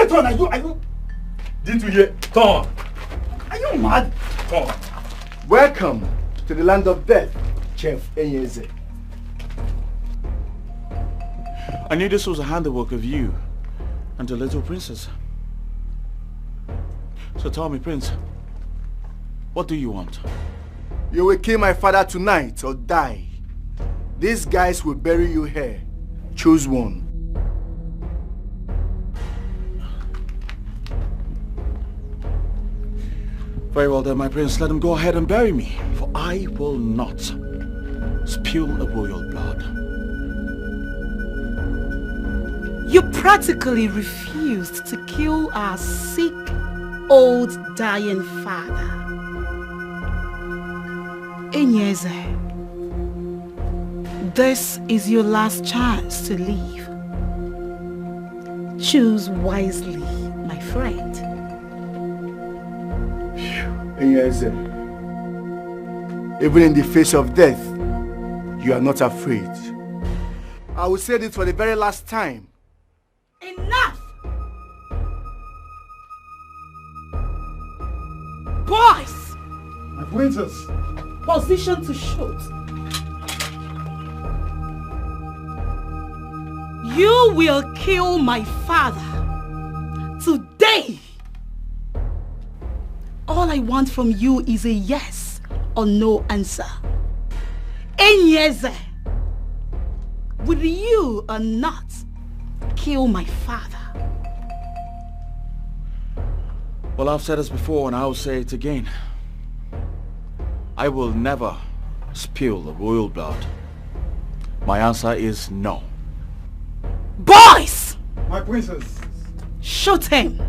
say turn, are you? Didn't you hear? Turn. Are you mad? Turn. Welcome to the land of death, Chef Enyeze. I knew this was a handiwork of you and the little princess. So tell me, Prince, what do you want? You will kill my father tonight or die. These guys will bury you here. Choose one. Very well then, my prince, let him go ahead and bury me, for I will not spill a royal blood. You practically refused to kill our sick, old, dying father. Enyeze, this is your last chance to leave. Choose wisely, my friend. Enyeze, even in the face of death, you are not afraid. I will say this for the very last time. Enough! Boys! My princess! Position to shoot. You will kill my father today. All I want from you is a yes or no answer. Enyeze, will you or not kill my father? Well, I've said this before and I'll say it again. I will never spill the royal blood. My answer is no. Boys! My princess! Shoot him!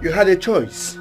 You had a choice.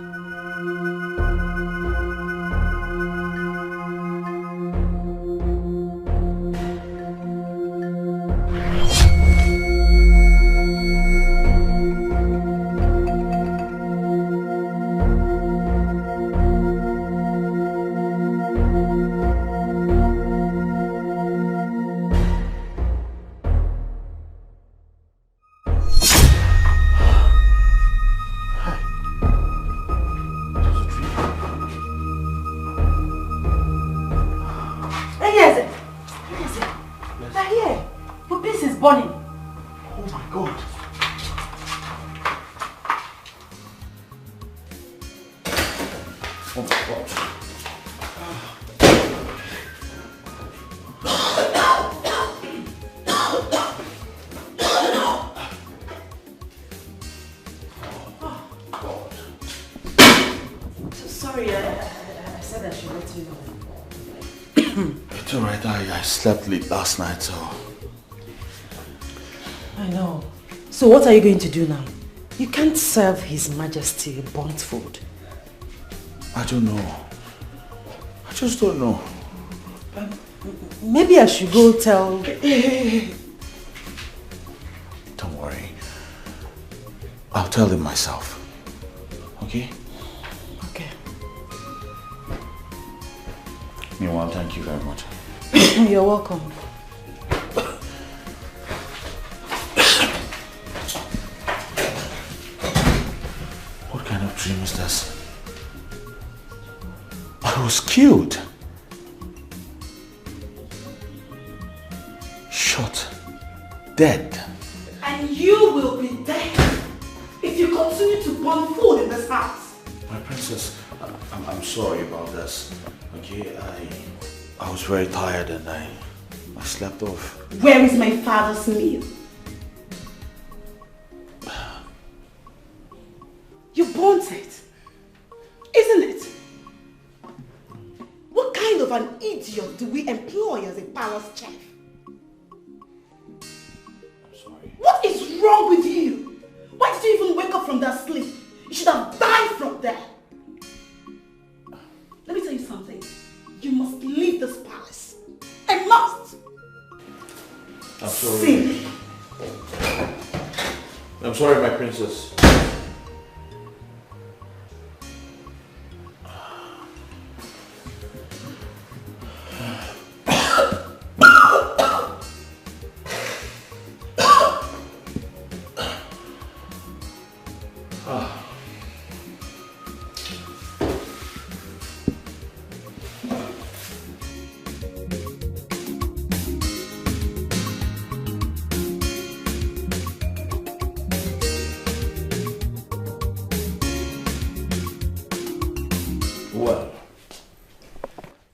I slept late last night, so... I know. So what are you going to do now? You can't serve His Majesty burnt food. I don't know. I just don't know. Maybe I should go tell... Don't worry. I'll tell him myself. Okay? Okay. Meanwhile, thank you very much. You're welcome. What kind of dream is this? I was killed. Shot. Dead. And you will be dead if you continue to burn food in this house. My princess, I'm sorry about this. Okay, I was very tired and I slept off. Where is my father's meal? You burnt it, isn't it? What kind of an idiot do we employ as a palace chef? I'm sorry. What is wrong with you? Why did you even wake up from that sleep? You should have died from there. Let me tell you something. You must leave this palace. I must. I'm sorry. Silly. I'm sorry, my princess. Well,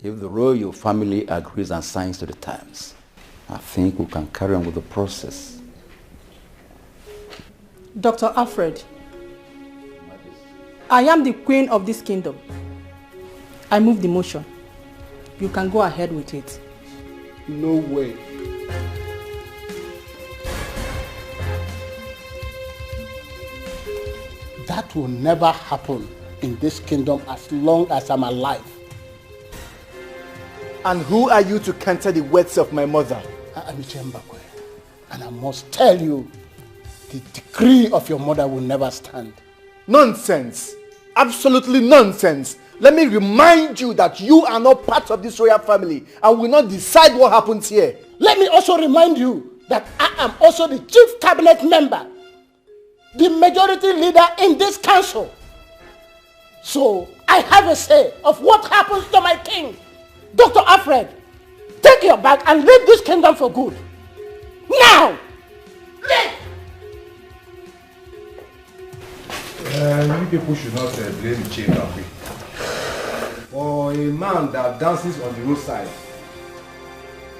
if the royal family agrees and signs to the terms, I think we can carry on with the process. Dr. Alfred, I am the queen of this kingdom. I move the motion. You can go ahead with it. No way. That will never happen in this kingdom as long as I'm alive. And who are you to counter the words of my mother? I am Chembakwe, and I must tell you, the decree of your mother will never stand. Nonsense. Absolutely nonsense. Let me remind you that you are not part of this royal family and will not decide what happens here. Let me also remind you that I am also the chief cabinet member, the majority leader in this council. So I have a say of what happens to my king. Dr. Alfred, take your bag and leave this kingdom for good. Now! Leave! You people should not blame the chief cafe. For a man that dances on the roadside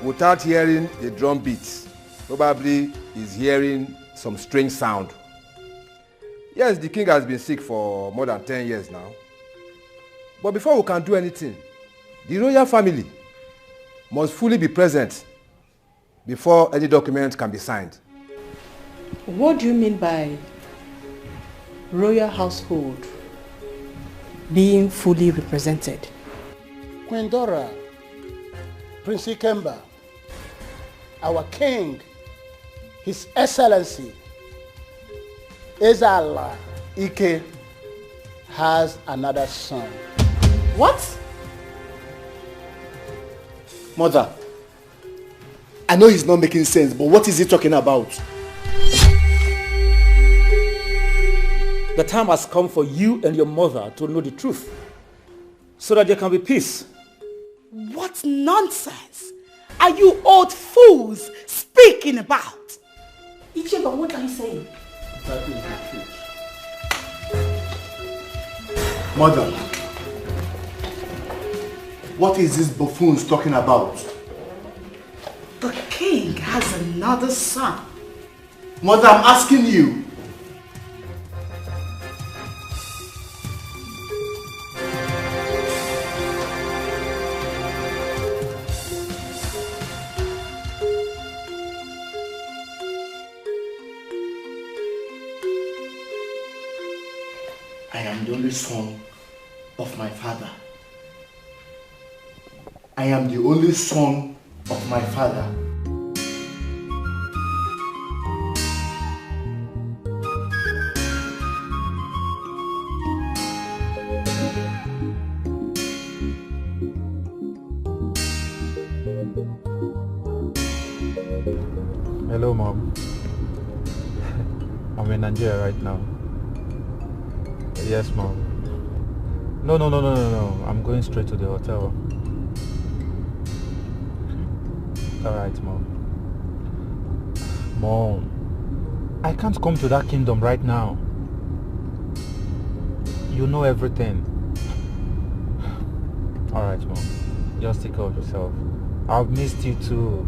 without hearing the drum beats, probably is hearing some strange sound. Yes, the king has been sick for more than 10 years now. But before we can do anything, the royal family must fully be present before any document can be signed. What do you mean by royal household being fully represented? Queen Dora, Prince Ikemba, our king, His Excellency, Ezala Ike has another son. What? Mother, I know he's not making sense, but what is he talking about? The time has come for you and your mother to know the truth, so that there can be peace. What nonsense are you old fools speaking about? Ichemba, what are you saying? That is the truth. Mother, what is this buffoons talking about? The king has another son. Mother, I'm asking you. I am the only son of my father. I am the only son of my father. Hello, Mom. I'm in Nigeria right now. Yes, Mom. No. I'm going straight to the hotel. Alright, Mom. Mom, I can't come to that kingdom right now. You know everything. Alright, Mom. Just take care of yourself. I've missed you too.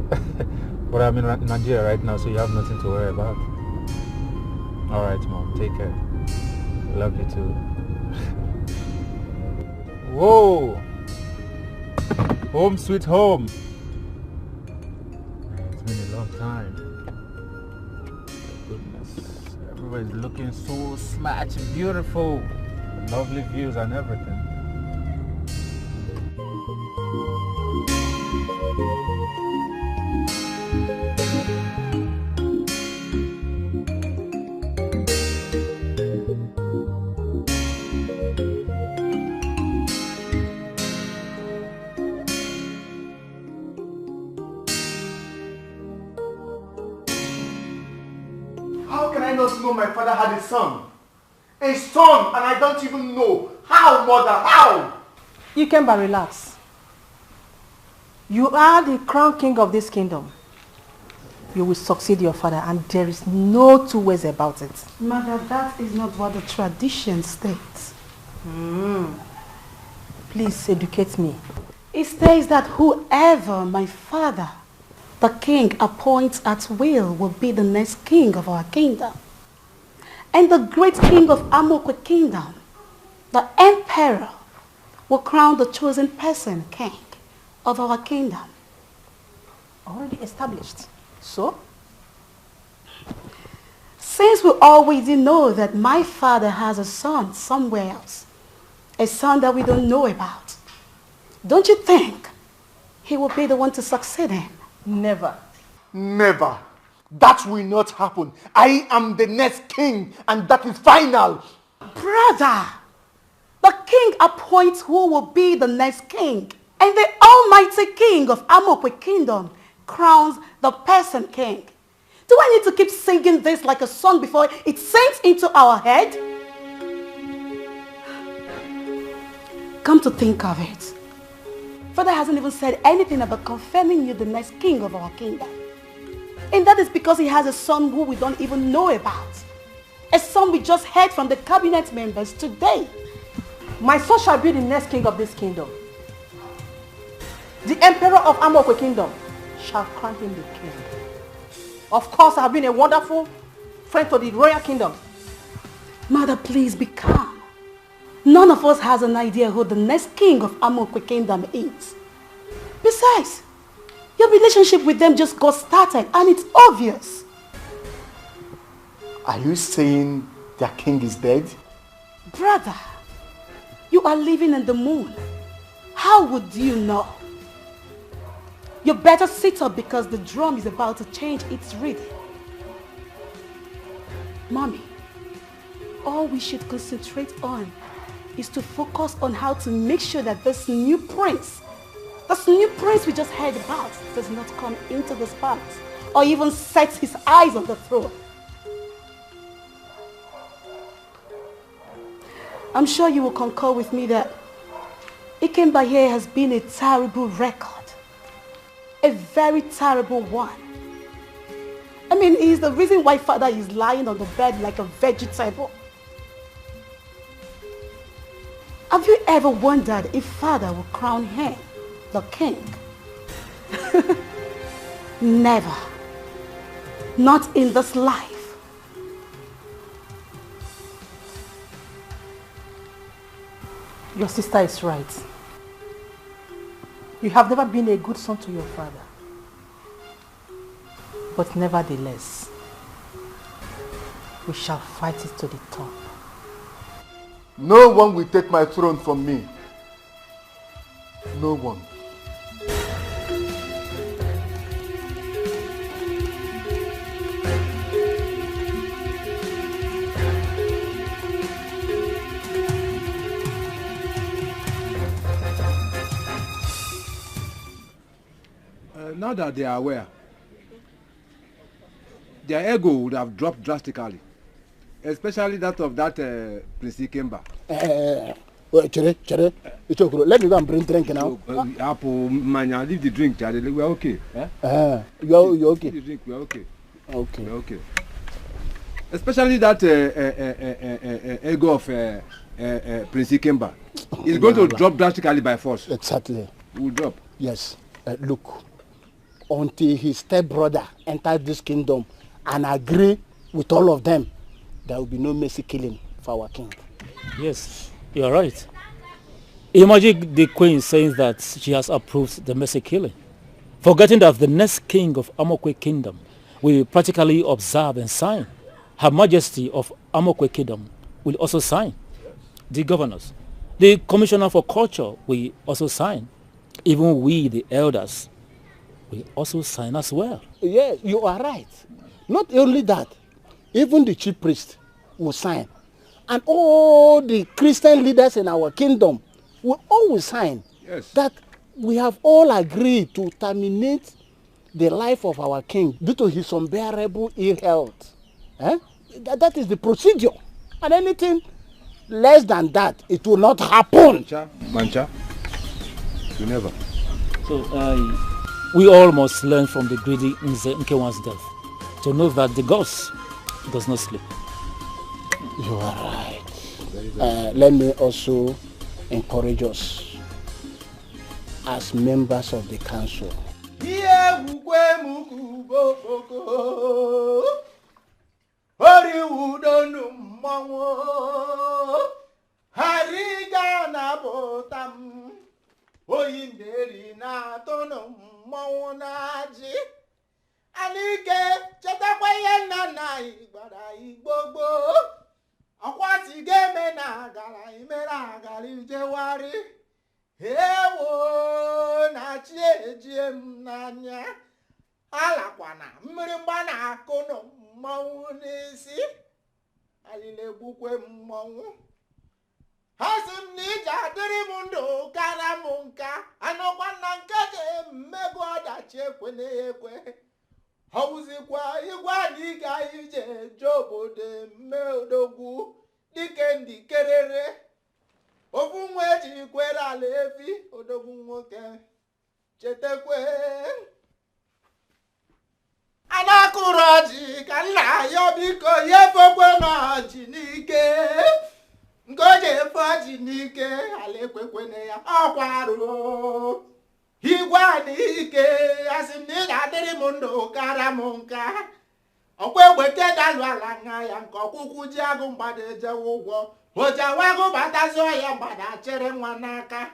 But I'm in Nigeria right now, so you have nothing to worry about. Alright, Mom. Take care. Love you too. Whoa! Home sweet home. It's been a long time. Goodness. Everybody's looking so smart and beautiful. Lovely views and everything. I not know my father had a son? A son, and I don't even know. How, mother? How? Ikemba, relax. You are the crown king of this kingdom. You will succeed your father, and there is no two ways about it. Mother, that is not what the tradition states. Please educate me. It states that whoever my father, the king, appoints at will be the next king of our kingdom. And the great king of Amokwe kingdom, the emperor, will crown the chosen person king of our kingdom. Already established. So? Since we already know that my father has a son somewhere else, a son that we don't know about, don't you think he will be the one to succeed him? Never. Never. That will not happen. I am the next king, and that is final. Brother, the king appoints who will be the next king, and the almighty king of Amokwe kingdom crowns the person king. Do I need to keep singing this like a song before it sinks into our head? Come to think of it, Father hasn't even said anything about confirming you the next king of our kingdom. And that is because he has a son who we don't even know about. A son we just heard from the cabinet members today. My son shall be the next king of this kingdom. The emperor of Amokwe kingdom shall crown him the king. Of course, I have been a wonderful friend to the royal kingdom. Mother, please be calm. None of us has an idea who the next king of Amokwe kingdom is. Besides, your relationship with them just got started and it's obvious. Are you saying their king is dead? Brother, you are living in the moon. How would you know? You better sit up because the drum is about to change its rhythm. Mommy, all we should concentrate on is to focus on how to make sure that this new prince we just heard about does not come into this palace or even set his eyes on the throne. I'm sure you will concur with me that Ikemba here has been a terrible record. A very terrible one. I mean, he's the reason why Father is lying on the bed like a vegetable. Have you ever wondered if Father will crown him the king? Never. Not in this life. Your sister is right. You have never been a good son to your father. But nevertheless, we shall fight it to the top. No one will take my throne from me. No one. Now that they are aware, their ego would have dropped drastically, especially that of that Prince Ikemba. Chere, let me go and bring drink now. Apple, man, leave the drink, Charlie. We are okay. You're okay. Leave the drink, we are okay. Okay. We are okay. Especially that ego of Prince Ikemba. It's going to drop drastically by force. Exactly. It will drop. Yes. Look. Until his stepbrother enters this kingdom and agree with all of them, there will be no mercy killing for our king. Yes, you are right. Imagine the queen saying that she has approved the mercy killing, forgetting that the next king of Amokwe kingdom will practically observe and sign. Her Majesty of Amokwe kingdom will also sign. The governors, the commissioner for culture will also sign. Even we, the elders, will also sign as well. Yes, you are right. Not only that, even the chief priest will sign. And all the Christian leaders in our kingdom will always sign. Yes. That we have all agreed to terminate the life of our king due to his unbearable ill health. That is the procedure. And anything less than that, it will not happen. Mancha, you never. So we all must learn from the greedy Nze Nkewan's death to know that the gods does not sleep. You are right. Let me also encourage us as members of the council. Oyinderi na tono mawunaji anike chetakwa ye nana igbara igbogbo akwati game na agara imera agara ijewari ewo na chieje mnanya alakwana mmiri mgba na akono mmanwu n'isi alile gbukwe mmanwu Hasim nija diri mundo karamunka anokwana nkaje mmego adachi ekwene ekwe Hawuzikwa igwa niga ije jobode mmedogwu dike ndi kerere Ofu nweji kwera lefi odogwu nwoke chetekwe Anakuraji kala yobiko yefokwe na jinike Ngoje faji nike alekwekwene ya akwaru Higwani ike asimni adiri mundo karamunka Okwegwete dalu alanga ya nkokuku jiagu mbade jewugwo Oja wagu batazo ya mbada chere nwanaka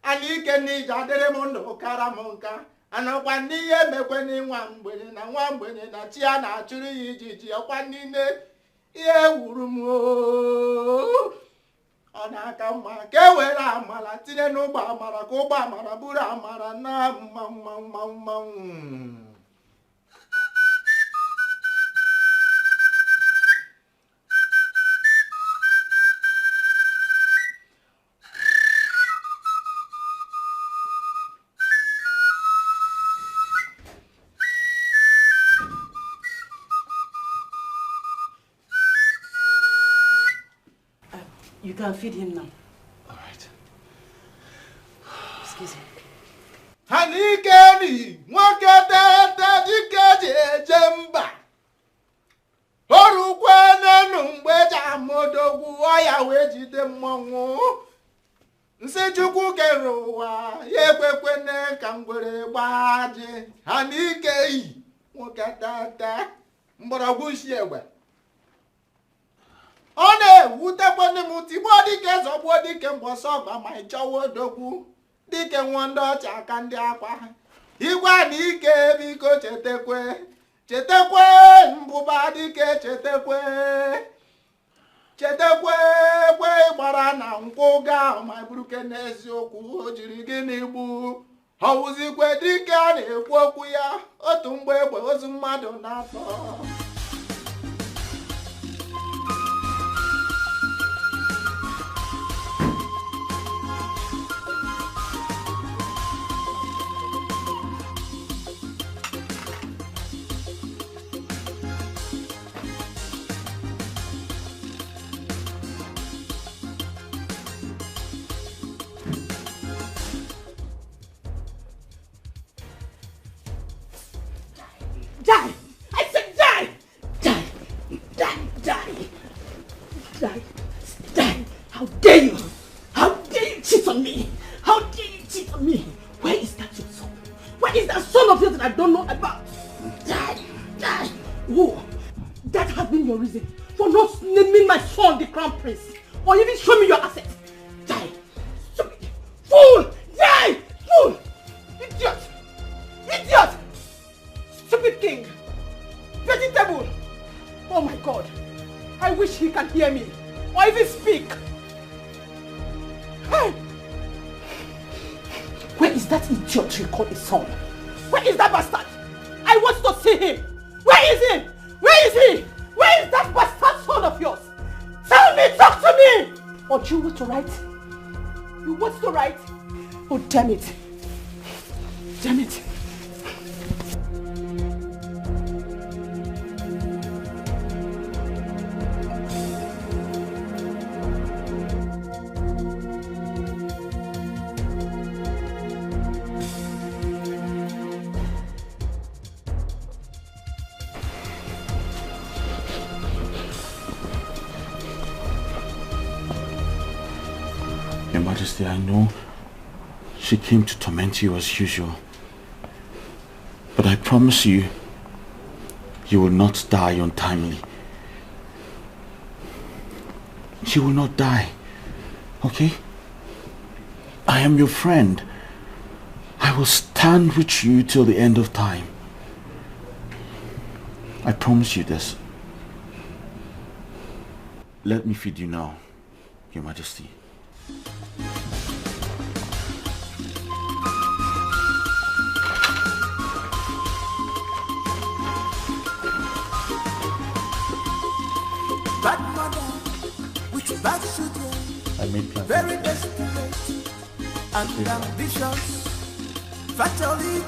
Alike ni jadiri mundo karamunka Anokwa niye mekweni nwambwene na chia na achuri ijiji okwa nine Ye wurumu Anaka ma kewera amala tinye n'ụgbọ amara ka ụgbọ amara buru amara na mma. You can feed him now. All right. Excuse me. Hanikeni mwakete dikeje jemba. Orukwana numbeja modogwu oya wejide mmonwu. Nsechukwu keruwa yekwekwene ka ngwere gbaji. Hanikei mwakete mborogwu shiegwe. One wutekwane mutigbo dike zogbo dike mbosoba ma ichowo dogwu dike nwondo chaka ndi akwa igwa dike biko chetekwe mbuba dike chetekwe kwe gbara na nkwuga ma buruke n'eziokwu o jiri gini gbu hawuzikwe dike a na-ekwu okwu ya otu mgbe egbe ozu mmadụ na-atọ Die! I said die! Die! Die! How dare you! How dare you cheat on me! How dare you cheat on me! Where is that your son? Where is that son of yours that I don't know about? Die! Whoa! That has been your reason for not naming my son the crown prince or even show me your assets. Die! Stupid! Fool! Die! Fool! Idiot! Stupid king! Vegetable! Oh my God! I wish he can hear me or even speak. Hey! Where is that idiot you call his son? Where is that bastard? I want to see him! Where is he? Where is he? Where is that bastard son of yours? Tell me! Talk to me! Or do you want to write? You want to write? Oh damn it! Damn it! Majesty, I know she came to torment you as usual. But I promise you, you will not die untimely. You will not die, okay? I am your friend. I will stand with you till the end of time. I promise you this. Let me feed you now, Your Majesty. Bad mother with bad children, I made plans. very desperate and ambitious. Fatally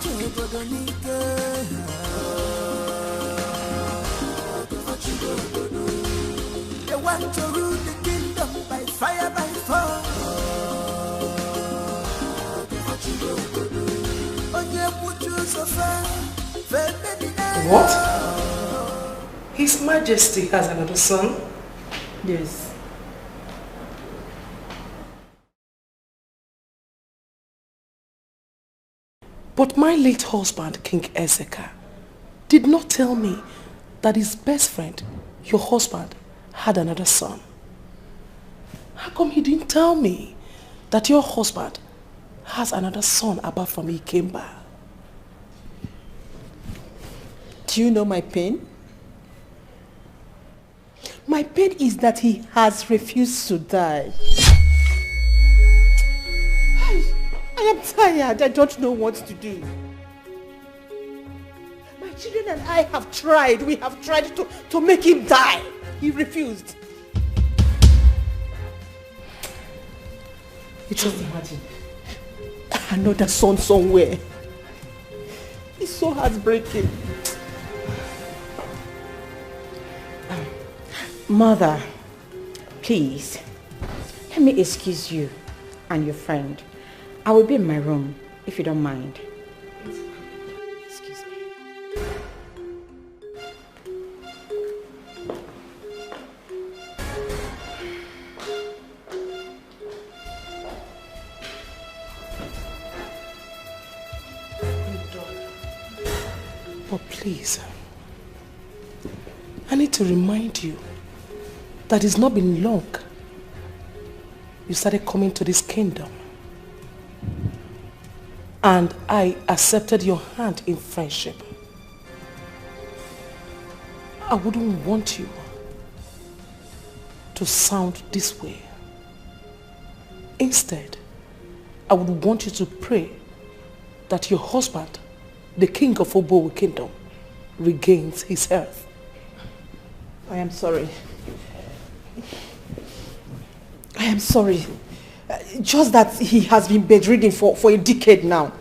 they want to rule the kingdom by fire, by force. What? His Majesty has another son? Yes. But my late husband, King Ezeka, did not tell me that his best friend, your husband, had another son. How come he didn't tell me that your husband has another son apart from Ikemba? Do you know my pain? My pain is that he has refused to die. I am tired. I don't know what to do. My children and I have tried. We have tried to make him die. He refused. Just imagine. Another son somewhere. It's so heartbreaking. Mother, please, let me excuse you and your friend. I will be in my room, if you don't mind. Excuse me. But please, I need to remind you that it's not been long you started coming to this kingdom. And I accepted your hand in friendship. I wouldn't want you to sound this way. Instead, I would want you to pray that your husband, the king of Obowo Kingdom, regains his health. I am sorry. I am sorry. Just that he has been bedridden for a decade now.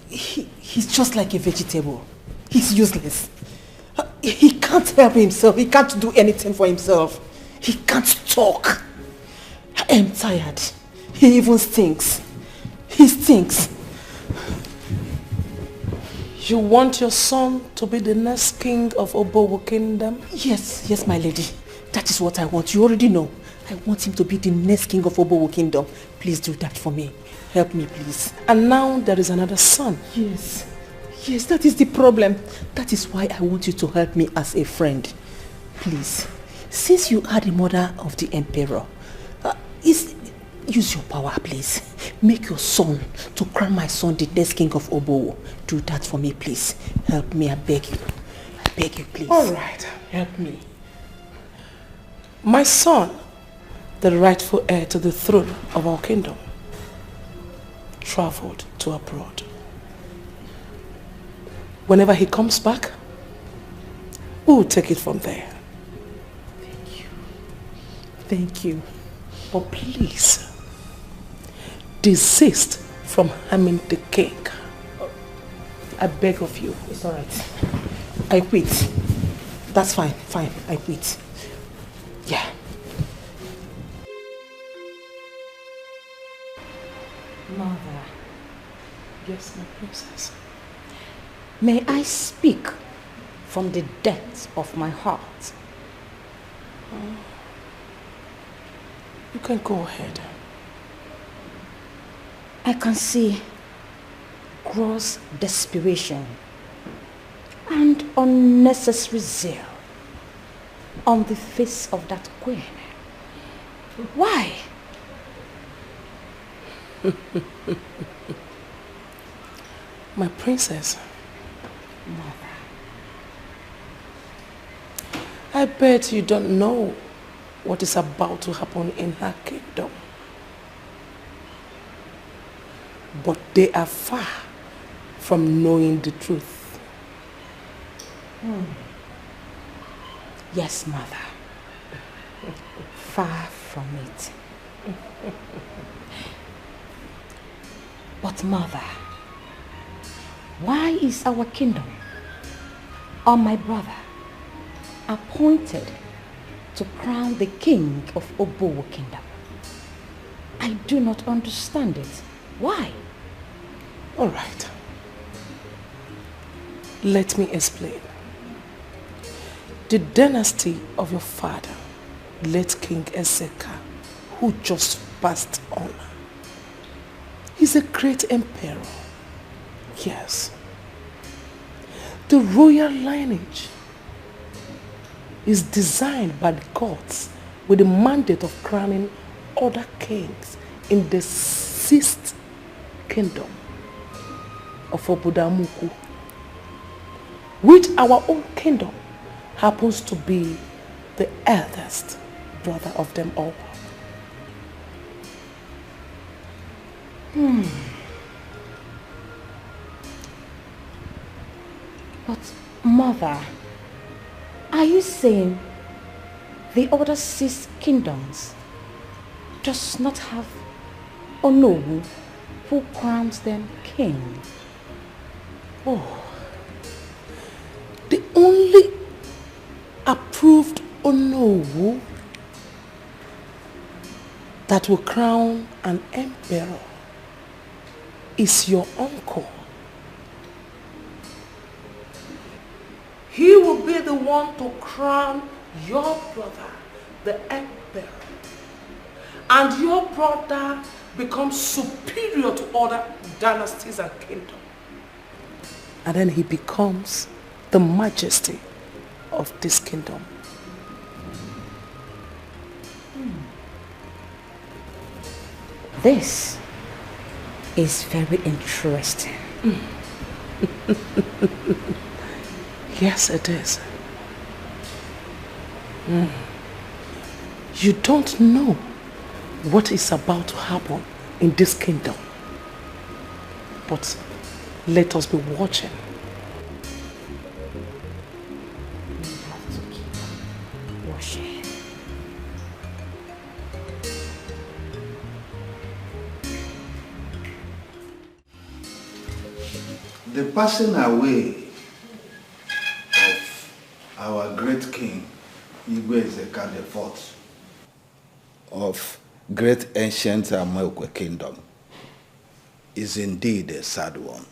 He's just like a vegetable. He's useless. He can't help himself. He can't do anything for himself. He can't talk. I am tired. He even stinks. He stinks. You want your son to be the next king of Obowo Kingdom? Yes, yes, my lady. That is what I want. You already know. I want him to be the next king of Obowo Kingdom. Please do that for me. Help me, please. And now there is another son. Yes. Yes, that is the problem. That is why I want you to help me as a friend. Please. Since you are the mother of the emperor, use your power, please. Make your son to crown my son the next king of Obowo. Do that for me, please. Help me, I beg you. I beg you, please. All right, help me. My son, the rightful heir to the throne of our kingdom, traveled to abroad. Whenever he comes back, we will take it from there. Thank you. Thank you. But please, desist from harming the king. I beg of you. It's all right. I quit. That's fine. Fine. I quit. Yeah. Mother. Yes, my princess. May I speak from the depths of my heart? You can go ahead. I can see gross desperation and unnecessary zeal on the face of that queen. Why? My princess. Mother. I bet you don't know what is about to happen in her kingdom. But they are far from knowing the truth. Yes, Mother. Far from it. But Mother, why is our kingdom, or my brother, appointed to crown the king of Obowo kingdom? I do not understand it. Why? All right. Let me explain. The dynasty of your father, late King Ezeka, who just passed on, is a great emperor. Yes. The royal lineage is designed by the gods with the mandate of crowning other kings in the 6th kingdom of Obodamuku, which our own kingdom happens to be the eldest brother of them all. But Mother, are you saying the other 6 kingdoms does not have Onowu who crowns them king? Oh, the only approved Onowu that will crown an emperor is your uncle. He will be the one to crown your brother, the emperor. And your brother becomes superior to other dynasties and kingdoms. And then he becomes the majesty of this kingdom. This is very interesting. Yes, it is. You don't know what is about to happen in this kingdom. But let us be watching. We have to keep watching. The passing away of our great king, Igwe Ezeka IV, of great ancient Amoekwe kingdom, is indeed a sad one.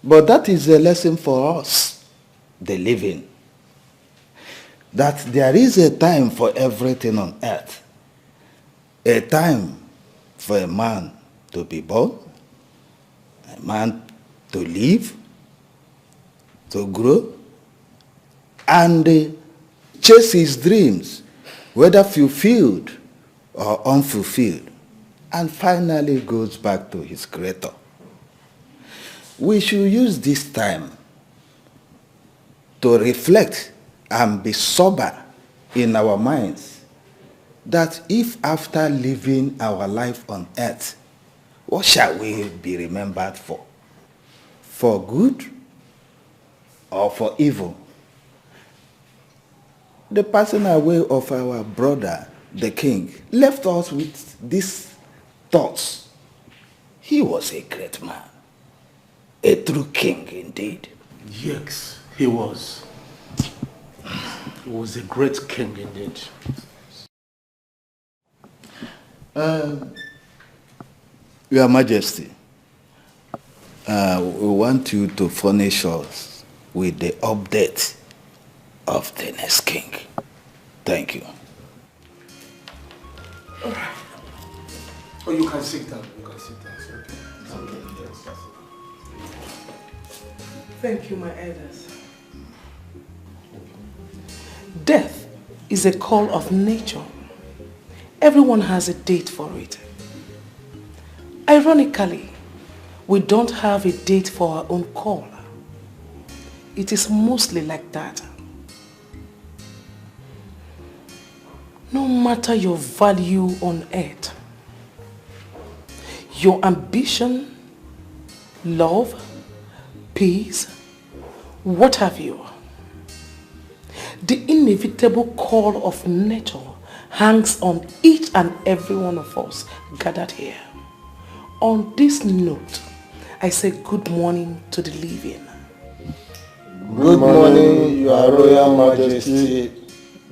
But that is a lesson for us, the living, that there is a time for everything on earth, a time for a man to be born, a man to live, to grow, and chase his dreams, whether fulfilled or unfulfilled, and finally goes back to his creator. We should use this time to reflect and be sober in our minds that if after living our life on earth, what shall we be remembered for? For good or for evil? The passing away of our brother, the king, left us with these thoughts. He was a great man, a true king indeed. Yes, he was. He was a great king indeed. Your Majesty, we want you to furnish us with the update of the next king. Thank you. Oh, you can sit down. You can sit down. It's okay. It's okay. Yes, that's it. Thank you, my elders. Death is a call of nature. Everyone has a date for it. Ironically, we don't have a date for our own call. It is mostly like that. No matter your value on earth, your ambition, love, peace, what have you, the inevitable call of nature hangs on each and every one of us gathered here. On this note, I say good morning to the living. Good morning, Your Royal Majesty,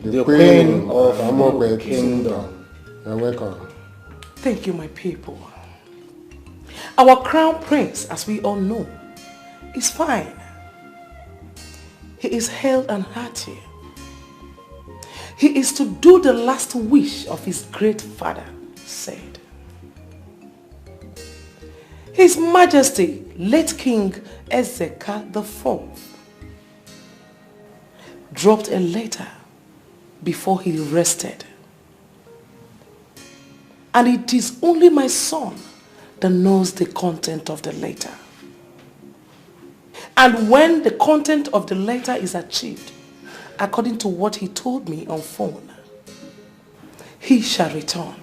the Queen of Amokwe Kingdom. You're welcome. Thank you, my people. Our crown prince, as we all know, is fine. He is hale and hearty. He is to do the last wish of his great father said. His Majesty, late King Ezeka IV, dropped a letter before he rested. And it is only my son that knows the content of the letter. And when the content of the letter is achieved, according to what he told me on phone, he shall return.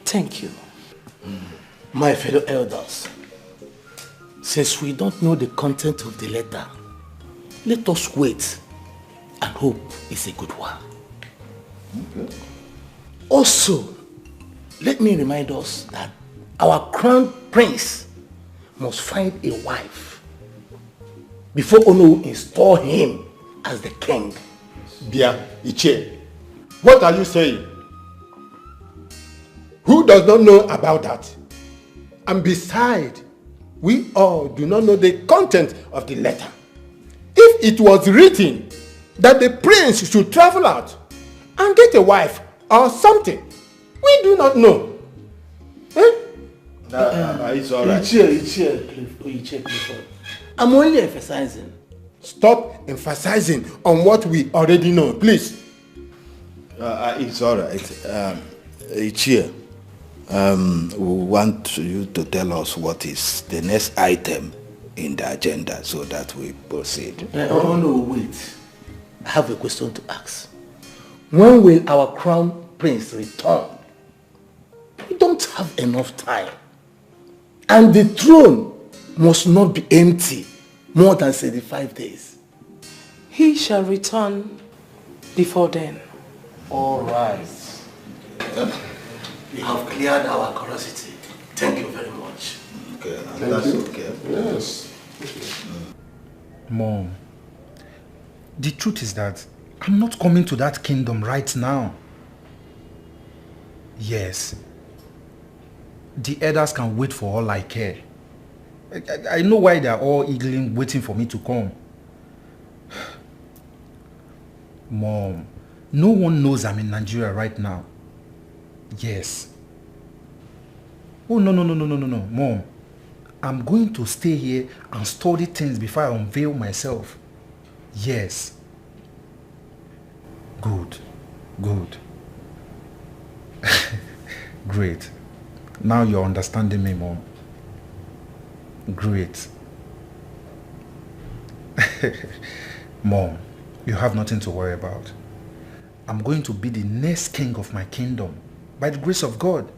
Thank you. My fellow elders, since we don't know the content of the letter, let us wait and hope it's a good one. Okay. Also, let me remind us that our crown prince must find a wife before Ono will install him as the king. Bia, Iche, what are you saying? Who does not know about that? And besides, we all do not know the content of the letter. If it was written that the prince should travel out and get a wife or something, we do not know. Eh? It's all right. I'm only emphasizing. Stop emphasizing on what we already know, please. It's all right. Ichie, we want you to tell us what is the next item in the agenda so that we proceed. Oh no, wait. I have a question to ask. When will our crown prince return? We don't have enough time. And the throne must not be empty more than 75 days. He shall return before then. All right. We have cleared our curiosity. Thank you very much. Okay, that's okay. Yes. Mom, the truth is that I'm not coming to that kingdom right now. Yes. The elders can wait for all I care. I know why they are all eagerly waiting for me to come. Mom, no one knows I'm in Nigeria right now. Yes. Oh, no. Mom, I'm going to stay here and study things before I unveil myself. Yes. Good. Great. Now you're understanding me, Mom. Great. Mom, you have nothing to worry about. I'm going to be the next king of my kingdom by the grace of God.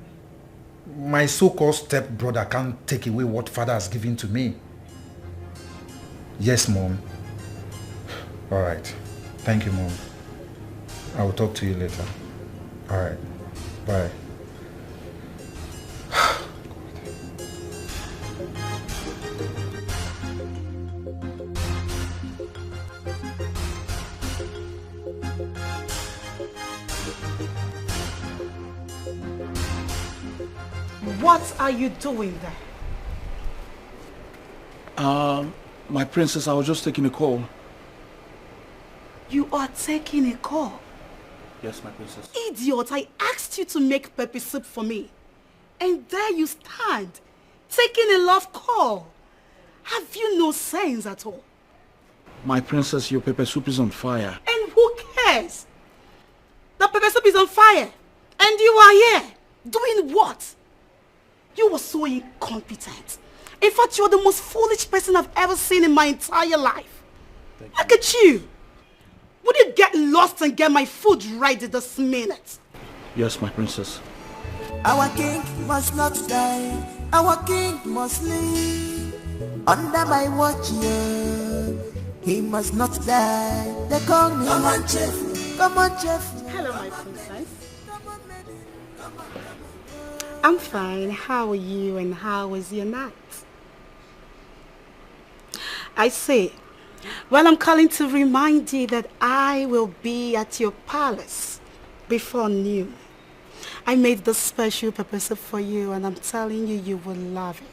My so-called stepbrother can't take away what Father has given to me. Yes, Mom. All right. Thank you, Mom. I will talk to you later. All right. Bye. What are you doing there? My princess, I was just taking a call. You are taking a call? Yes, my princess. Idiot, I asked you to make pepper soup for me. And there you stand, taking a love call. Have you no sense at all? My princess, your pepper soup is on fire. And who cares? The pepper soup is on fire. And you are here. Doing what? You were so incompetent. In fact, you are the most foolish person I've ever seen in my entire life. Look at you. Would you get lost and get my food ready this minute? Yes, my princess. Our king must not die. Our king must live. Under my watch, yeah. He must not die. They call me. Come on, Chief. Come on, Chief. Hello, my princess. I'm fine. How are you and how was your night? I say, well, I'm calling to remind you that I will be at your palace before noon. I made this special pepper soup for you and I'm telling you, you will love it.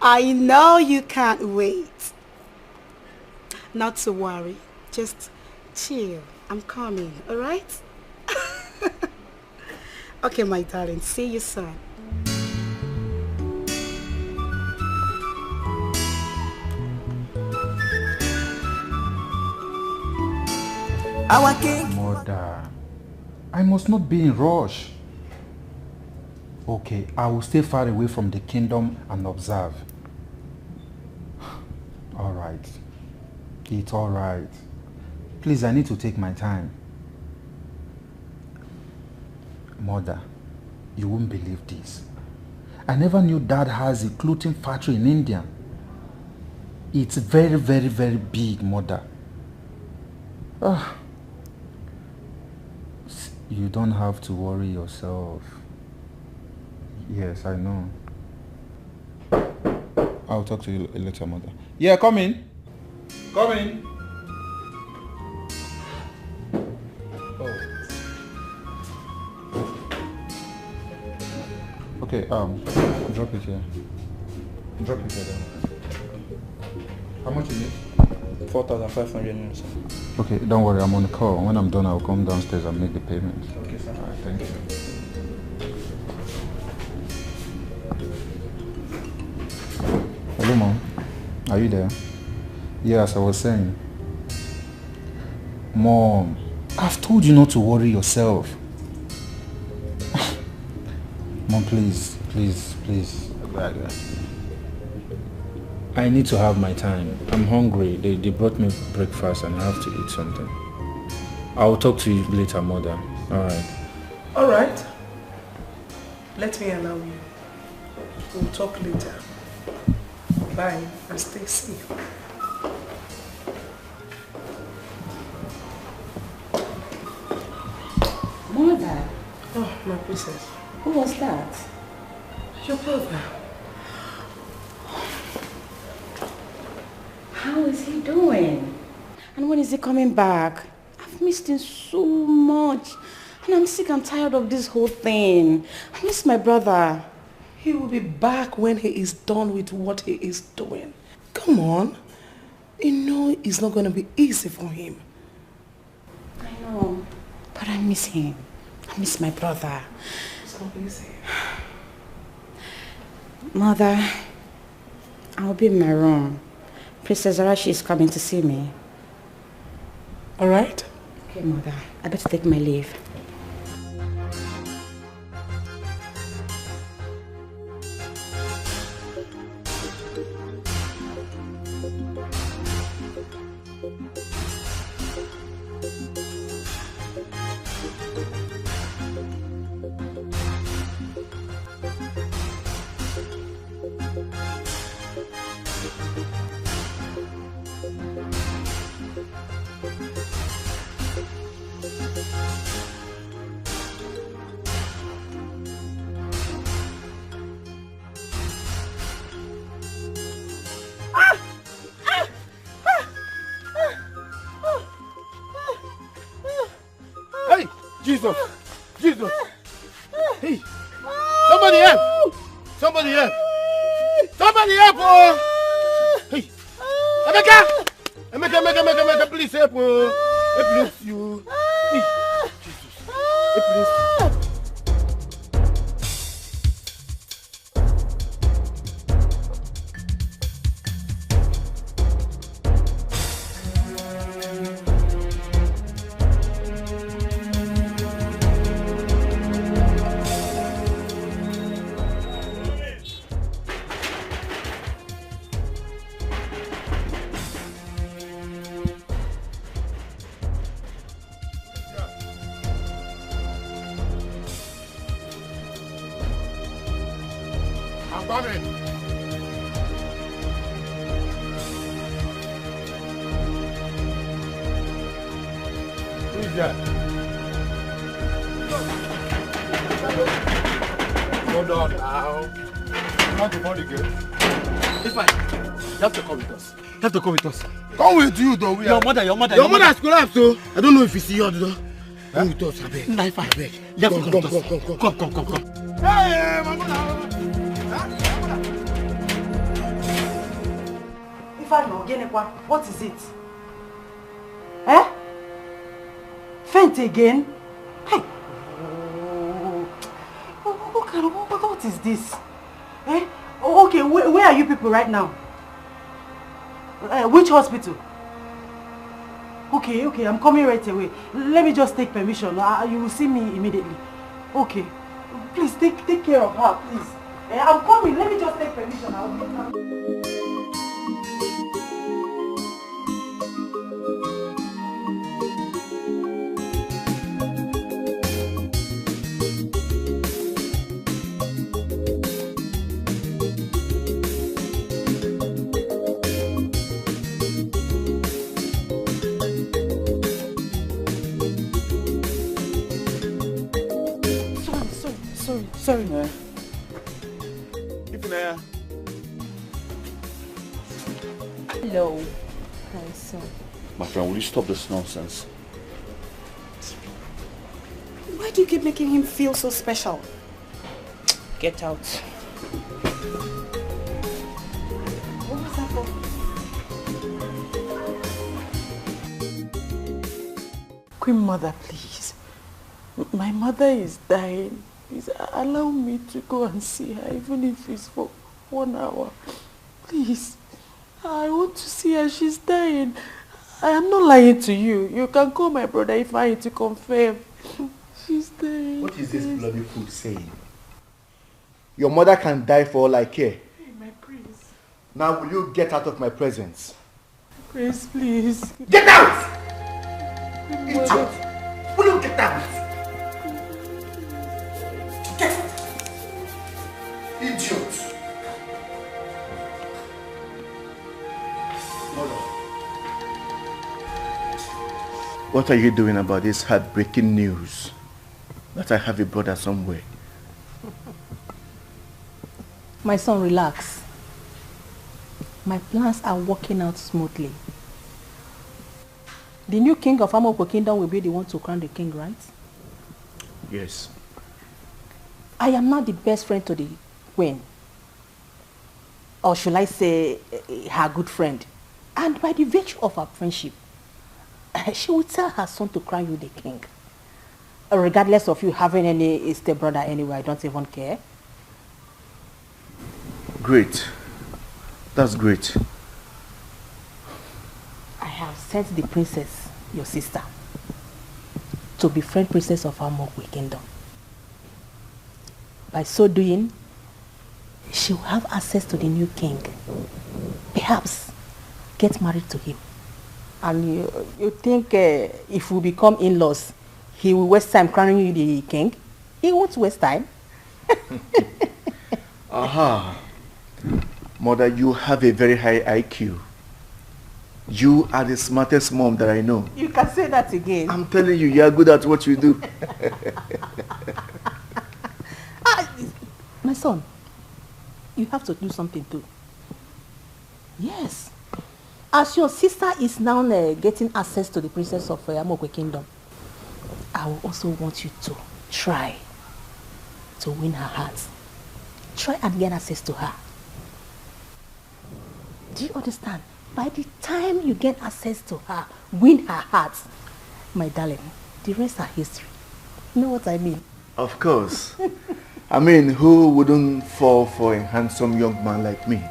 I know you can't wait. Not to worry, just chill. I'm coming, all right? Okay, my darling, see you soon. Our king. Mother, I must not be in rush. Okay, I will stay far away from the kingdom and observe. All right. It's all right. Please, I need to take my time. Mother, you won't believe this. I never knew Dad has a clothing factory in India. It's very, very, very big, Mother. You don't have to worry yourself. Yes, I know. I'll talk to you later, Mother. Yeah, come in. Come in. Oh. Okay, drop it here. Drop it here. How much is it? 4,500 minutes. Okay, don't worry, I'm on the call. When I'm done, I'll come downstairs and make the payment. Okay, sir. Alright, thank you. Hello, Mom. Are you there? Yes, I was saying. Mom, I've told you not to worry yourself. Mom, please. I need to have my time. I'm hungry. They brought me breakfast and I have to eat something. I'll talk to you later, Mother. Alright. Alright. Let me allow you. We'll talk later. Bye and stay safe. Mother. Oh, my princess. Who was that? Your brother. How is he doing? And when is he coming back? I've missed him so much. And I'm sick and tired of this whole thing. I miss my brother. He will be back when he is done with what he is doing. Come on. You know it's not going to be easy for him. I know. But I miss him. I miss my brother. It's not easy. Mother, I'll be in my room. Princess Arashi is coming to see me. All right? Okay, Mother. I better take my leave. Jesus! Jesus! Hey! Somebody help! Somebody help! Somebody help! Oh! Hey! Emeka! Emeka, please help! Oh! Hey, please, you! Hey! Jesus! Hey, please! coming. Who is that? Hold on now. Not the body girl. It's fine. You have to come with us. You have to come with us. Come with you though. Your mother. Your mother has collapsed, so I don't know if you see your door. Come with us, I beg. Nah, fine. Beg. You have to come with us. Come. Hey, my mother. If I know, what is it? Eh? Faint again? Hey! What is this? Eh? Oh, okay, where are you people right now? Which hospital? Okay, I'm coming right away. Let me just take permission. You will see me immediately. Okay. Please take care of her, please. I'm coming. Let me just take permission. I'll be now. Sorry. Billionaire. Hello. Hi, son. My friend, will you stop this nonsense? Why do you keep making him feel so special? Get out. What was that for? Queen Mother, please. My mother is dying. Please allow me to go and see her, even if it's for 1 hour. Please. I want to see her. She's dying. I am not lying to you. You can call my brother if I need to confirm. She's dying. What is this bloody fool saying? Your mother can die for all I care. Hey, my prince. Now will you get out of my presence? Prince, please. Get out! Idiot! Will you get out? Get out! Idiot! What are you doing about this heartbreaking news that I have a brother somewhere? My son, relax. My plans are working out smoothly. The new king of Amoko Kingdom will be the one to crown the king, right? Yes. I am not the best friend to the queen. Or should I say, her good friend. And by the virtue of our friendship, she will tell her son to crown you the king. Regardless of you having any stepbrother anyway, I don't even care. Great. That's great. I have sent the princess, your sister, to befriend princess of Amokwe Kingdom. By so doing, she will have access to the new king. Perhaps get married to him. And you think if we become in-laws, he will waste time crowning you the king? He won't waste time. Aha. Mother, you have a very high IQ. You are the smartest mom that I know. You can say that again. I'm telling you, you are good at what you do. My son, you have to do something too. Yes. As your sister is now getting access to the princess of Amokwe Kingdom, I will also want you to try to win her heart. Try and get access to her. Do you understand? By the time you get access to her, win her heart, my darling, the rest are history. You know what I mean? Of course. I mean, who wouldn't fall for a handsome young man like me?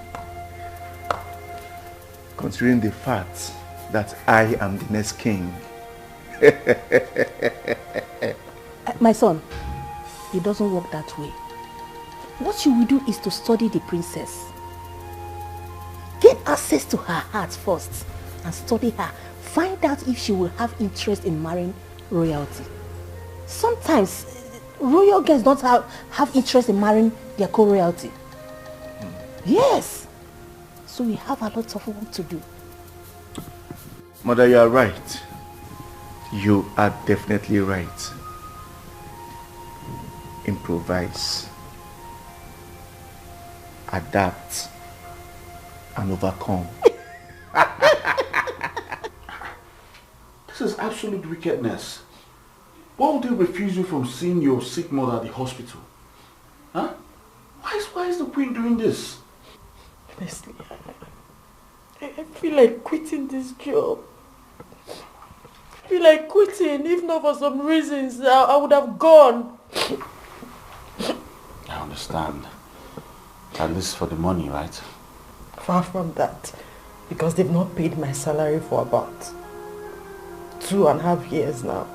Considering the fact that I am the next king. My son, it doesn't work that way. What you will do is to study the princess. Get access to her heart first and study her. Find out if she will have interest in marrying royalty. Sometimes royal girls don't have interest in marrying their co-royalty. Yes. So we have a lot of work to do. Mother, you are right. You are definitely right. Improvise, adapt, and overcome. This is absolute wickedness. Why would they refuse you from seeing your sick mother at the hospital? Huh? Why is the queen doing this? Honestly, I feel like quitting this job. I feel like quitting. If not for some reasons, I would have gone. I understand. At least for the money, right? Far from that. Because they've not paid my salary for about 2.5 years now.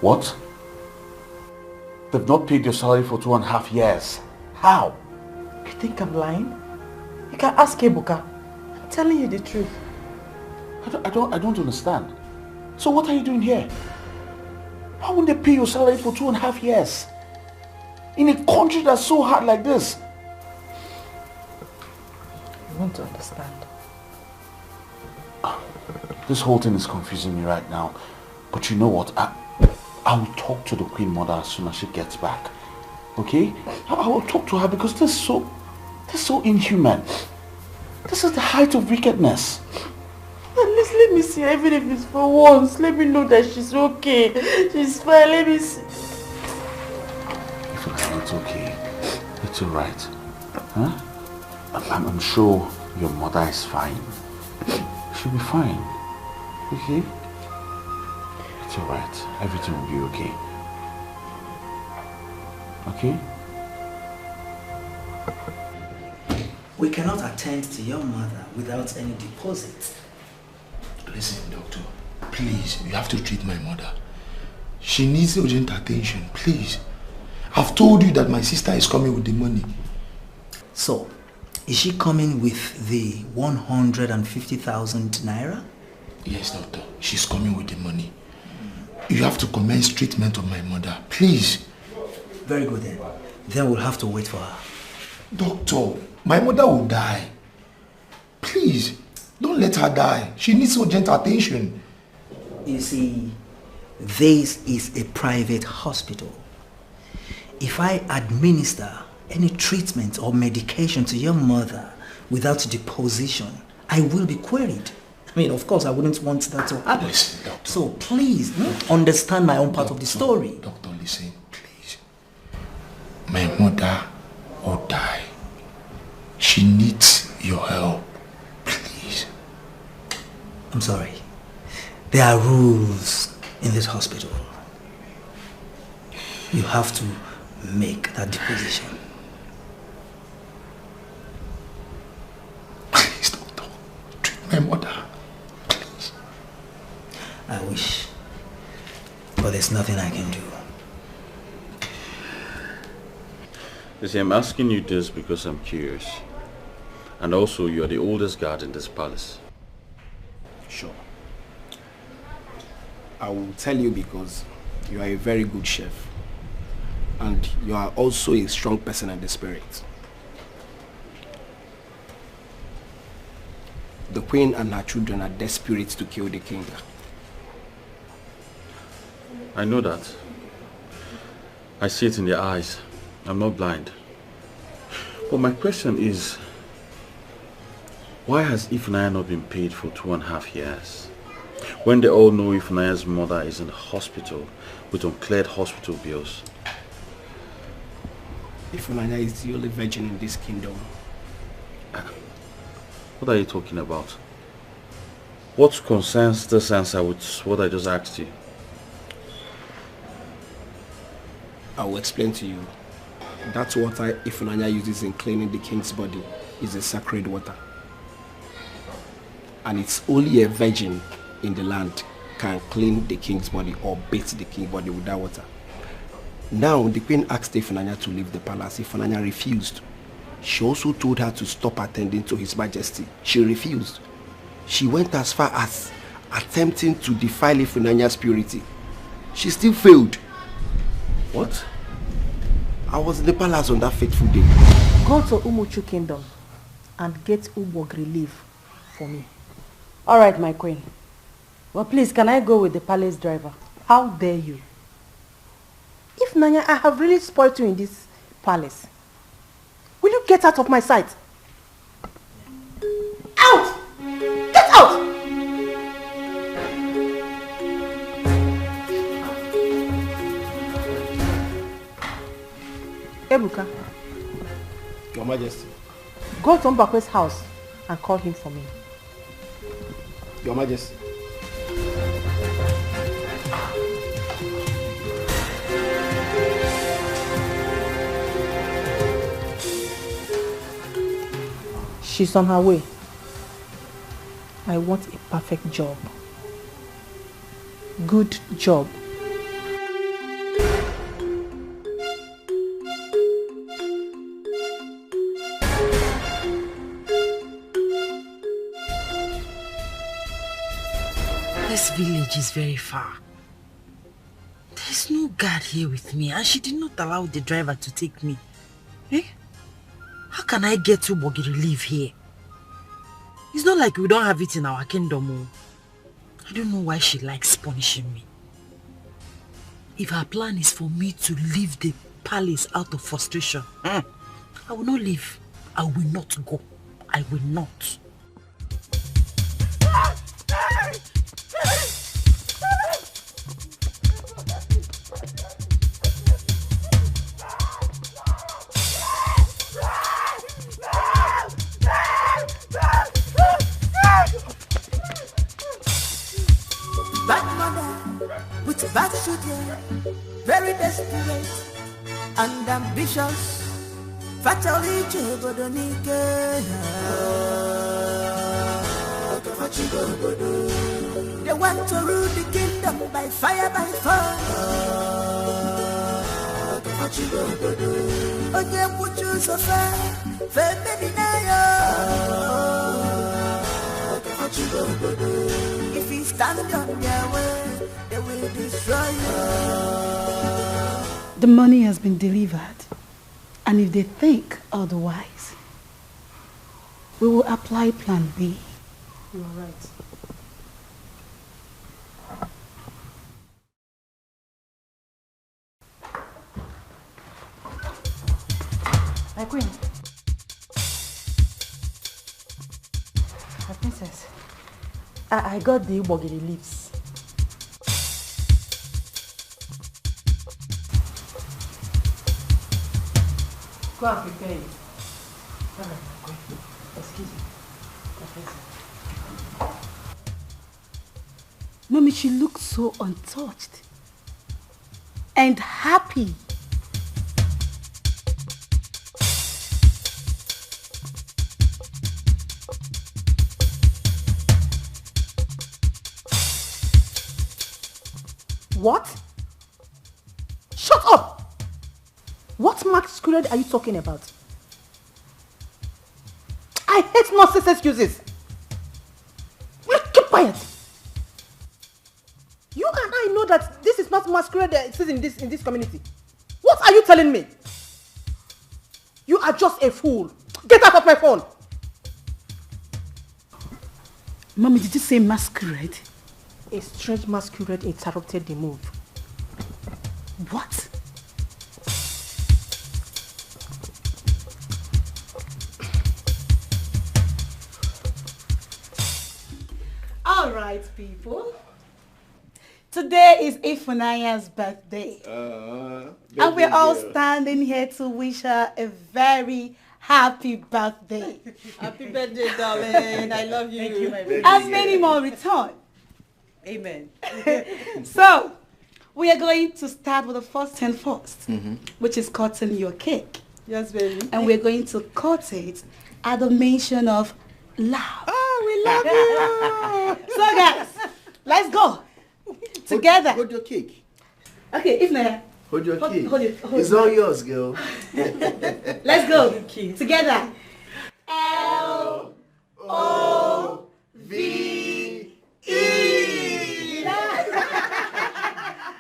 What? They've not paid your salary for 2.5 years. How? You think I'm lying? You can ask Ebuka. I'm telling you the truth. I don't understand. So what are you doing here? How would they pay your salary for 2.5 years? In a country that's so hard like this? You want to understand? This whole thing is confusing me right now. But you know what? I will talk to the Queen Mother as soon as she gets back. Okay? I will talk to her because this is so inhuman. This is the height of wickedness. At least let me see her, even if it's for once. Let me know that she's okay. She's fine. Let me see. It's okay. It's alright. Huh? I'm sure your mother is fine. She'll be fine. Okay? It's alright. Everything will be okay. Okay? We cannot attend to your mother without any deposit. Listen, doctor. Please, you have to treat my mother. She needs urgent attention, please. I've told you that my sister is coming with the money. So, is she coming with the 150,000 naira? Yes, doctor. She's coming with the money. You have to commence treatment of my mother, please. Very good then. Then we'll have to wait for her. Doctor, my mother will die. Please, don't let her die. She needs urgent attention. You see, this is a private hospital. If I administer any treatment or medication to your mother without deposition, I will be queried. I mean, of course, I wouldn't want that to happen. Listen, doctor. So please, understand my own part of the story. Doctor, listen, please. My mother will die. She needs your help. Please. I'm sorry. There are rules in this hospital. You have to make that deposition. Please, doctor. Treat my mother. Please. I wish. But there's nothing I can do. You see, I'm asking you this because I'm curious. And also, you are the oldest guard in this palace. Sure. I will tell you because you are a very good chef. And you are also a strong person in the spirit. The queen and her children are desperate to kill the king. I know that. I see it in their eyes. I'm not blind. But my question is, why has Ifunanya not been paid for 2.5 years? When they all know Ifunanya's mother is in the hospital with uncleared hospital bills. Ifunanya is the only virgin in this kingdom. What are you talking about? What concerns this answer with what I just asked you? I will explain to you. That water Ifunanya uses in cleaning the king's body is a sacred water. And it's only a virgin in the land can clean the king's body or bathe the king's body with that water. Now, the queen asked Ifunanya to leave the palace. Ifunanya refused. She also told her to stop attending to His Majesty. She refused. She went as far as attempting to defile Ifunanya's purity. She still failed. What? I was in the palace on that fateful day. Go to Umuchu Kingdom and get Ubog relief for me. Alright, my queen. Well, please, can I go with the palace driver? How dare you? If Nanya, I have really spoiled you in this palace. Will you get out of my sight? Out! Get out! Ebuka. Your Majesty. Go to Mbakwe's house and call him for me. Your Majesty. She's on her way. I want a perfect job. Good job. This village is very far. There's no guard here with me, and she did not allow the driver to take me. Eh? How can I get to Bogi relief here? It's not like we don't have it in our kingdom. Oh. I don't know why she likes punishing me. If her plan is for me to leave the palace out of frustration, I will not leave. I will not go. I will not. Bad mother with bad children, very desperate and ambitious. Fatally Dikeh. They want to rule the kingdom by fire, by force. Oye puchu sofa, femeni if you stand on their way, they will destroy you. The money has been delivered. And if they think otherwise, we will apply plan B. You are right. My queen. My princess. I got the Ubogiri leaves. Go and prepare it. Excuse me. Mommy, she looks so untouched and happy. What? Shut up! What masquerade are you talking about? I hate nonsense excuses. Well, keep quiet. You and I know that this is not masquerade that exists in this community. What are you telling me? You are just a fool. Get out of my phone. Mommy, did you say masquerade? A strange masquerade interrupted the move. What? All right, people. Today is Ifunaya's birthday. And we're all standing here to wish her a very happy birthday. Happy birthday, darling. I love you. Thank you, my baby. And many more return. Amen. So, we are going to start with the first thing first, which is cutting your cake. Yes, baby. And we're going to cut it at the mention of love. Oh, we love you. So, guys, let's go. Together. Hold your cake. Okay, Ifnaya. Hold your cake. Hold It's all yours, girl. Let's go. Together. L-O-V-E.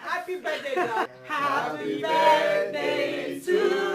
Happy birthday, darling. Happy birthday to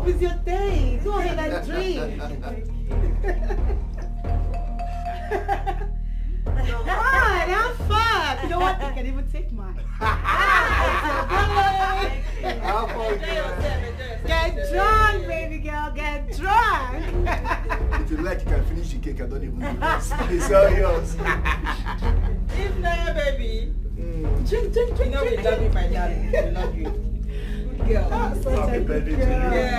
hope it's your day. Go ahead and drink. Come on, have fun. You know what? You can even take mine. Get drunk, baby girl. Get drunk. If you like, you can finish the cake. I don't even do this. It's all yours. If not, baby. Drink. You know we love you, my darling. We love you. Good girl. Happy birthday to you. Yeah.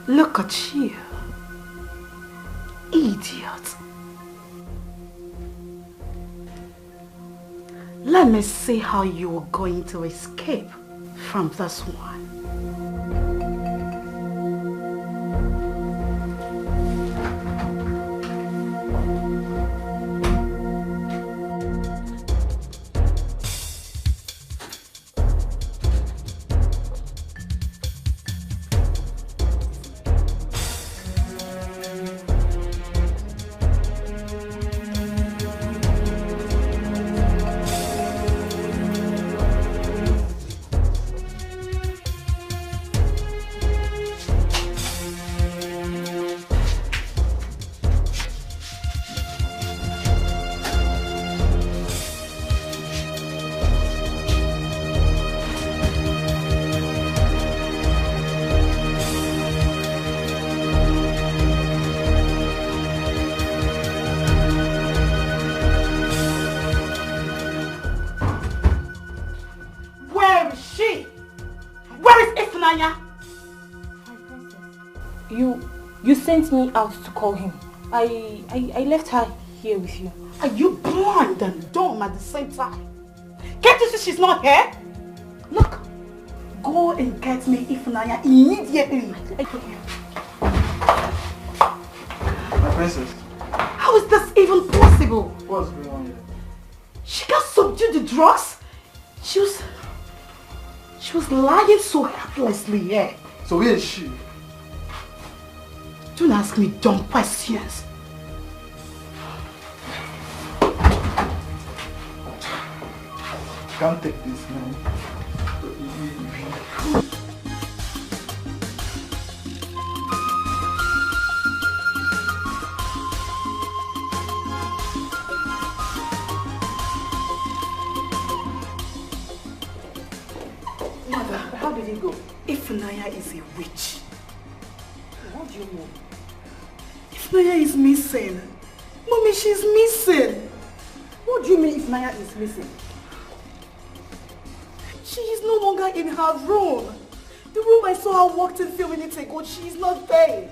Look at you. Idiot. Let me see how you are going to escape from this one. You sent me out to call him. I left her here with you. Are you blind and dumb at the same time? Can't you see she's not here? Look, go and get me Ifunanya immediately. My princess. How is this even possible? What's going on here? She can't subdue the drugs. She was lying so helplessly here. So where is she? Don't ask me dumb questions. Can't take this, man. Mother, how did it go? Ifunanya is a witch. What do you mean? Ifunanya is missing. Mommy, she's missing. What do you mean Ifunanya is missing? She is no longer in her room. The room I saw her walked in a few minutes ago, she is not there.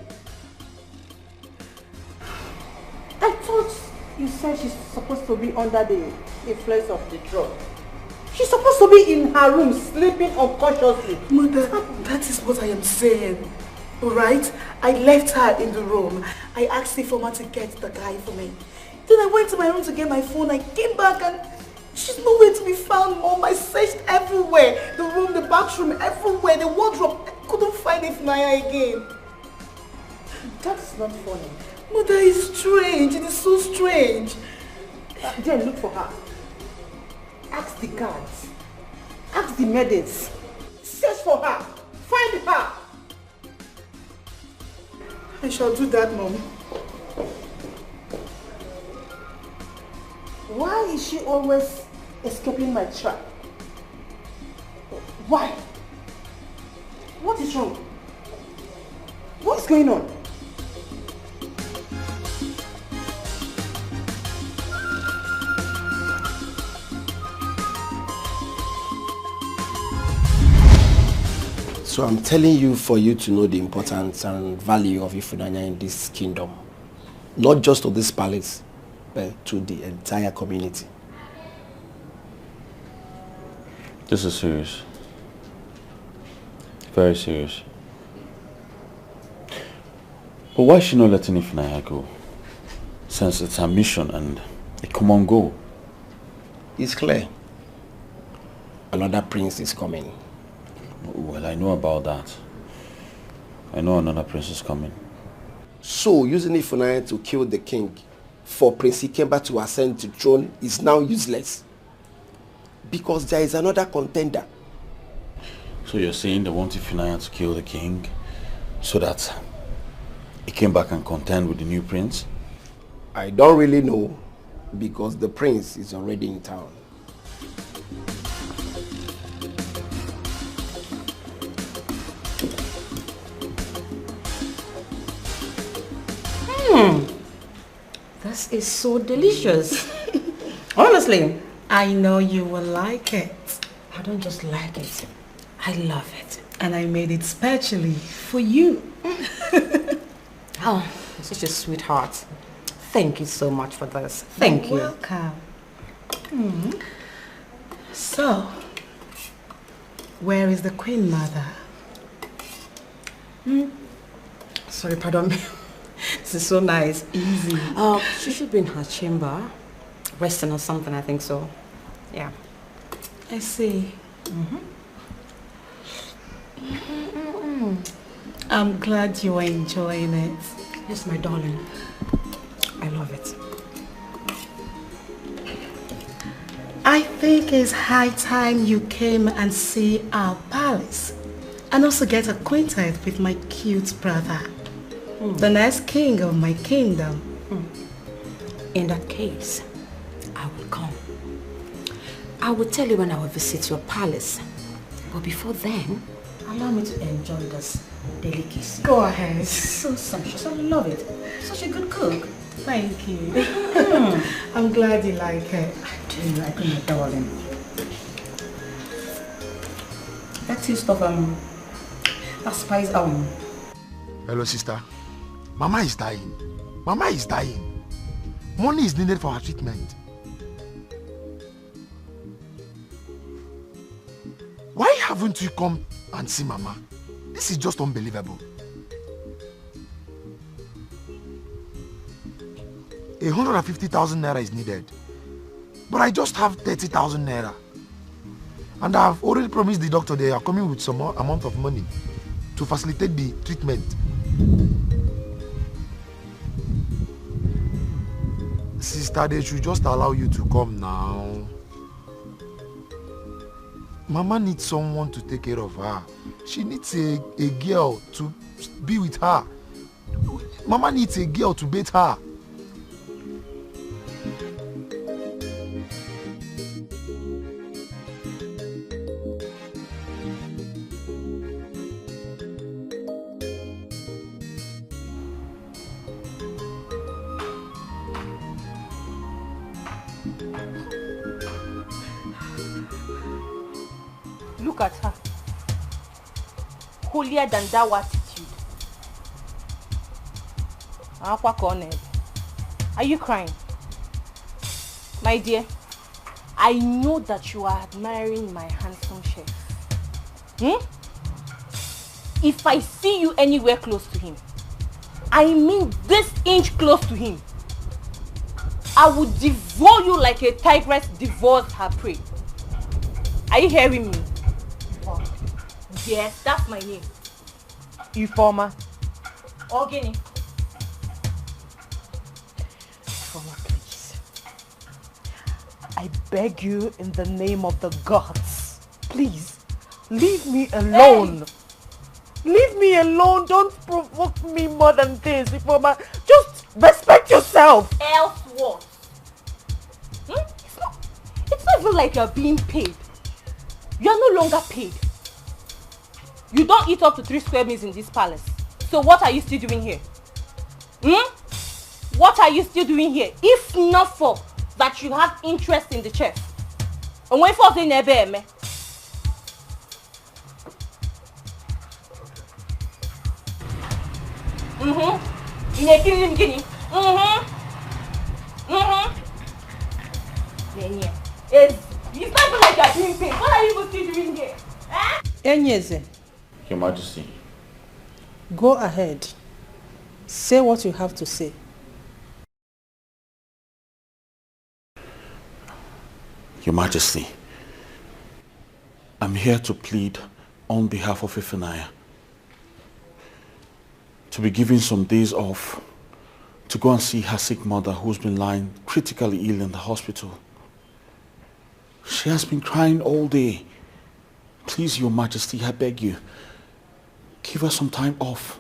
I thought you said she's supposed to be under the influence of the drug. She's supposed to be in her room, sleeping unconsciously. Mother, that is what I am saying. Alright? I left her in the room. I asked the former to get the guy for me. Then I went to my room to get my phone. I came back and she's nowhere to be found, Mom. I searched everywhere. The room, the bathroom, everywhere. The wardrobe. I couldn't find Ifunanya again. That's not funny. Mother, it's strange. It is so strange. Then look for her. Ask the guards. Ask the medics. Search for her. Find her. I shall do that, Mom. Why is she always escaping my trap? Why? What is wrong? What's going on? So I'm telling you for you to know the importance and value of Ifunanya in this kingdom. Not just to this palace, but to the entire community. This is serious. Very serious. But why is she not letting Ifunanya go? Since it's her mission and a common goal. It's clear. Another prince is coming. Well, I know about that. I know another prince is coming. So, using Ifunanya to kill the king for Prince Ikemba to ascend to the throne is now useless. Because there is another contender. So you're saying they want Ifunanya to kill the king so that Ikemba can contend with the new prince? I don't really know because the prince is already in town. This is so delicious. Honestly, I know you will like it. I don't just like it. I love it. And I made it specially for you. Oh, such a sweetheart. Thank you so much for this. Thank you. You're welcome. So, where is the Queen Mother? Sorry, pardon me. This is so nice. Easy. She should be in her chamber. Resting or something, I think so. Yeah. I see. I'm glad you are enjoying it. Yes, my darling. I love it. I think it's high time you came and see our palace and also get acquainted with my cute brother, the next king of my kingdom. In that case, I will come. I will tell you when I will visit your palace. But before then, allow me to enjoy this delicacy. Go ahead. So sumptuous. I love it. Such a good cook. Thank you. I'm glad you like it. I do, my darling. That taste of that spice Hello, sister. Mama is dying. Mama is dying. Money is needed for her treatment. Why haven't you come and see Mama? This is just unbelievable. 150,000 naira is needed. But I just have 30,000 naira. And I've already promised the doctor they are coming with some more amount of money to facilitate the treatment. Sister, they should just allow you to come now. Mama needs someone to take care of her. She needs a girl to be with her. Mama needs a girl to bathe her. Look at her. Holier than thou attitude. Are you crying? My dear, I know that you are admiring my handsome chef. If I see you anywhere close to him, I mean this inch close to him, I would devour you like a tigress devours her prey. Are you hearing me? Yes, that's my name. Ifoma. Ogini. Ifoma, please. I beg you in the name of the gods. Please, leave me alone. Hey. Leave me alone. Don't provoke me more than this, Ifoma. Just respect yourself. Else what? It's not even like you're being paid. You're no longer paid. You don't eat up to 3 square meals in this palace. So what are you still doing here? What are you still doing here? If not for that you have interest in the chef. And when for the nebe. In a killing guinea. It's not even like you're doing things. What are you even still doing here? Enyeze, Your Majesty. go ahead. Say what you have to say. Your Majesty, I'm here to plead on behalf of Ifunanya to be given some days off to go and see her sick mother who's been lying critically ill in the hospital. She has been crying all day. Please, Your Majesty, I beg you, give her some time off.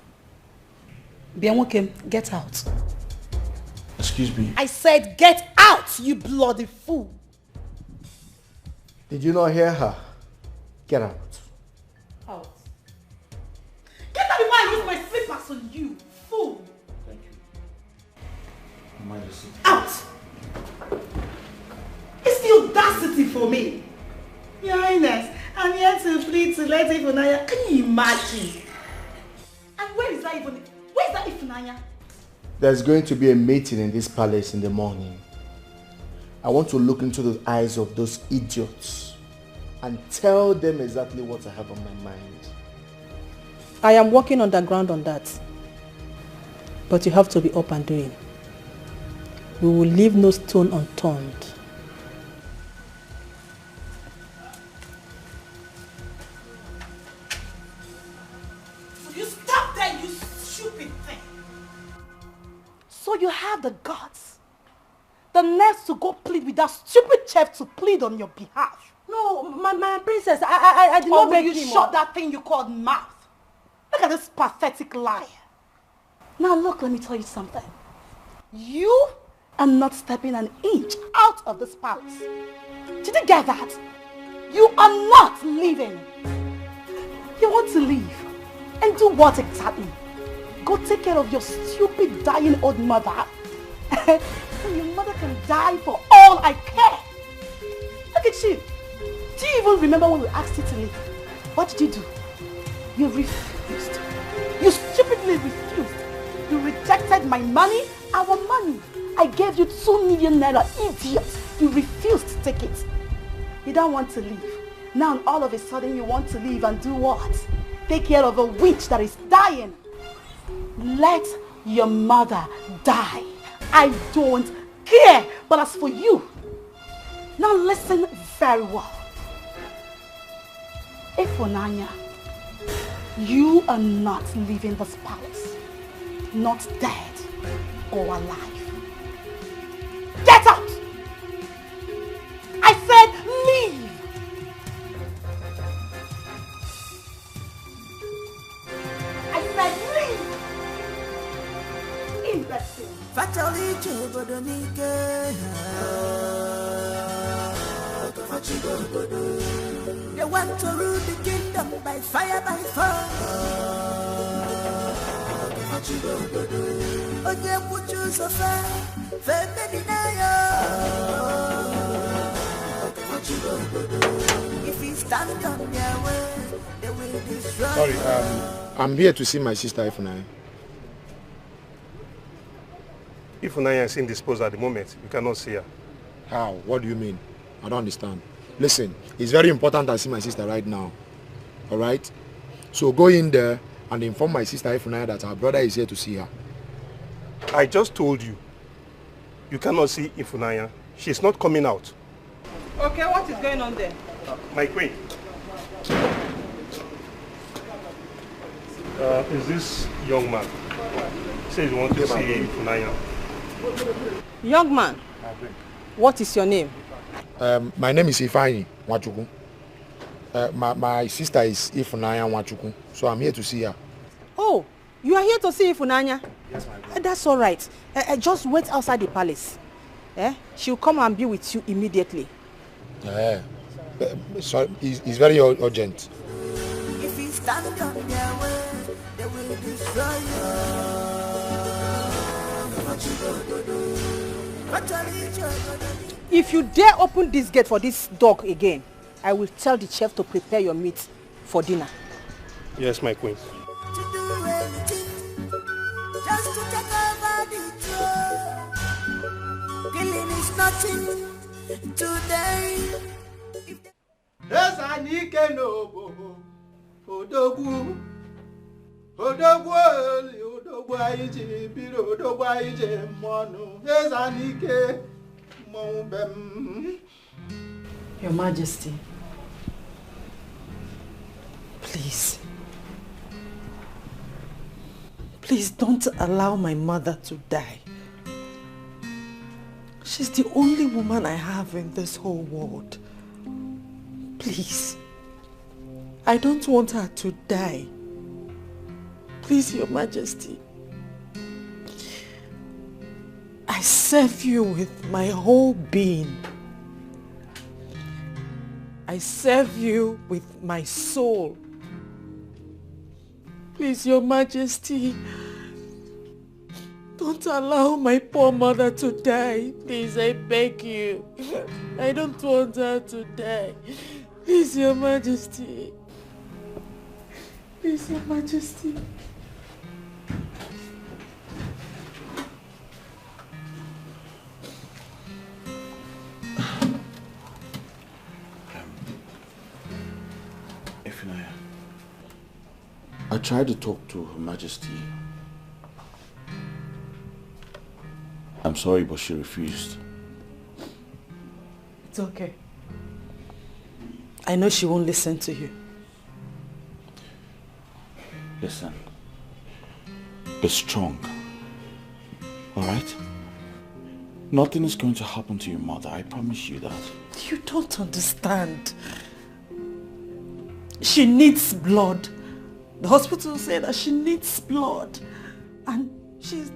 Bianwokem, get out. Excuse me. I said get out, you bloody fool. Did you not hear her? Get out. Out. Get out before I use my slippers on you, fool. Thank you. Your Majesty. Out. It's the audacity for me. Your Highness, I'm here to plead to let Ifunanya. Can you imagine? And where is that Ifunanya? There's going to be a meeting in this palace in the morning. I want to look into the eyes of those idiots and tell them exactly what I have on my mind. I am working underground on that. But you have to be up and doing. We will leave no stone unturned. Will you stop there, you stupid thing? So you have the guts, the nerve to go plead with that stupid chef to plead on your behalf. No, my princess, I did not beg you him. shut that thing you called mouth. Look at this pathetic liar. Now look, let me tell you something. You are not stepping an inch out of this palace. Did you get that? You are not leaving. You want to leave. And do what exactly? Go take care of your stupid dying old mother. And your mother can die for all I care. Look at you. Do you even remember when we asked you to leave? What did you do? You refused. You stupidly refused. You rejected my money, our money. I gave you 2 million naira, idiot. You refused to take it. You don't want to leave. Now all of a sudden you want to leave and do what? Take care of a witch that is dying. Let your mother die. I don't care. But as for you, now listen very well. Ifunanya, you are not leaving this palace. Not dead or alive. Get out! I said leave! I said leave! Imbecile. Fatally, they want to rule the kingdom by fire, by fire. If he stand on their way, they will destroy. Sorry, I'm here to see my sister Ifunanya. Ifunanya is indisposed at the moment. You cannot see her. How? What do you mean? I don't understand. Listen, it's very important I see my sister right now. Alright? So go in there and inform my sister Ifunanya that her brother is here to see her. I just told you. You cannot see Ifunanya. She's not coming out. Okay, what is going on there? My queen. Is this young man? He says he wants to see Ifunanya. Young man, what is your name? My name is Ifeanyi Nwachukwu. My sister is Ifunanya Nwachukwu, so I'm here to see her. Oh, you are here to see Ifunanya? Yes, my God. That's all right. Just wait outside the palace. She'll come and be with you immediately. So it's very urgent. If he stand on their way, they will destroy you. If you dare open this gate for this dog again, I will tell the chef to prepare your meat for dinner. Yes, my queen. to take over the throne. Killing is nothing today. Esanike no odogwu odogwu oli odogwu ayije biro odogwu ayije mmonu Esanike mmonu bem. Your Majesty, please don't allow my mother to die. She's the only woman I have in this whole world. Please, I don't want her to die. Please, Your Majesty. I serve you with my whole being. I serve you with my soul. Please, Your Majesty, don't allow my poor mother to die. Please, I beg you. I don't want her to die. Please, Your Majesty. Please, Your Majesty. I tried to talk to Her Majesty. I'm sorry, but she refused. It's okay. I know she won't listen to you. Listen. Be strong. Alright? Nothing is going to happen to your mother. I promise you that. You don't understand. She needs blood. The hospital said that she needs blood. And she's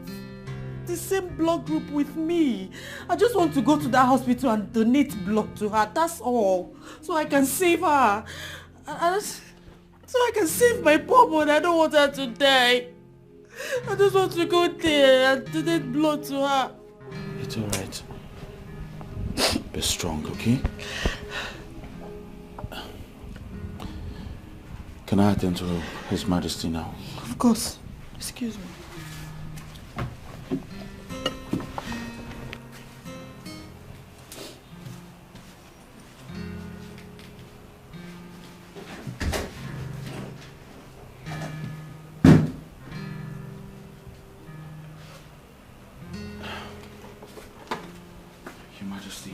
the same blood group with me. I just want to go to that hospital and donate blood to her. That's all. So I can save her. So I can save my poor mother. I don't want her to die. I just want to go there and donate blood to her. It's alright. Be strong, okay? Can I attend to His Majesty now? Of course. Excuse me. Your Majesty,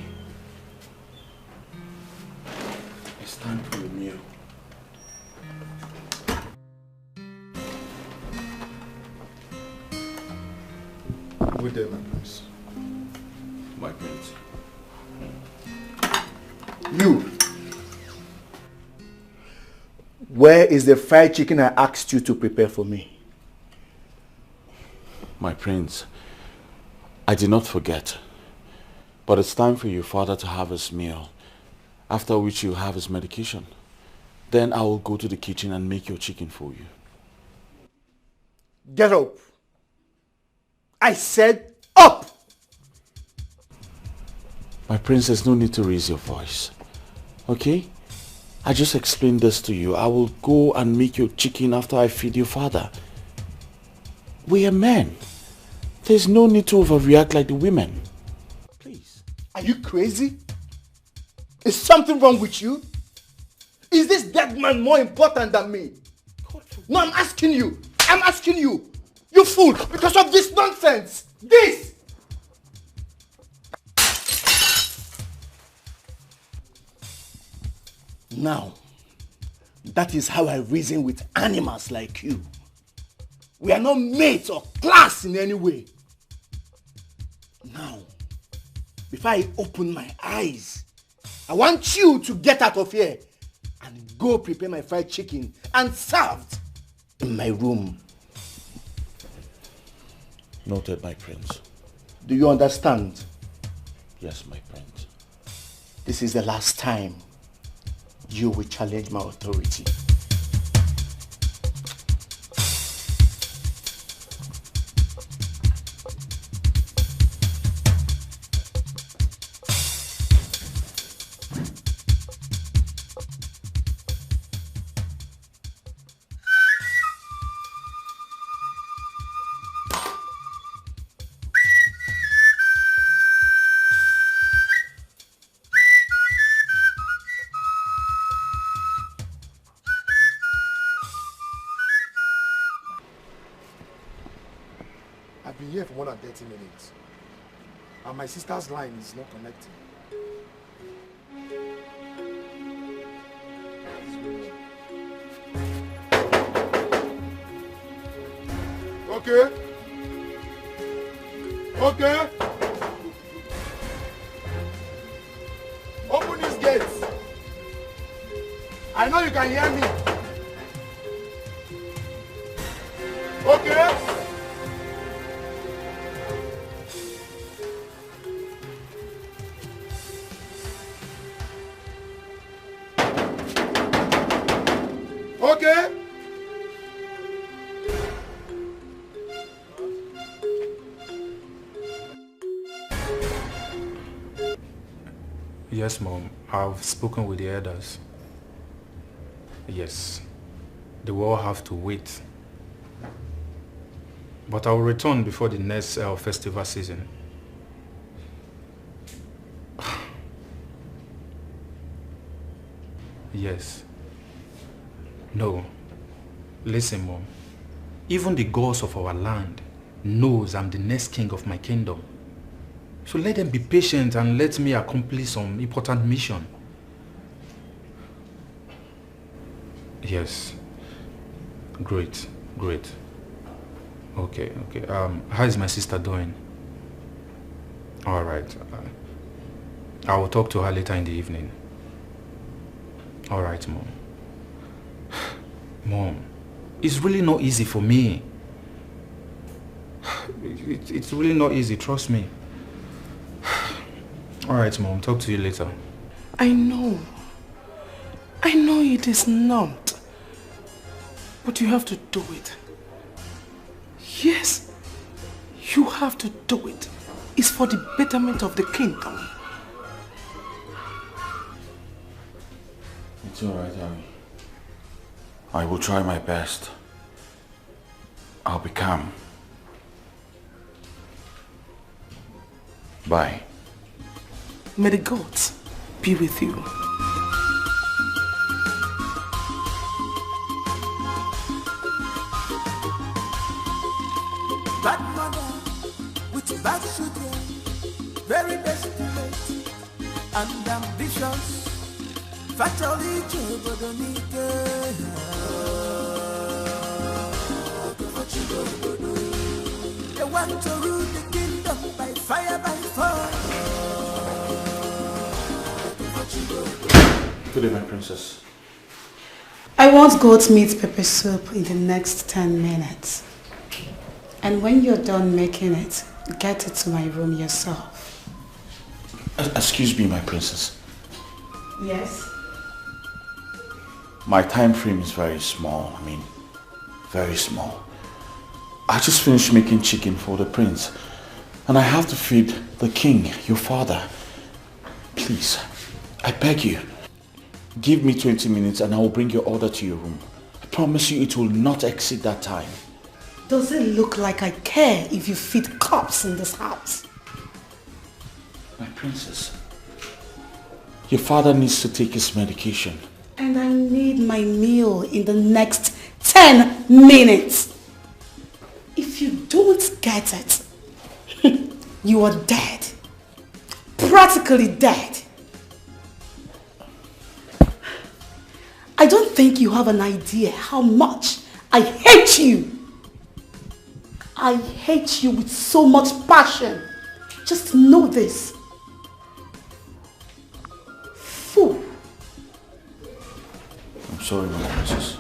it's time for your meal. Good day, my prince. My prince. You. Where is the fried chicken I asked you to prepare for me? My prince, I did not forget. But it's time for your father to have his meal, after which you have his medication. Then I will go to the kitchen and make your chicken for you. Get up. I said up! My prince, there's no need to raise your voice. Okay? I just explained this to you. I will go and make your chicken after I feed your father. We are men. There's no need to overreact like the women. Please. Are you crazy? Is something wrong with you? Is this dead man more important than me? No, I'm asking you. I'm asking you. You fool, because of this nonsense. This! Now, that is how I reason with animals like you. We are not mates or class in any way. Now, before I open my eyes, I want you to get out of here and go prepare my fried chicken and serve it in my room. Noted, my prince. Do you understand? Yes, my prince. This is the last time you will challenge my authority. here for more than 30 minutes. And my sister's line is not connecting. Okay. Okay. Open these gates. I know you can hear me. Okay. Okay. Yes, Mom. I've spoken with the elders. Yes. They will have to wait. But I will return before the next festival season. Yes. No. Listen, Mom. Even the gods of our land knows I'm the next king of my kingdom. So let them be patient and let me accomplish some important mission. Yes. Great. Great. Okay. How is my sister doing? All right. I will talk to her later in the evening. All right, Mom. Mom, it's really not easy for me. It's really not easy, trust me. All right, Mom, talk to you later. I know it is not. But you have to do it. Yes, you have to do it. It's for the betterment of the kingdom. It's alright, Harry. I will try my best. I'll be calm. Bye. May the gods be with you. Bad mother with bad children, very desperate and ambitious. Fatally they want to rule the kingdom by fire, by force. Good day, my princess. I want goat's meat pepper soup in the next 10 minutes. And when you're done making it, get it to my room yourself. Excuse me, my princess. Yes? My time frame is very small. Very small. I just finished making chicken for the prince. And I have to feed the king, your father. Please, I beg you. Give me 20 minutes and I will bring your order to your room. I promise you it will not exceed that time. Does it look like I care if you feed cops in this house? My princess, your father needs to take his medication. And I need my meal in the next 10 minutes. If you don't get it, you are dead. Practically dead. I don't think you have an idea how much I hate you. I hate you with so much passion. Just know this. Fool. I'm sorry, my princess.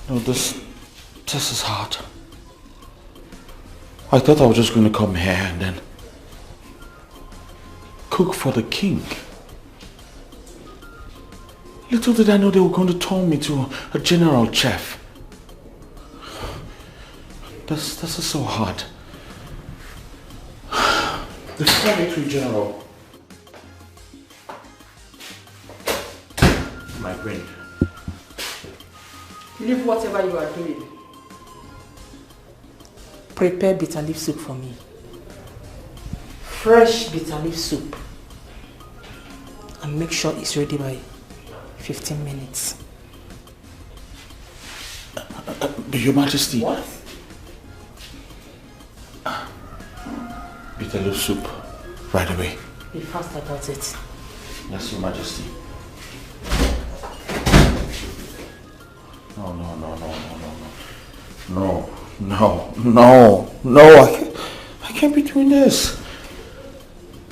No, this is hard. I thought I was just going to come here and then cook for the king. Little did I know they were going to turn me to a general chef. This is so hard. The planetary general. My brain. Leave whatever you are doing. Prepare bitter leaf soup for me. Fresh bitter leaf soup. And make sure it's ready by 15 minutes. Your Majesty. What? Bitter leaf soup. Right away. Be fast about it. Yes, Your Majesty. No, I can't be doing this.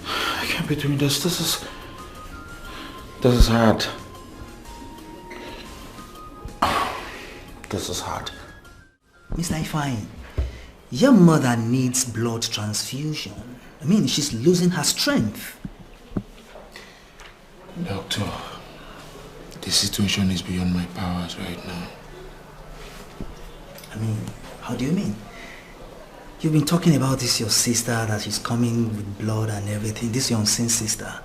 I can't be doing this. This is hard. This is hard. Mr. Ifeanyi, your mother needs blood transfusion. I mean, she's losing her strength. Doctor, the situation is beyond my powers right now. I mean, how do you mean? You've been talking about this, your sister, that she's coming with blood and everything. This your unseen sister.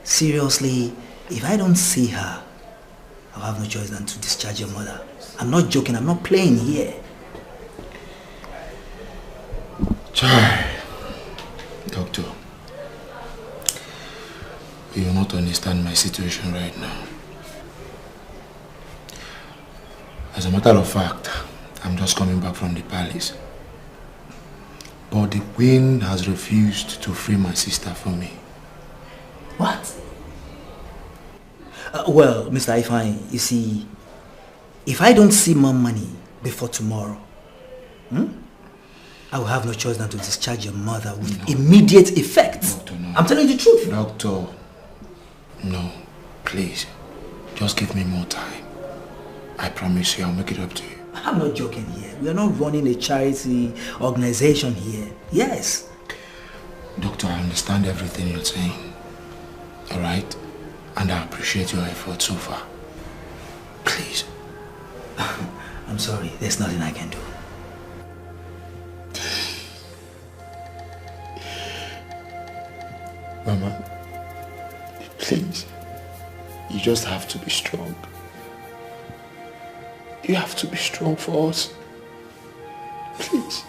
Seriously, if I don't see her, I'll have no choice than to discharge your mother. I'm not joking, I'm not playing here. Doctor, you will not understand my situation right now. As a matter of fact, I'm just coming back from the palace. But the queen has refused to free my sister from me. What? Well, Mr. Ifeanyi, you see, if I don't see more money before tomorrow, I will have no choice than to discharge your mother with immediate effect. Doctor, no. I'm telling you the truth. Doctor, no, please, just give me more time. I promise you I'll make it up to you. I'm not joking here. We are not running a charity organization here. Yes. Doctor, I understand everything you're saying. Alright? And I appreciate your effort so far. Please. I'm sorry. There's nothing I can do. Mama, please. You just have to be strong. You have to be strong for us. Please.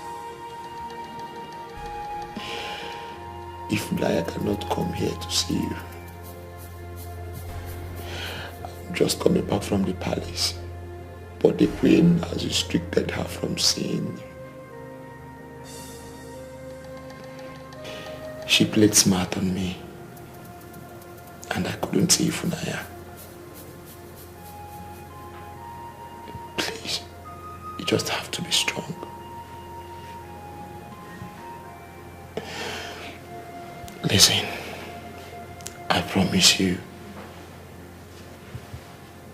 If Naya cannot come here to see you, I'm just coming back from the palace. But the queen has restricted her from seeing you. She played smart on me. And I couldn't see Funaya. Please, you just have to be strong. Listen, I promise you,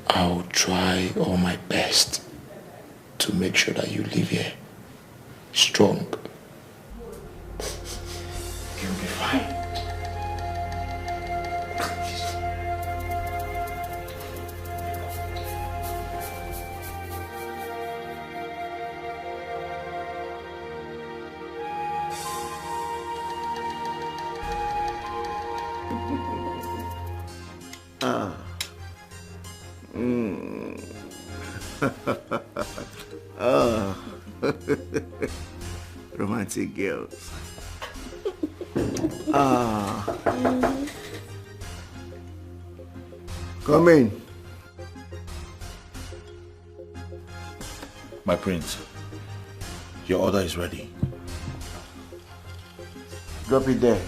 I will try all my best to make sure that you live here strong. You'll be fine. Romantic girls. Come in. My prince, your order is ready. Drop it there.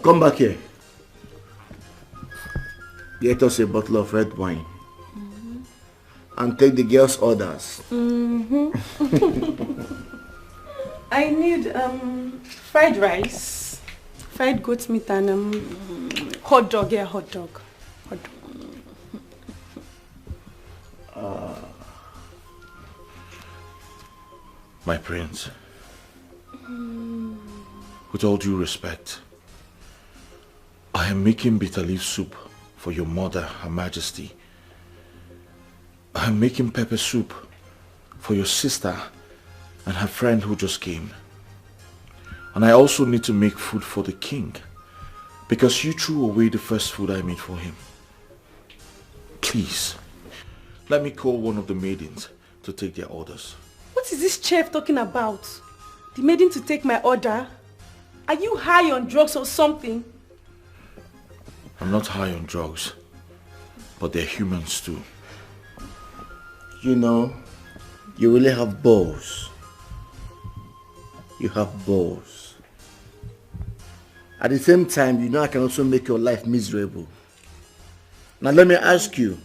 Come back here. Get us a bottle of red wine. And take the girls' orders. I need fried rice, fried goat meat and hot dog. Yeah, hot dog. Hot dog. My prince, with all due respect, I am making bitter leaf soup for your mother, Her Majesty. I am making pepper soup for your sister and her friend who just came. And I also need to make food for the king, because you threw away the first food I made for him. Please, let me call one of the maidens to take their orders. What is this chef talking about? The maiden to take my order? Are you high on drugs or something? I'm not high on drugs, but they're humans too. You know, you really have balls. You have balls. At the same time, you know I can also make your life miserable. Now let me ask you,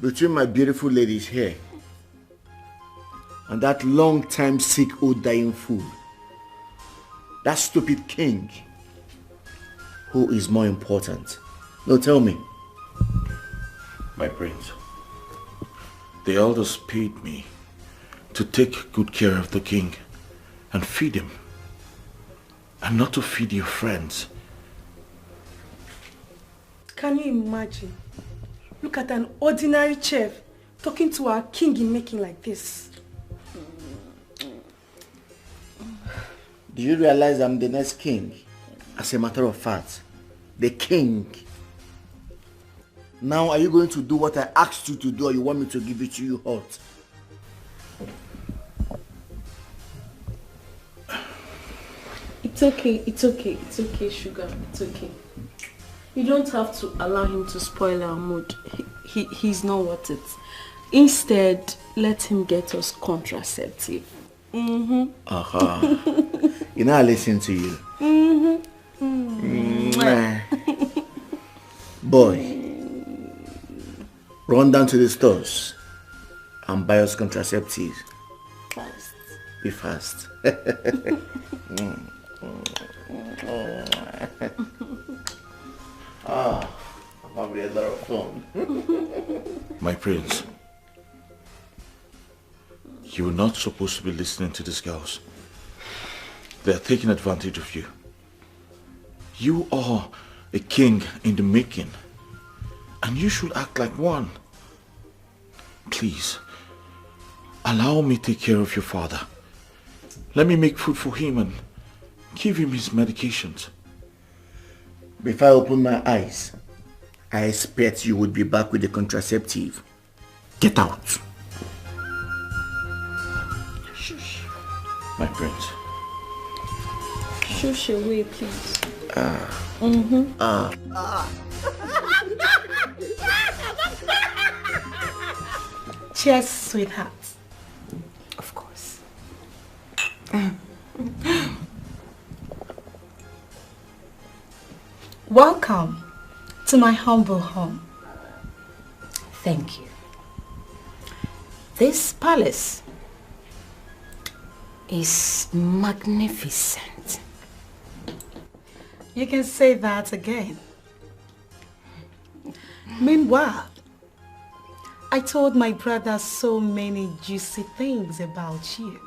between my beautiful ladies here and that long-time sick old dying fool, that stupid king, who is more important? No, tell me. My prince, the elders paid me to take good care of the king and feed him, and not to feed your friends. Can you imagine? Look at an ordinary chef talking to our king in making like this. Do you realize I'm the next king? As a matter of fact, the king. Now are you going to do what I asked you to do, or you want me to give it to you hot? It's okay, sugar, it's okay. You don't have to allow him to spoil our mood. He's not worth it. Instead, let him get us contraceptive. You know I listen to you. Boy, run down to the stores and buy us contraceptives. Fast. Be fast. That'll be a lot of fun. My prince, you were not supposed to be listening to these girls. They are taking advantage of you. You are a king in the making, and you should act like one. Please, allow me to take care of your father. Let me make food for him and give him his medications. Before I open my eyes, I expect you would be back with the contraceptive. Get out. Shush. My prince. Shush away, please. Cheers, sweetheart. Of course. Welcome to my humble home. Thank you. This palace is magnificent. You can say that again. Meanwhile, I told my brother so many juicy things about you.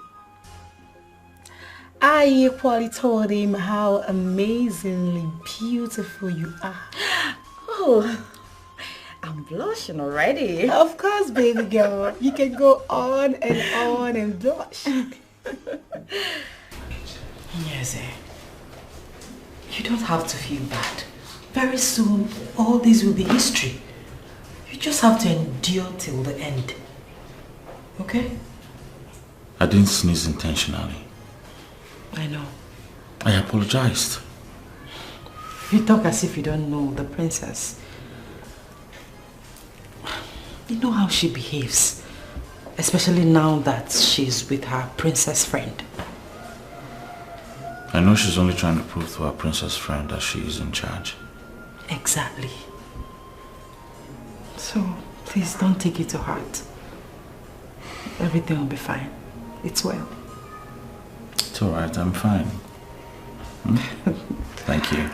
I equally told him how amazingly beautiful you are. Oh, I'm blushing already. Of course, baby girl. You can go on and blush. Yes, you don't have to feel bad. Very soon, all this will be history. You just have to endure till the end. Okay? I didn't sneeze intentionally. I know. I apologized. You talk as if you don't know the princess. You know how she behaves. Especially now that she's with her princess friend. I know she's only trying to prove to her princess friend that she is in charge. Exactly. So, please don't take it to heart. Everything will be fine. It's well. It's alright, I'm fine. Thank you.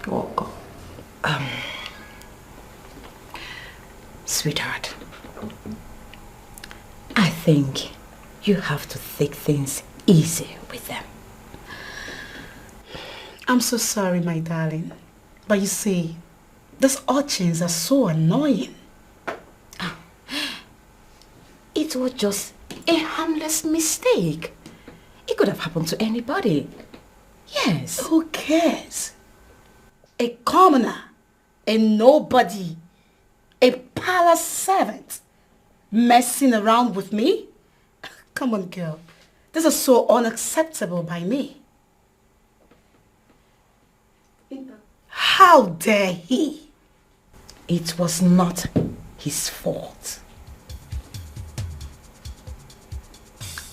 You're welcome. Sweetheart, I think you have to take things easy with them. I'm so sorry, my darling. But you see, these urchins are so annoying. It was just a harmless mistake. It could have happened to anybody. Yes. Who cares? A commoner, a nobody, a palace servant messing around with me? Come on, girl. This is so unacceptable by me. How dare he? It was not his fault.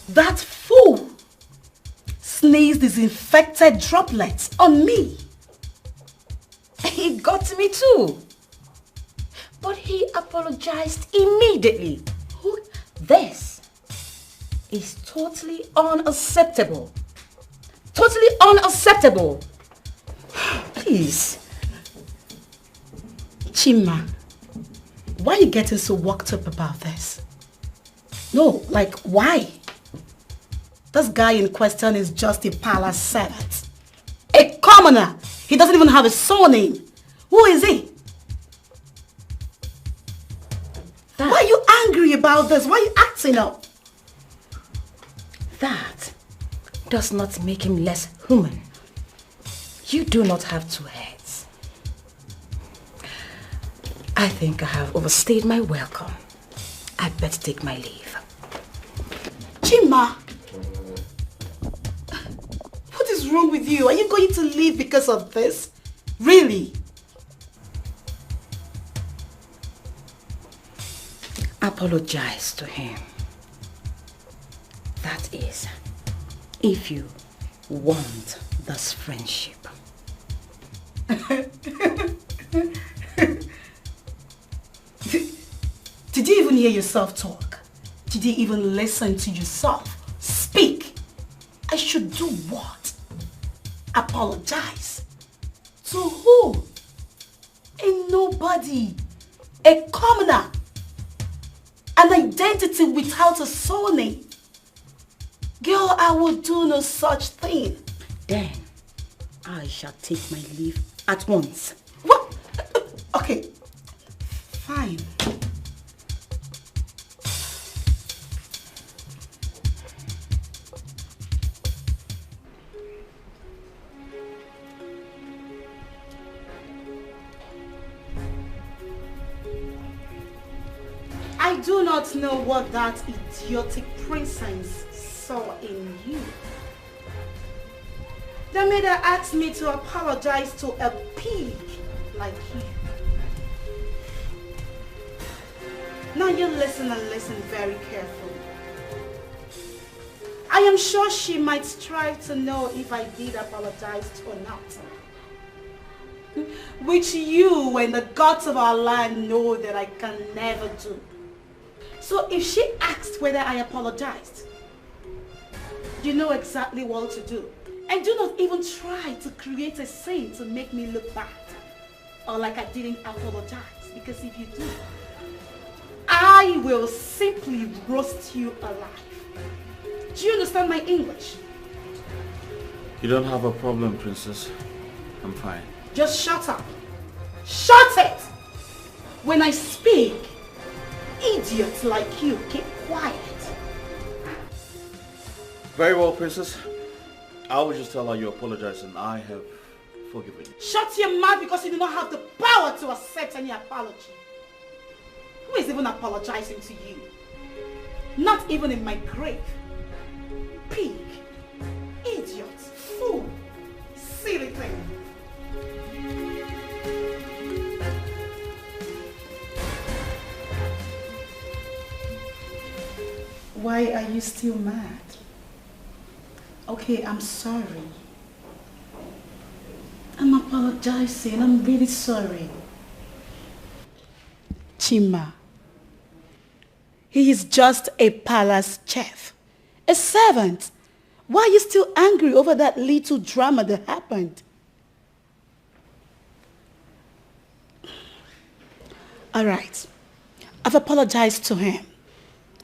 That fool sneezed his infected droplets on me. It got me too. But he apologized immediately. This is totally unacceptable. Totally unacceptable. Please. Chima, why are you getting so worked up about this? No, like why? This guy in question is just a palace servant. A commoner. He doesn't even have a surname. Who is he? Why are you angry about this? Why are you acting up? That does not make him less human. You do not have two heads. I think I have overstayed my welcome. I'd better take my leave. Chima! What is wrong with you? Are you going to leave because of this? Really? Apologize to him. That is, if you want this friendship. Did you even hear yourself talk? Did you even listen to yourself speak? I should do what? Apologize? To who? A nobody. A commoner. An identity without a surname. Girl, I will do no such thing. Then, I shall take my leave at once. What? Okay, fine. I do not know what that idiotic princess saw in you. The maid asked me to apologize to a pig like you. Now you listen and listen very carefully. I am sure she might strive to know if I did apologize or not. Which you and the gods of our land know that I can never do. So if she asked whether I apologized, you know exactly what to do. And do not even try to create a scene to make me look bad or like I didn't apologize. Because if you do, I will simply roast you alive. Do you understand my English? You don't have a problem, Princess. I'm fine. Just shut up. Shut it! When I speak, idiots like you keep quiet. Very well, Princess. I will just tell her you apologize and I have forgiven you. Shut your mouth because you do not have the power to accept any apology. Who is even apologizing to you? Not even in my grave. Pig, idiot, fool, silly thing. Why are you still mad? Okay, I'm sorry. I'm apologizing. I'm really sorry. Chima, he is just a palace chef, a servant. Why are you still angry over that little drama that happened? All right, I've apologized to him.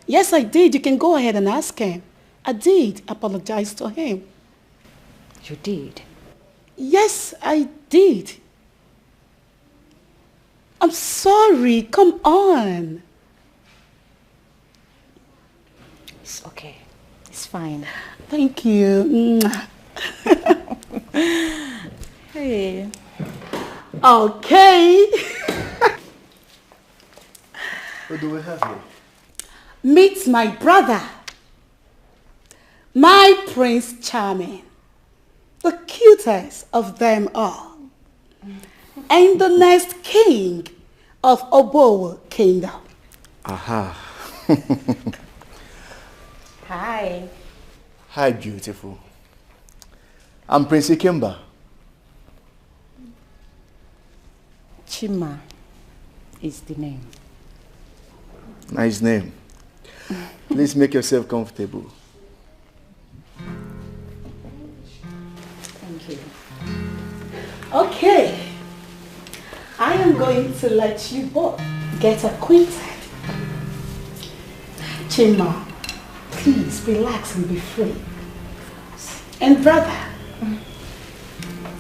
Yes, I did. You can go ahead and ask him. I did apologize to him. You did? Yes, I did. I'm sorry. Come on. It's okay. It's fine. Thank you. Hey. Okay. What do we have here? Meet my brother. My Prince Charming, the cutest of them all, and the next king of Obowo Kingdom. Aha. Hi. Hi, beautiful. I'm Prince Ikemba. Chima is the name. Nice name. Please make yourself comfortable. Thank you. Okay. I am going to let you both get acquainted. Chima, please relax and be free. And brother,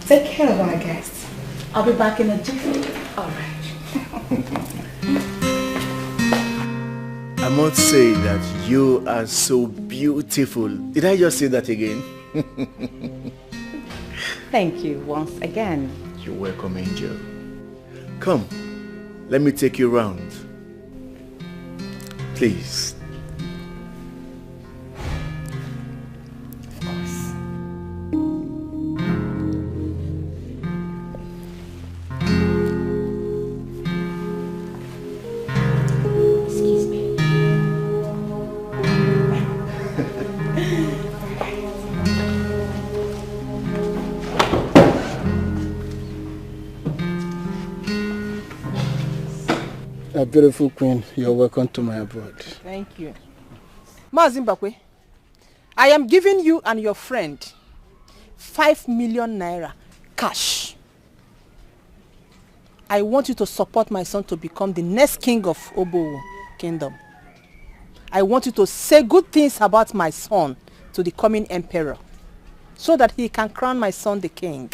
take care of our guests. I'll be back in a jiffy. All right. I must say that you are so beautiful. Did I just say that again? Thank you once again. You're welcome, Angel. Come, let me take you round. Please. A beautiful queen, you're welcome to my abode. Thank you. Mazimbakwe, I am giving you and your friend 5 million naira cash. I want you to support my son to become the next king of Obowo Kingdom. I want you to say good things about my son to the coming emperor so that he can crown my son the king,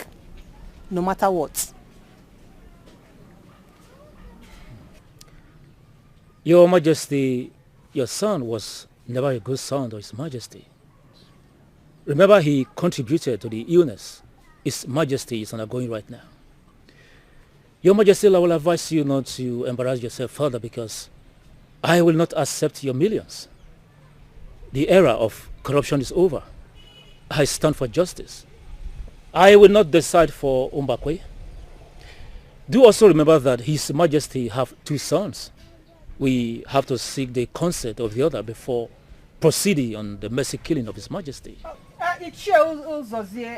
no matter what. Your Majesty, your son was never a good son to His Majesty. Remember, he contributed to the illness His Majesty is undergoing right now. Your Majesty, I will advise you not to embarrass yourself further because I will not accept your millions. The era of corruption is over. I stand for justice. I will not decide for Umbakwe. Do also remember that His Majesty have 2 sons. We have to seek the consent of the other before proceeding on the mercy killing of His Majesty. I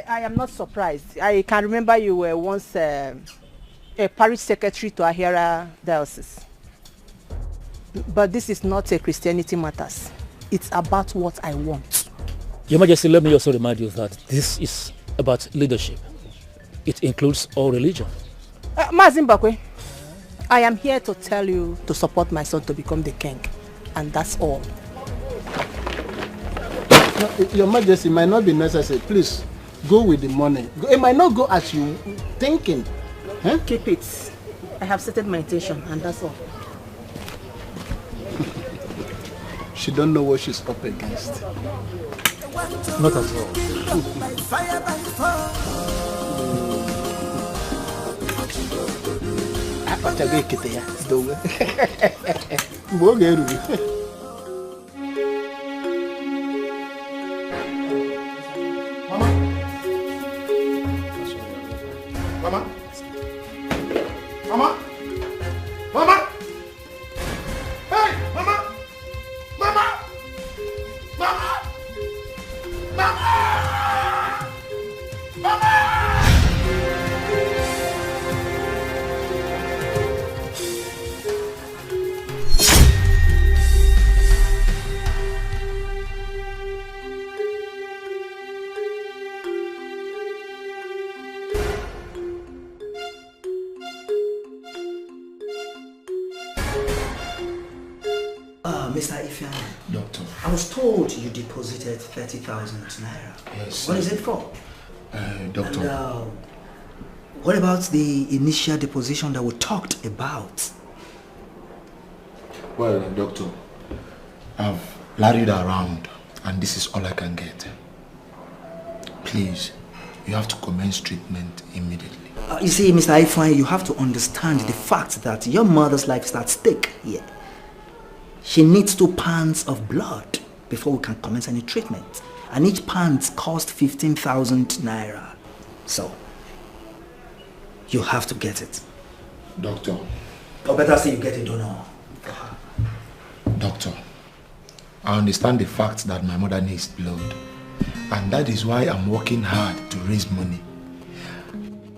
am not surprised. I can remember you were once a parish secretary to Ahira diocese. But this is not a Christianity matters. It's about what I want. Your Majesty, let me also remind you that this is about leadership. It includes all religion. Mazimbakwe, I am here to tell you to support my son to become the king. And that's all. No, Your Majesty, it might not be necessary. Please, go with the money. It might not go as you thinking. Huh? Keep it. I have settled my intention and that's all. She don't know what she's up against. Not at all. Mama? Mama? Mama? Hey, Mama? Mama? Mama? Mama? Mama? Mr. Ifeanyi. Doctor. I was told you deposited 30,000 naira. Yes. What is it for? Doctor. And, what about the initial deposition that we talked about? Well, Doctor, I've larried around and this is all I can get. Please, you have to commence treatment immediately. You see, Mr. Ifeanyi, you have to understand the fact that your mother's life is at stake here. She needs 2 pounds of blood before we can commence any treatment. and each pants cost 15,000 naira. So, you have to get it. Doctor. Or better say you get a donor. Doctor, I understand the fact that my mother needs blood, and that is why I'm working hard to raise money.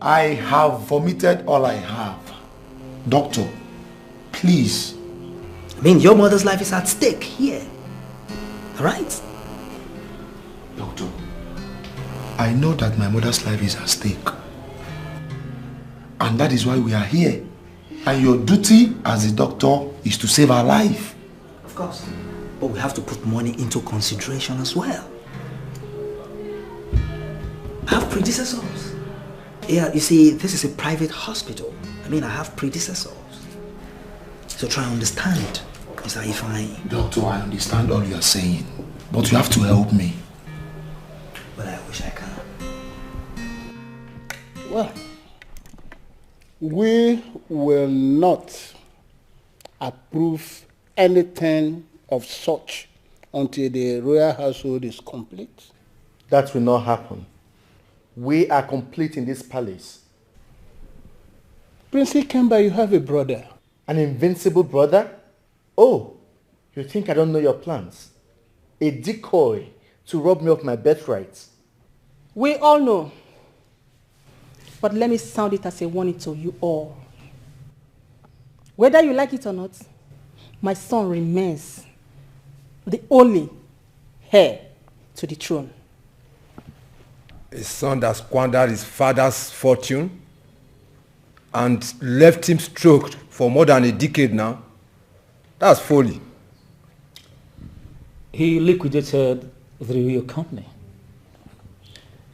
I have vomited all I have. Doctor, please. I mean, your mother's life is at stake here. Right? Doctor, I know that my mother's life is at stake. And that is why we are here. And your duty as a doctor is to save her life. Of course. But we have to put money into consideration as well. I have predecessors. Yeah, you see, this is a private hospital. I mean, I have predecessors. So try and understand, Mr. Ifeanyi. Doctor, I understand all you are saying, but you have to help me. Well, I wish I can. Well, we will not approve anything of such until the royal household is complete. That will not happen. We are complete in this palace. Prince Ikemba, you have a brother. An invincible brother? Oh, you think I don't know your plans? A decoy to rob me of my birthright. We all know. But let me sound it as a warning to you all. Whether you like it or not, my son remains the only heir to the throne. A son that squandered his father's fortune and left him stroked for more than a decade now. That's folly. He liquidated the real company.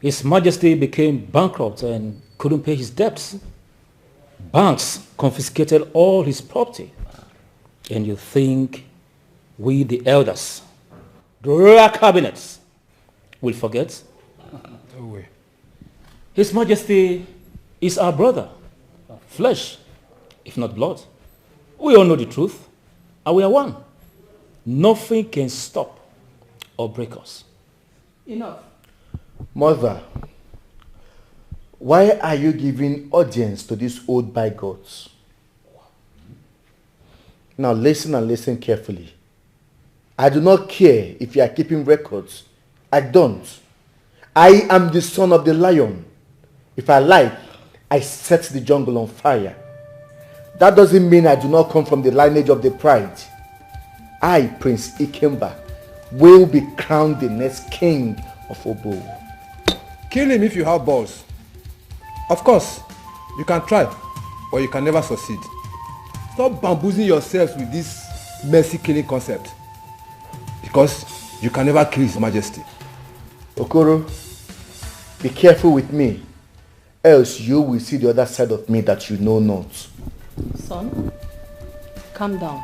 His Majesty became bankrupt and couldn't pay his debts. Banks confiscated all his property. And you think we, the elders, the royal cabinets, will forget? No way. His Majesty is our brother, flesh, if not blood. We all know the truth, and we are one. Nothing can stop or break us. Enough. Mother, why are you giving audience to these old bigots? Now listen and listen carefully. I do not care if you are keeping records. I don't. I am the son of the lion. If I like, I set the jungle on fire. That doesn't mean I do not come from the lineage of the pride. I, Prince Ikemba, will be crowned the next king of Obo. Kill him if you have balls. Of course, you can try, but you can never succeed. Stop bamboozling yourselves with this mercy killing concept. Because you can never kill His Majesty. Okoro, be careful with me, else you will see the other side of me that you know not. Son, calm down.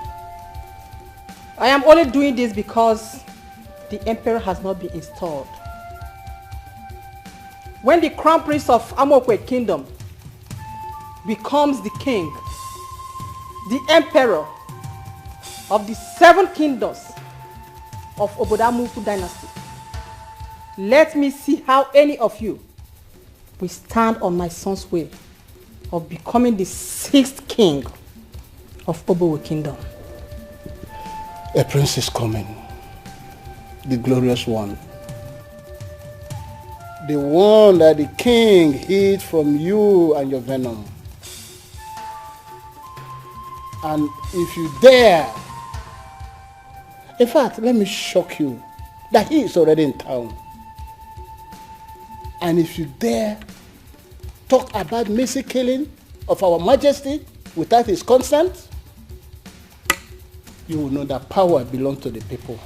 I am only doing this because the emperor has not been installed. When the crown prince of Amokwe kingdom becomes the king, the emperor of the 7 kingdoms of Obodamufu dynasty, let me see how any of you will stand on my son's way of becoming the 6th king of Obowe kingdom. A prince is coming, the glorious one. The one that the king hid from you and your venom. And if you dare, in fact, let me shock you, that he is already in town. And if you dare talk about mercy killing of our Majesty without his consent, you will know that power belongs to the people.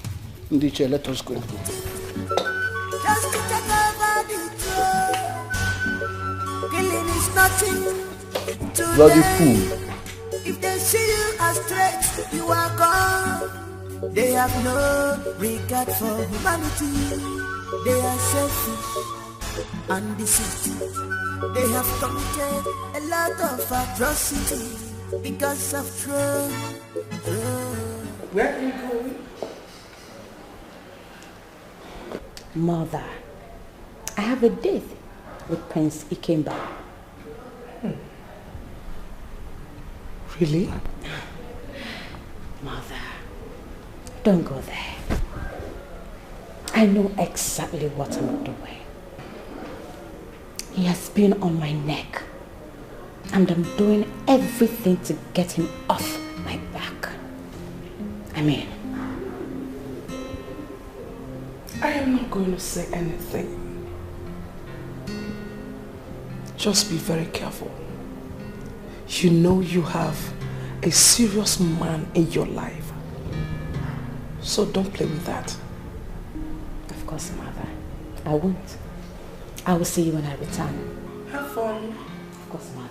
Ndiche, let us go. Just to take over the throne. Killing is nothing to Bloody them. fool. If they see you as threat, you are gone. They have no regard for humanity. They are selfish and deceitful. They have committed a lot of atrocity because of throne. Where are you going? Mother, I have a date with Prince Ikemba. Really? Mother, don't go there. I know exactly what I'm doing. He has been on my neck, and I'm doing everything to get him off my back. I mean, I am not going to say anything. Just be very careful. You know you have a serious man in your life. So don't play with that. Of course, Mother. I won't. I will see you when I return. Have fun. Of course, Mother.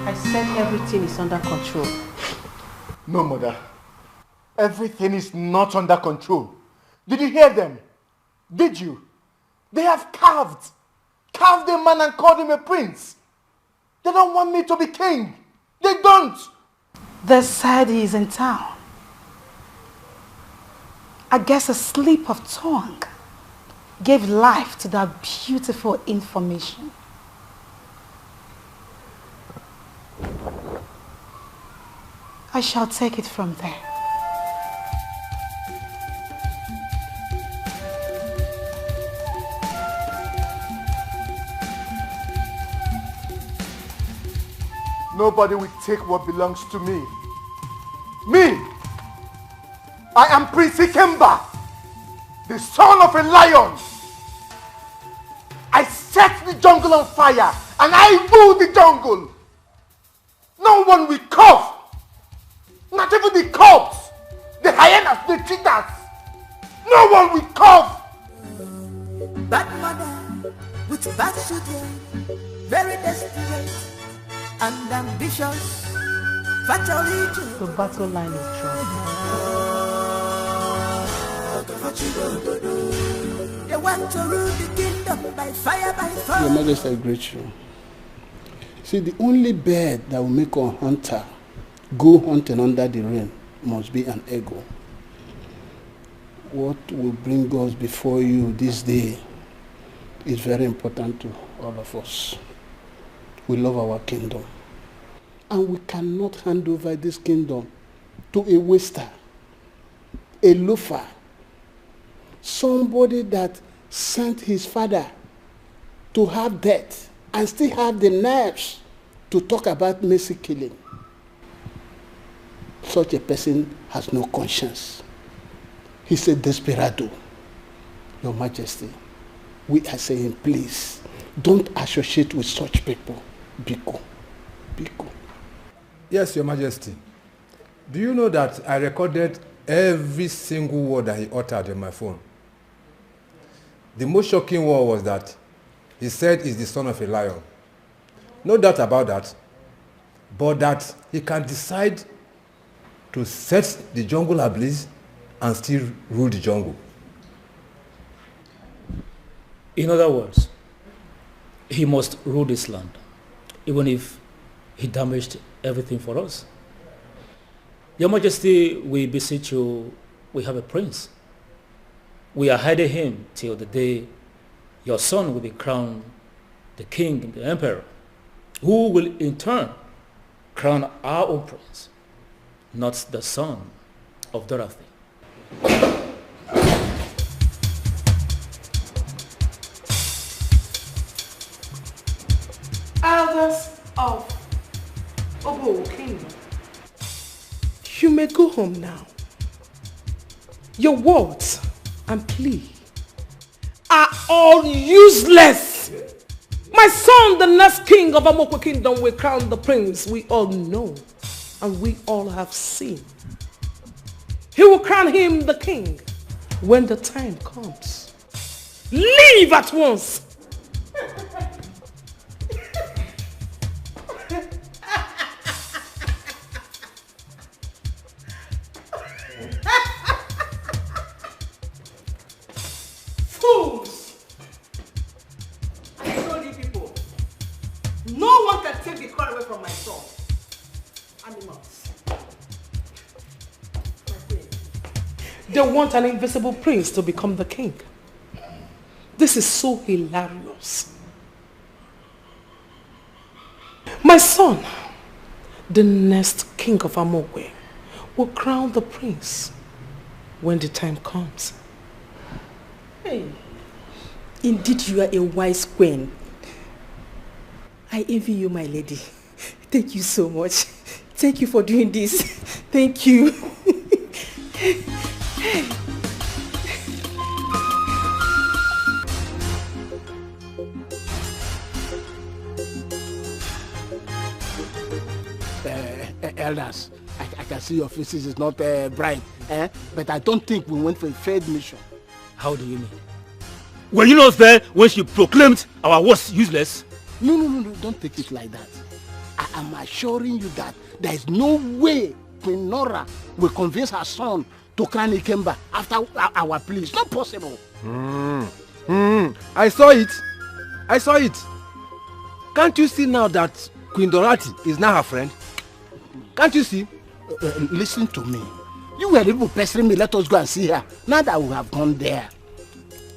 I said everything is under control. No, Mother. Everything is not under control. Did you hear them? Did you? They have carved a man and called him a prince. They don't want me to be king. They don't. They said he is in town. I guess a slip of tongue gave life to that beautiful information. I shall take it from there. Nobody will take what belongs to me. Me! I am Prince Ikemba, the son of a lion. I set the jungle on fire and I rule the jungle. No one will cough. Not even the cops, the hyenas, the cheetahs. No one will cough. Bad mother with bad children, very desperate and ambitious. Fatally true. The battle line is drawn. They want to rule the kingdom by fire, by fire. Your Majesty, I greet you. See, the only bird that will make a hunter go hunting under the rain must be an eagle. What will bring us before you this day is very important to all of us. We love our kingdom. And we cannot hand over this kingdom to a waster, a loafer, somebody that sent his father to have death and still have the nerves to talk about mercy killing. Such a person has no conscience. He's a desperado. Your Majesty, we are saying, please, don't associate with such people. Biko. Biko. Yes, Your Majesty. Do you know that I recorded every single word that he uttered on my phone? The most shocking word was that he said he's the son of a lion. No doubt about that. But that he can decide to set the jungle ablaze and still rule the jungle. In other words, he must rule this land, even if he damaged everything for us. Your Majesty, we beseech you, we have a prince. We are hiding him till the day your son will be crowned the king, the emperor, who will in turn crown our own prince, not the son of Dorothy. Elders of Obo Kingdom, you may go home now. Your words and plea are all useless. My son, the next king of Amokwe Kingdom, will crown the prince we all know and we all have seen. He will crown him the king when the time comes. Leave at once. Animals. They want an invisible prince to become the king. This is so hilarious. My son, the next king of Amokwe, will crown the prince when the time comes. Hey, indeed you are a wise queen. I envy you, my lady. Thank you so much. Thank you for doing this. Thank you. Elders, I can see your faces is not bright, but I don't think we went for a failed mission. How do you mean? Were you not there when she proclaimed our words useless? No, don't take it like that. I am assuring you that there is no way Queen Nora will convince her son to crown Ikemba after our plea. It's not possible. I saw it. Can't you see now that Queen Dorothy is now her friend? Can't you see? Listen to me. You were even pestering me. Let us go and see her. Now that we have gone there.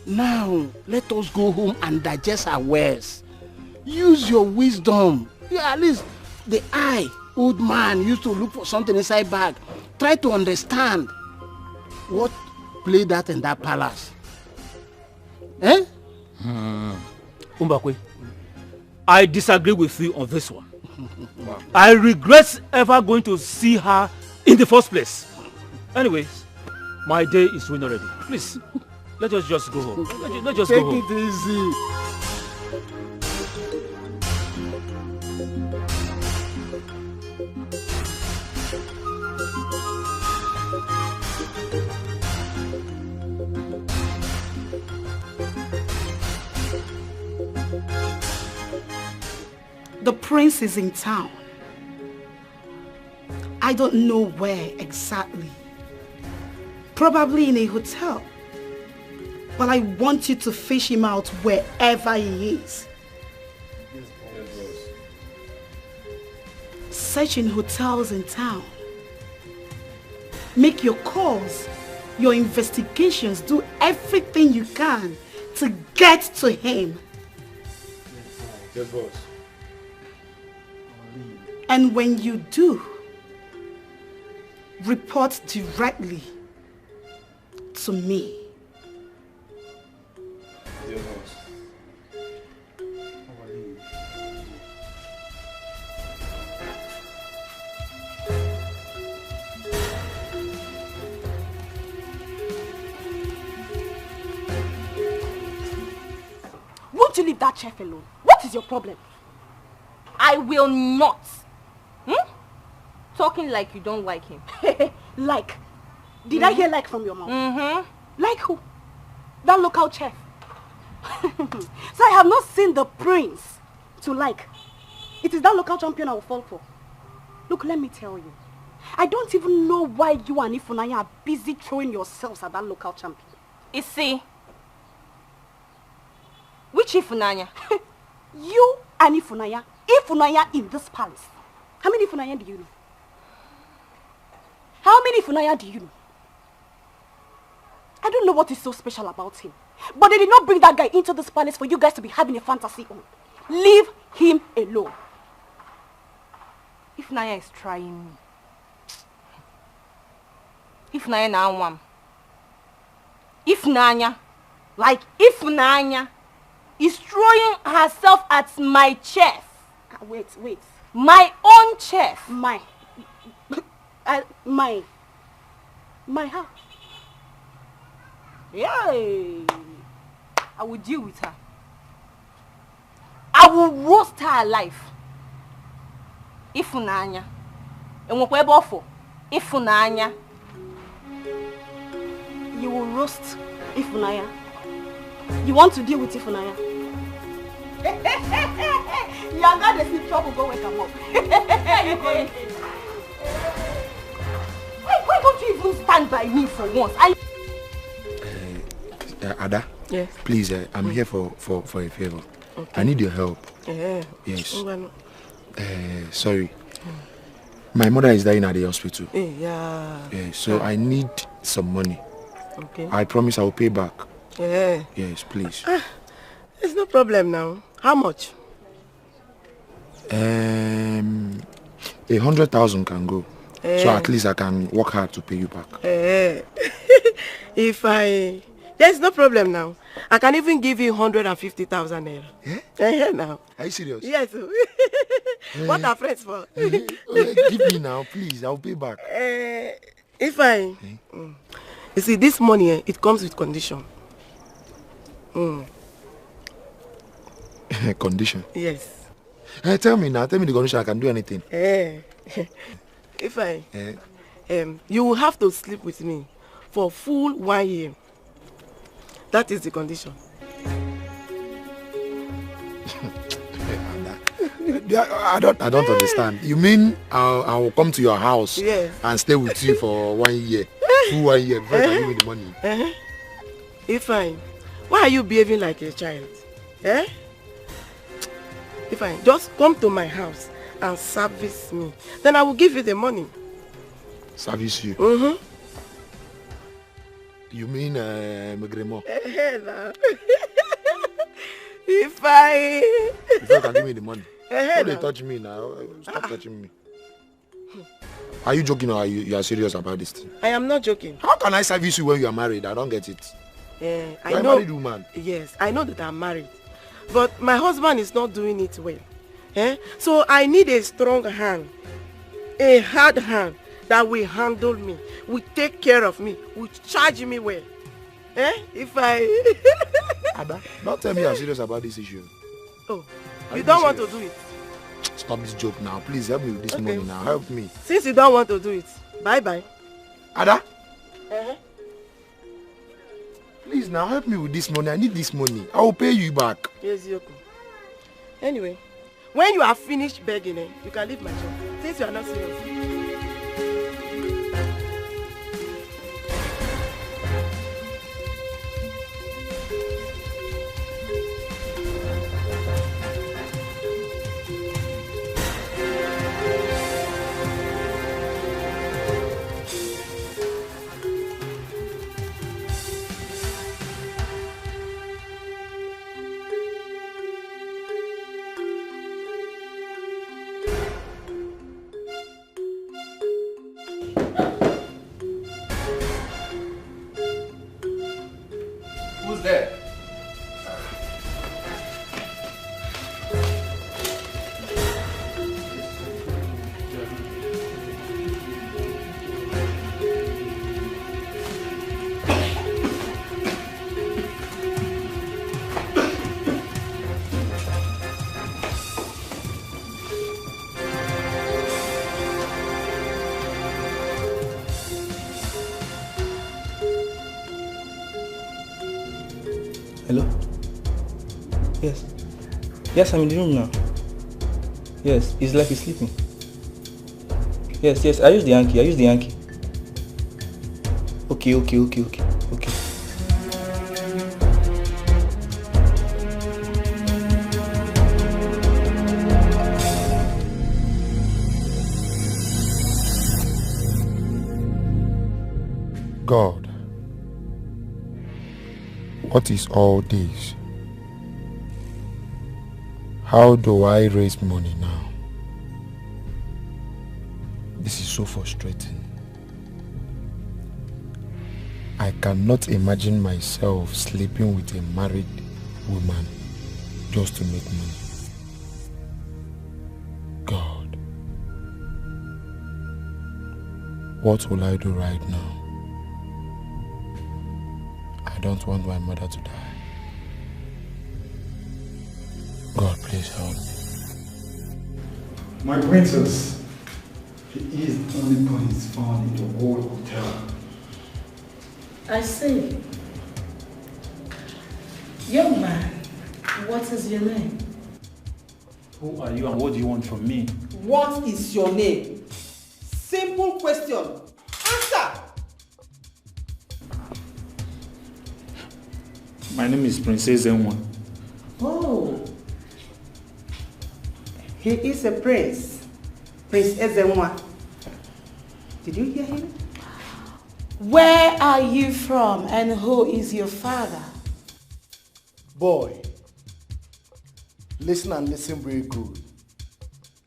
Now, let us go home and digest our words. Use your wisdom. Yeah, at least the old man used to look for something inside bag. Try to understand what played that in that palace. Umbakwe, I disagree with you on this one. I regret ever going to see her in the first place. Anyways, my day is ruined already. Please, let us just go home. Let's just go home. Take it easy. The prince is in town. I don't know where exactly. Probably in a hotel. But I want you to fish him out wherever he is. Search in hotels in town. Make your calls, your investigations, do everything you can to get to him. Yes, boss. And when you do, report directly to me. Yes, boss. Won't you leave that chef alone? What is your problem? I will not. Talking like you don't like him. Like? Did I hear like from your mouth? Like who? That local chef. So I have not seen the prince to like. It is that local champion I will fall for. Look, let me tell you. I don't even know why you and Ifunanya are busy throwing yourselves at that local champion. You see? Which Ifunanya? You and Ifunanya. Ifunanya in this palace. How many Ifunanya do you know? How many Ifunanya do you know? I don't know what is so special about him. But they did not bring that guy into this palace for you guys to be having a fantasy on. Leave him alone. Ifunanya is trying me. Ifunanya na anwam. Ifunanya, like Ifunanya, is throwing herself at my chef. Wait. My own chef. My how? Yay! I will deal with her. I will roast her alive. Ifunanya. Enwekwebe Ifunanya. You will roast Ifunanya. You want to deal with Ifunanya? You are not in trouble, go wake him up. Why don't you even stand by me for once? Ada? Yes. Please, I'm here for a favor. Okay. I need your help. Yeah. Yes. Well, Sorry. My mother is dying at the hospital. Yeah. Yeah, so I need some money. Okay. I promise I will pay back. Yeah. Yes, please. It's no problem now. How much? 100,000 can go. So at least I can work hard to pay you back. There's no problem now. I can even give you 150,000 naira. Yeah? Now. Are you serious? Yes. What are friends for? Give me now, please. I'll pay back. You see, this money, it comes with condition. Condition? Yes. Tell me now. Tell me the condition. I can do anything. You will have to sleep with me for full 1 year. That is the condition. I don't understand. You mean I'll come to your house and stay with you for 1 year? Full 1 year before I can give me the money? Why are you behaving like a child? Just come to my house and service me. Then I will give you the money. Service you? You mean Megremo? Before you can give me the money. Don't they touch me now? Stop touching me. Are you joking or you are serious about this thing? I am not joking. How can I service you when you are married? I don't get it. I know. A married woman. Yes, I know that I'm married. But my husband is not doing it well. So I need a strong hand. A hard hand that will handle me, will take care of me, will charge me well. Ada, don't tell me you're serious about this issue. Oh, you don't want to do it? Stop this joke now. Please help me with this money now. Help me. Since you don't want to do it, bye-bye. Ada? Please now help me with this money. I need this money. I will pay you back. Yes, Yoko. Anyway, when you are finished begging, you can leave my shop. Since you are not serious. Who's there? Hello? Yes. Yes, I'm in the room now. Yes, it's like he's sleeping. Yes, I use the Yankee. Okay. God, what is all this? How do I raise money now? This is so frustrating. I cannot imagine myself sleeping with a married woman just to make money. God, what will I do right now? I don't want my mother to die. God, please help me. My princess, he is the only prince found in the whole hotel. I see. Young man, what is your name? Who are you and what do you want from me? What is your name? Simple question. Answer! My name is Princess Enwa. Oh. He is a prince. Prince Ezenwa. Did you hear him? Where are you from and who is your father? Boy, listen and listen very good.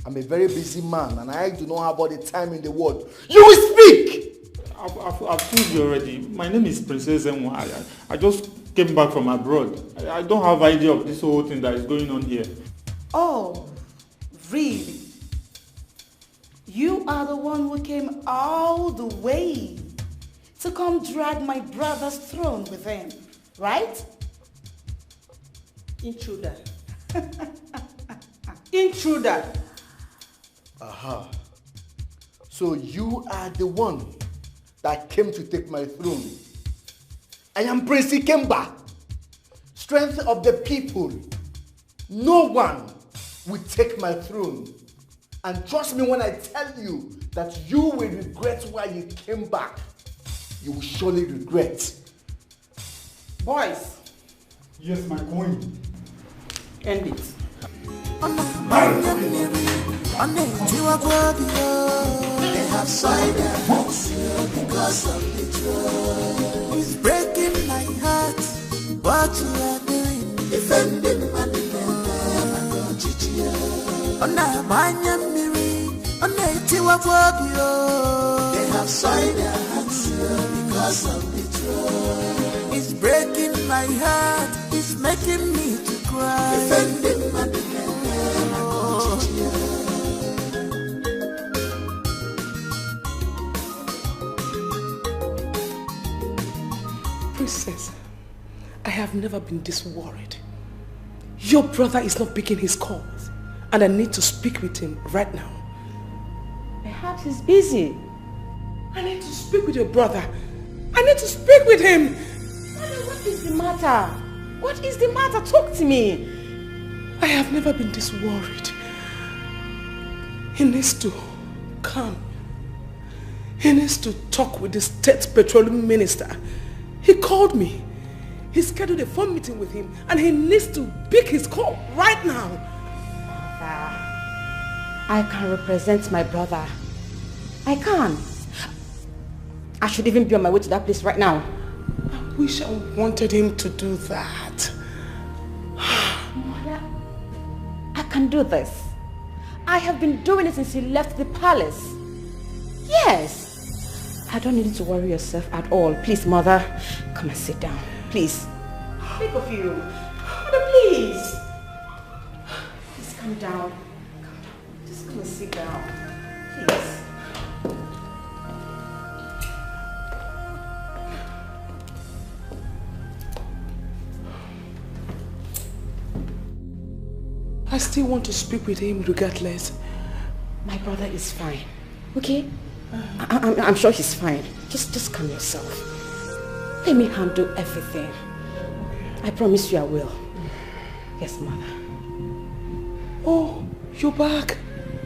I'm a very busy man and I do not have all the time in the world. You will speak! I've told you already. My name is Princess Enwa. I just came back from abroad. I don't have idea of this whole thing that is going on here. Oh, really? You are the one who came all the way to come drag my brother's throne with him, right? Intruder. Intruder. Aha. So you are the one that came to take my throne. I am Prince Ikemba, strength of the people. No one will take my throne. And trust me when I tell you that you will regret why you came back. You will surely regret. Boys. Yes, my queen. End it. They have signed their hearts because of the truth. It's breaking my heart. What you are doing, defending my They have signed their hearts because of the truth. It's breaking my heart. It's making me to cry. Defending my Princess, I have never been this worried. Your brother is not picking his calls, and I need to speak with him right now. Perhaps he's busy. I need to speak with your brother. I need to speak with him. What is the matter? What is the matter? Talk to me. I have never been this worried. He needs to come. He needs to talk with the state petroleum minister. He called me. He scheduled a phone meeting with him and he needs to pick his call right now. I can represent my brother. I can. I should even be on my way to that place right now. I wish I wanted him to do that. Mother, I can do this. I have been doing it since you left the palace. Yes. I don't need you to worry yourself at all. Please, Mother, come and sit down. Please. Think of you. Mother, please. Please come down. Just come and sit down. Please. I still want to speak with him regardless. My brother is fine. Okay? I'm sure he's fine. Just calm yourself. Let me handle everything. I promise you I will. Yes, Mother. Oh, you're back?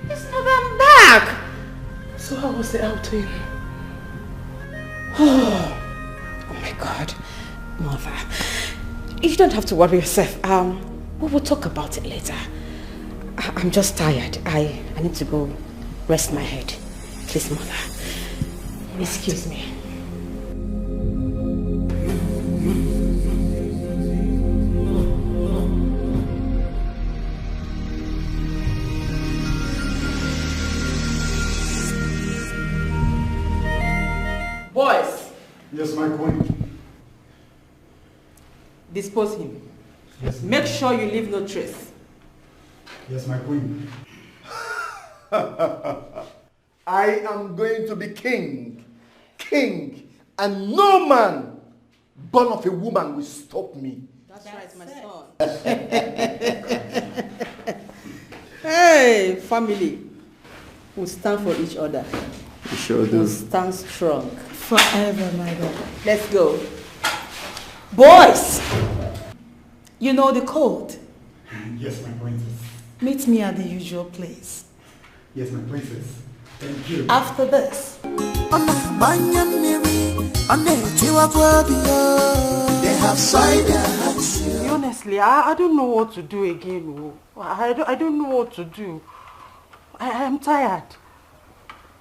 Yes, Mother, I'm back. So how was the outing? Oh my God. Mother, you don't have to worry yourself. We will talk about it later. I'm just tired. I need to go rest my head. Please, Mother. Excuse me. Boys. Yes, my queen. Dispose him. Yes. Make sure you leave no trace. Yes, my queen. I am going to be king, and no man born of a woman will stop me. That's right, my son. Hey, family. We'll stand for each other. We sure do. We'll stand strong. Forever, my God. Let's go. Boys! You know the code. Yes, my princess. Meet me at the usual place. Yes, my princess. Thank you. After this. They have signed their hearts. Honestly, I don't know what to do again. I don't know what to do. I am tired.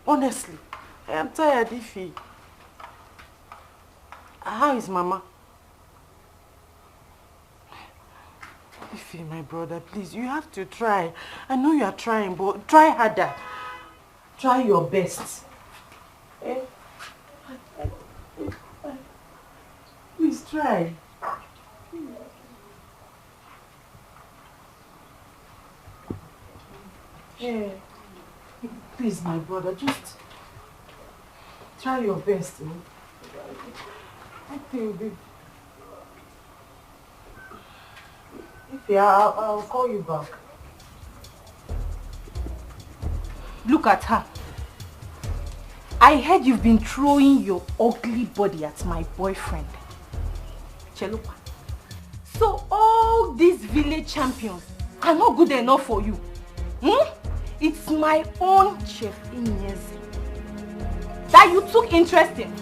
Honestly. I am tired, Ify. How is Mama? Ify, my brother, please, you have to try. I know you are trying, but try harder. Try your best. Eh? Please try. Yeah. Please, my brother, just try your best. I think I'll call you back. Look at her. I heard you've been throwing your ugly body at my boyfriend. Chelupa. So all these village champions are not good enough for you. Hmm? It's my own Chef Inyezi that you took interest in.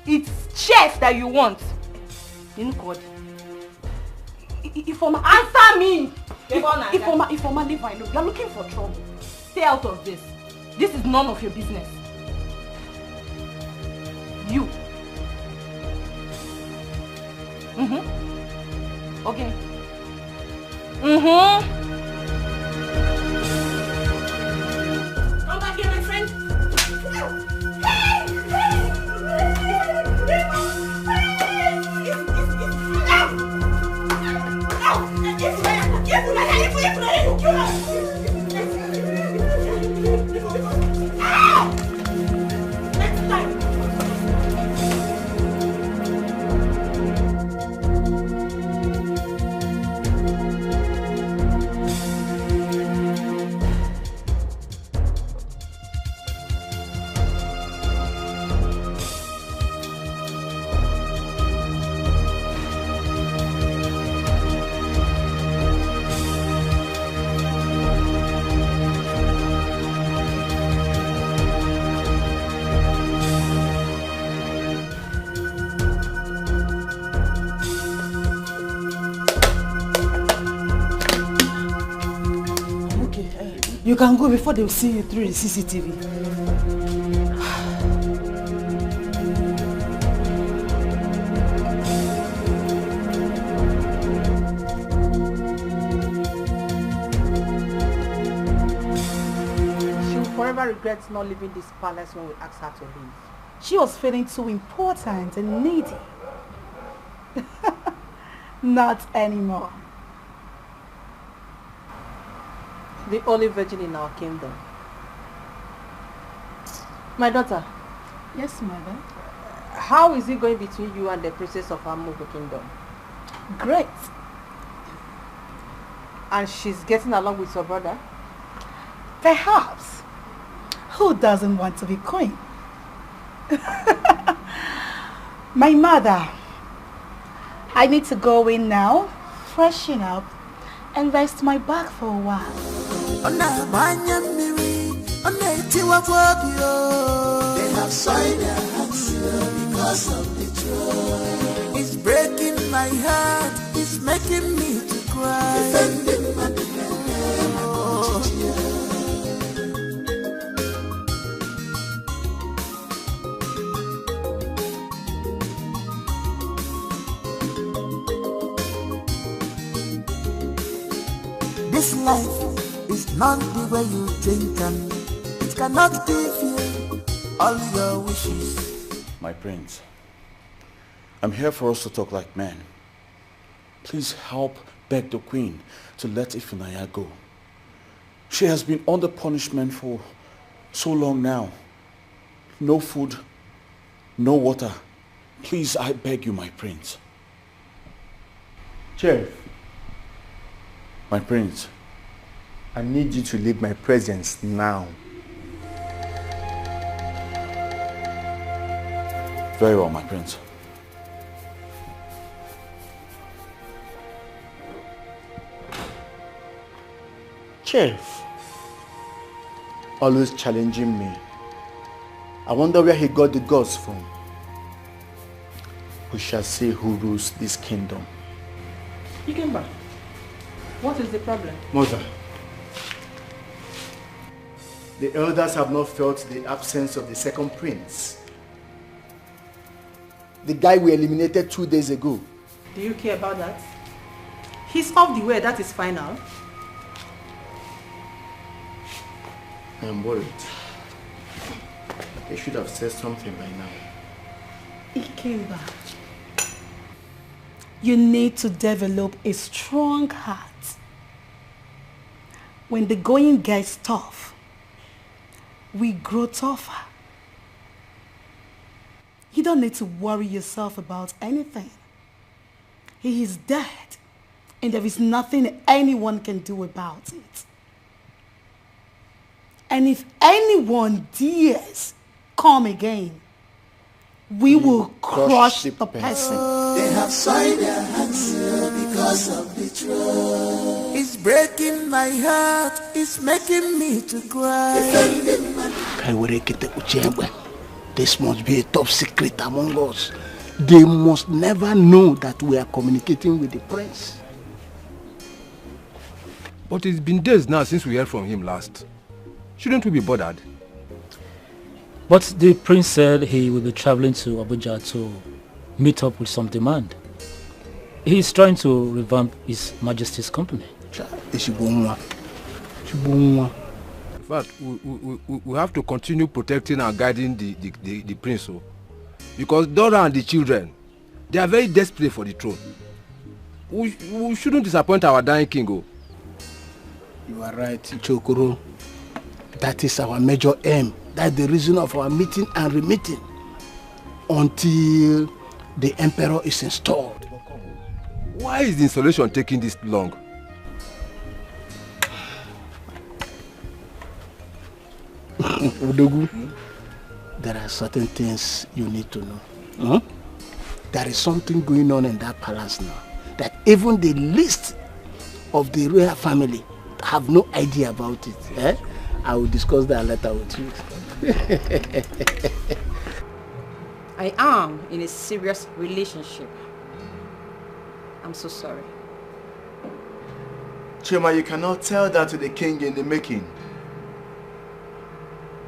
It's chef that you want. God. Answer me! If Oma leave, I know you're looking for trouble. Stay out of this. This is none of your business. You. Okay. Come back here, my friend. You can go before they'll see you through the CCTV. She will forever regret not leaving this palace when we asked her to leave. She was feeling too important and needy. Not anymore. The only virgin in our kingdom. My daughter. Yes, mother. How is it going between you and the princess of Amugo kingdom? Great. And she's getting along with your brother? Perhaps. Who doesn't want to be queen? My mother. I need to go in now, freshen up, and rest my back for a while. They have signed their hearts because of the joy. It's breaking my heart, it's making me to cry. Defending my This life is not the way you think, and it cannot give you all your wishes. My prince, I'm here for us to talk like men. Please help beg the queen to let Ifunanya go. She has been under punishment for so long now. No food, no water. Please, I beg you, my prince. Chef. My prince. I need you to leave my presence now. Very well, my prince. Chef. Always challenging me. I wonder where he got the guts from. We shall see who rules this kingdom. You came back. What is the problem? Mother. The elders have not felt the absence of the second prince. The guy we eliminated 2 days ago. Do you care about that? He's off the way, that is final. I am worried. They should have said something by now. Ikemba, you need to develop a strong heart. When the going gets tough, we grow tougher. You don't need to worry yourself about anything. He is dead, and there is nothing anyone can do about it. And if anyone dares come again, we will crush the person. They have soiled their hands because of betrayal. It's breaking my heart, it's making me to cry. This must be a top secret among us. They must never know that we are communicating with the prince. But it's been days now since we heard from him last. Shouldn't we be bothered? But the prince said he will be traveling to Abuja to meet up with some demand. He is trying to revamp His Majesty's company. In fact, we have to continue protecting and guiding the prince. Because Dora and the children, they are very desperate for the throne. We shouldn't disappoint our dying king. You are right, Chokoro. That is our major aim. That's the reason of our meeting and remeeting. Until the emperor is installed. Why is the installation taking this long? Udogu, there are certain things you need to know. Huh? There is something going on in that palace now that even the least of the royal family have no idea about it. Eh? I will discuss that later with you. I am in a serious relationship. I'm so sorry. Chima, you cannot tell that to the king in the making.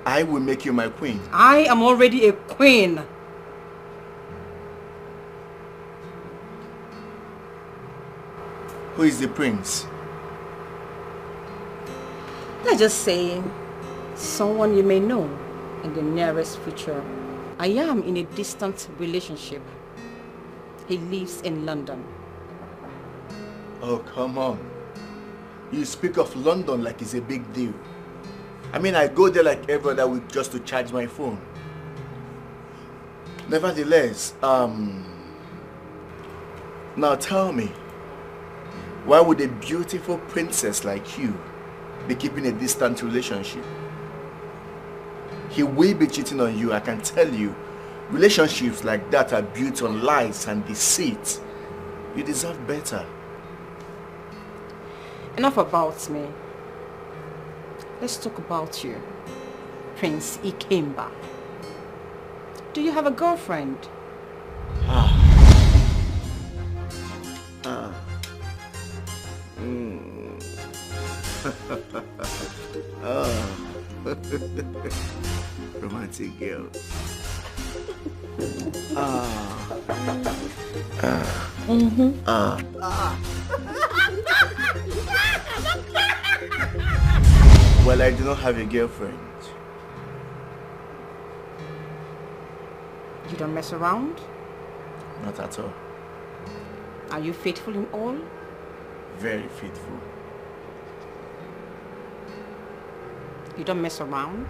I will make you my queen. I am already a queen. Who is the prince? Let's just say someone you may know in the nearest future. I am in a distant relationship. He lives in London. Oh, come on. You speak of London like it's a big deal. I mean, I go there like every other week just to charge my phone. Nevertheless, now tell me, why would a beautiful princess like you be keeping a distant relationship? He will be cheating on you, I can tell you. Relationships like that are built on lies and deceit. You deserve better. Enough about me. Let's talk about you, Prince Ikemba. Do you have a girlfriend? Romantic girl. Well, I do not have a girlfriend. You don't mess around? Not at all. Are you faithful in all? Very faithful. You don't mess around?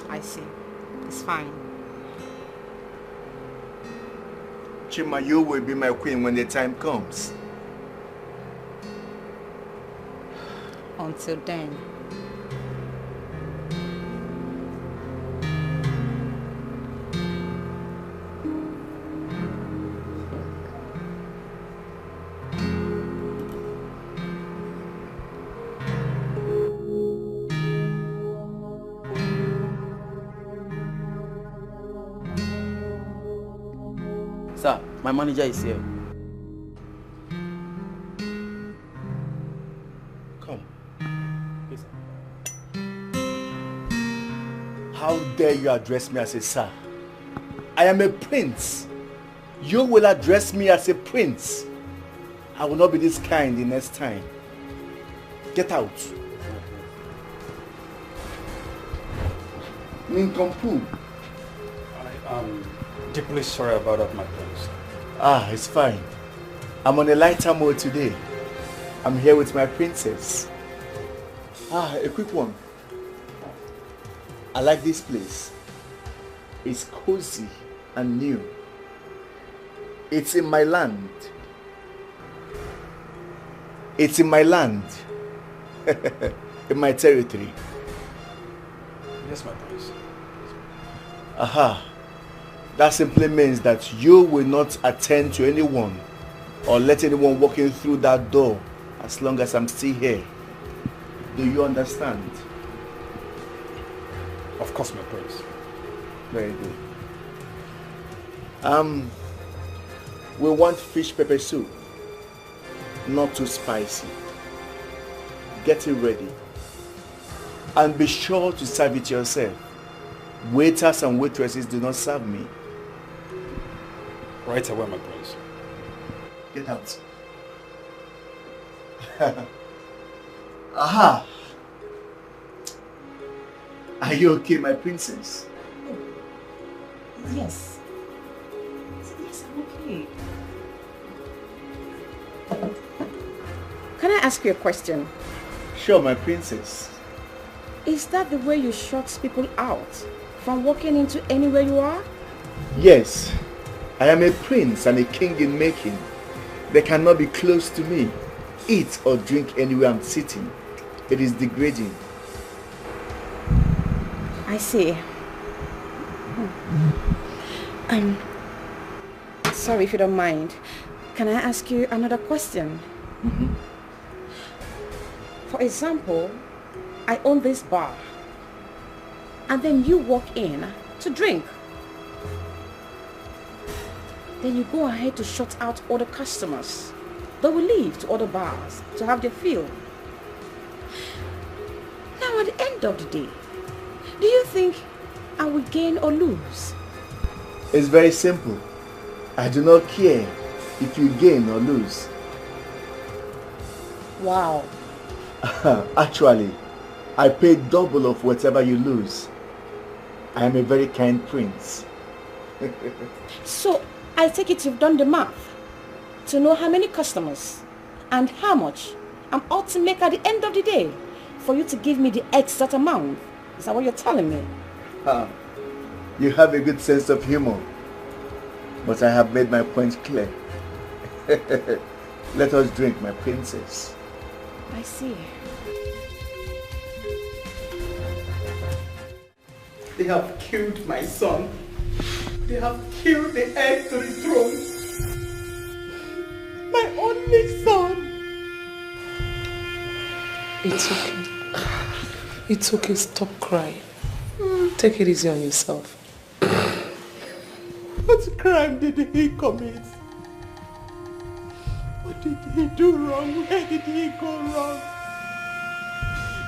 I see. It's fine. Chima, you will be my queen when the time comes. Until then. Sir, my manager is here. Come. How dare you address me as a sir? I am a prince. You will address me as a prince. I will not be this kind the next time. Get out. Nincompoop. I am deeply sorry about that, my prince. Ah, it's fine. I'm on a lighter mode today. I'm here with my princess. Ah, a quick one. I like this place. It's cozy and new. It's in my land. It's in my land. In my territory. Yes, my prince. Aha. That simply means that you will not attend to anyone or let anyone walk in through that door as long as I'm still here. Do you understand? Of course, my prince. Very good. We want fish pepper soup. Not too spicy. Get it ready. And be sure to serve it yourself. Waiters and waitresses do not serve me. Right away, my prince. Get out. Aha! Are you okay, my princess? Yes. Yes, I'm okay. Can I ask you a question? Sure, my princess. Is that the way you shut people out from walking into anywhere you are? Yes. I am a prince and a king in making. They cannot be close to me, eat or drink anywhere I'm sitting. It is degrading. I see. Sorry if you don't mind. Can I ask you another question? Mm-hmm. For example, I own this bar, and then you walk in to drink. Then you go ahead to shut out other customers. They will leave to other bars to have their fill. Now at the end of the day, do you think I will gain or lose? It's very simple. I do not care if you gain or lose. Wow. Actually, I pay double of whatever you lose. I am a very kind prince. So, I take it you've done the math to know how many customers and how much I'm ought to make at the end of the day for you to give me the exact amount. Is that what you're telling me? You have a good sense of humor, but I have made my point clear. Let us drink, my princess. I see. They have killed my son. They have killed the heir to the throne. My only son. It's okay. It's okay. Stop crying. Take it easy on yourself. What crime did he commit? What did he do wrong? Where did he go wrong?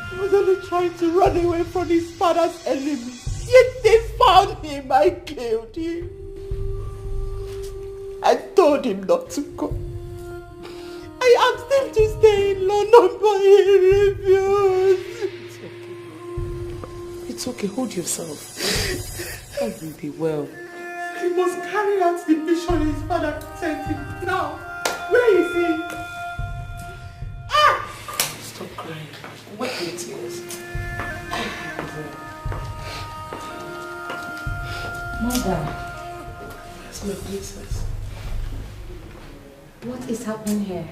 He was only trying to run away from his father's enemy. Yet they found him. I killed him. I told him not to go. I asked him to stay in London, but he refused. It's okay. Hold yourself. All will be well. He must carry out the vision his father sent him. Now, where is he? Ah! Stop crying. Wipe your tears. Mother. Yes, my princess. What is happening here?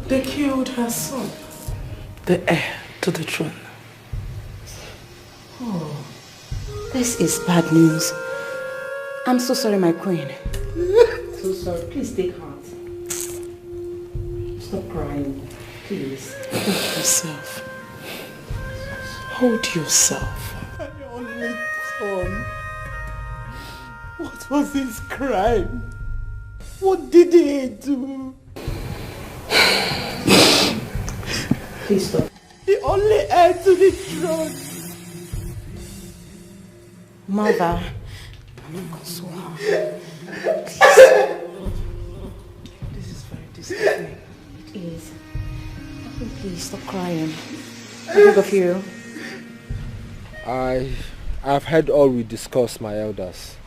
They killed her son, the heir to the throne. Oh, this is bad news. I'm so sorry, my queen. So sorry. Please take heart. Stop crying, please. Hold yourself. Hold yourself. My only son. What was his crime? What did he do? Please stop. He only heir to the throne. Mother, console her. This is very disheartening. It is. Please stop crying. I beg of you. I've heard all we discussed, my elders.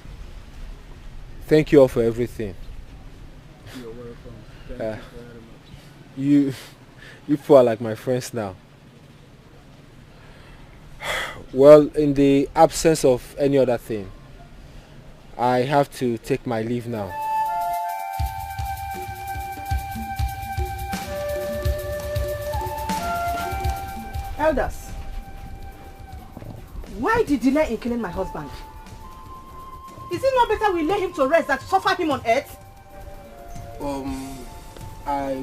Thank you all for everything. You're welcome. Thank you very much. You four are like my friends now. Well, in the absence of any other thing, I have to take my leave now. Elders, why the delay in killing my husband? Is it not better we lay him to rest than suffer him on earth? I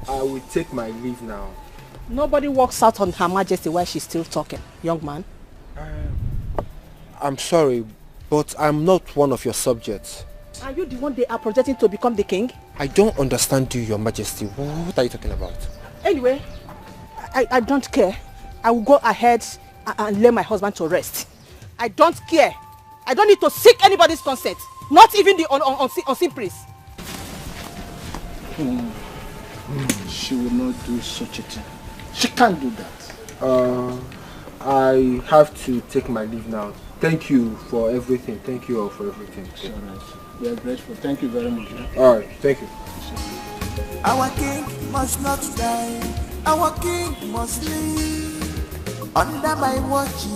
will take my leave now. Nobody walks out on Her Majesty while she's still talking, young man. I'm sorry, but I'm not one of your subjects. Are you the one they are projecting to become the king? I don't understand you, your majesty. What are you talking about? Anyway, I don't care. I will go ahead and lay my husband to rest. I don't care. I don't need to seek anybody's consent. Not even the unseen priest. She will not do such a thing. She can't do that. I have to take my leave now. Thank you for everything. Thank you all for everything. It's all right. We are grateful. Thank you very much. All right. Thank you. Our king must not die. Our king must live under my watch.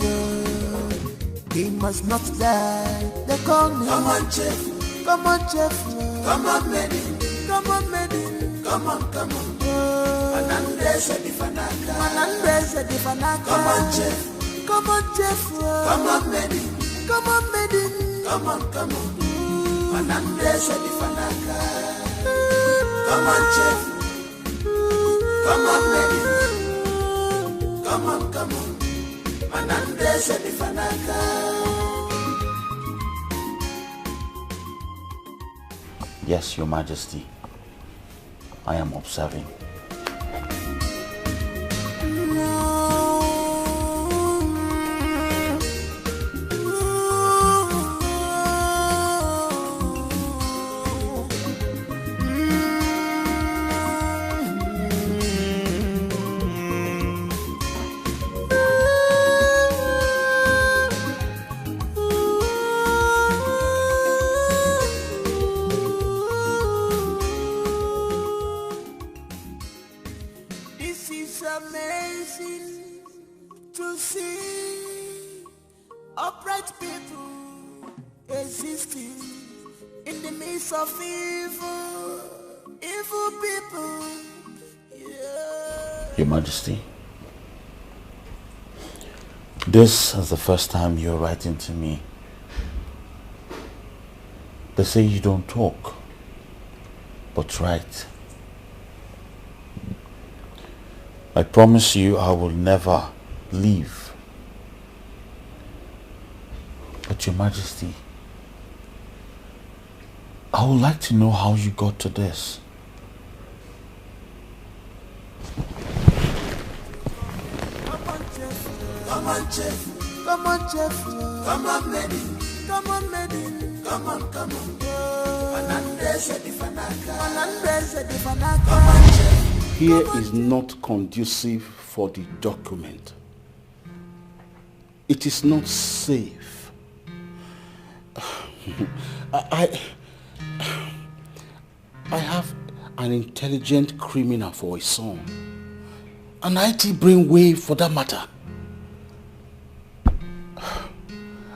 He must not die. They call me. Come on, Jeff. Come on, Jeff. Come on, Maid. Come on, Maid. Come on, come on. Manandese di Fanaka. Manandese di Fanaka. Come on, Jeff. Come on, Jeff. Come on, Maid. Come on, Maid. Come on, come on. Manandese di Fanaka. Come on, Jeff. Come on, Maid. Come on, come on. Manandese di Fanaka. Yes, Your Majesty. I am observing. Your Majesty, this is the first time you're writing to me. They say you don't talk, but write. I promise you I will never leave. But Your Majesty, I would like to know how you got to this. Come on, Jeff. Come on, Jeff. Come on, Maid. Come on, Maid. Come on, come on. Manandese di Fanaka. Manandese di Fanaka. Come on, Jeff. Here is not conducive for the document. It is not safe. I have an intelligent criminal for a son. An IT brainwave for that matter.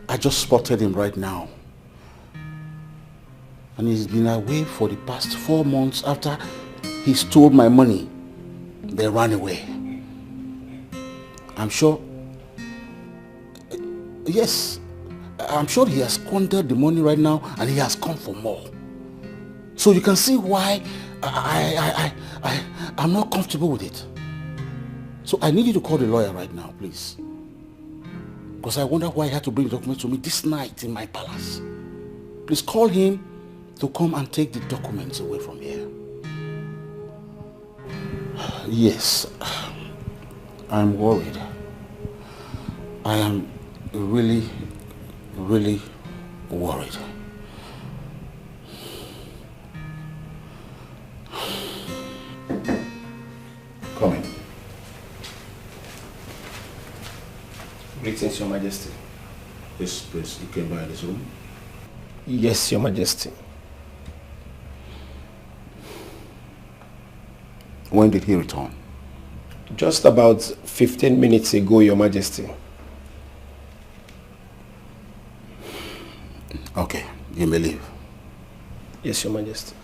I just spotted him right now. And he's been away for the past 4 months after he stole my money. They ran away. I'm sure... Yes, I'm sure he has squandered the money right now and he has come for more. So you can see why I'm not comfortable with it. So I need you to call the lawyer right now, please. Because I wonder why he had to bring the documents to me this night in my palace. Please call him to come and take the documents away from here. Yes, I'm worried. I am really, really worried. Come in. Greetings, Your Majesty. Yes, please. You came by this room? Yes, Your Majesty. When did he return? Just about 15 minutes ago, Your Majesty. Okay, you may leave. Yes, Your Majesty.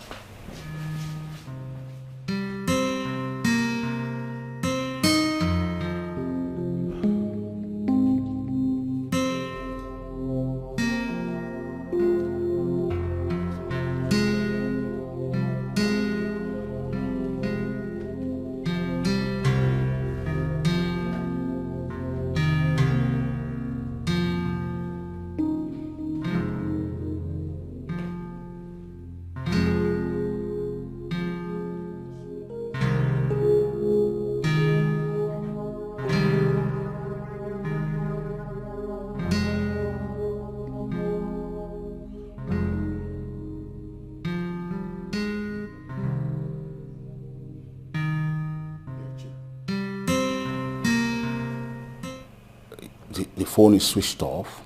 The phone is switched off,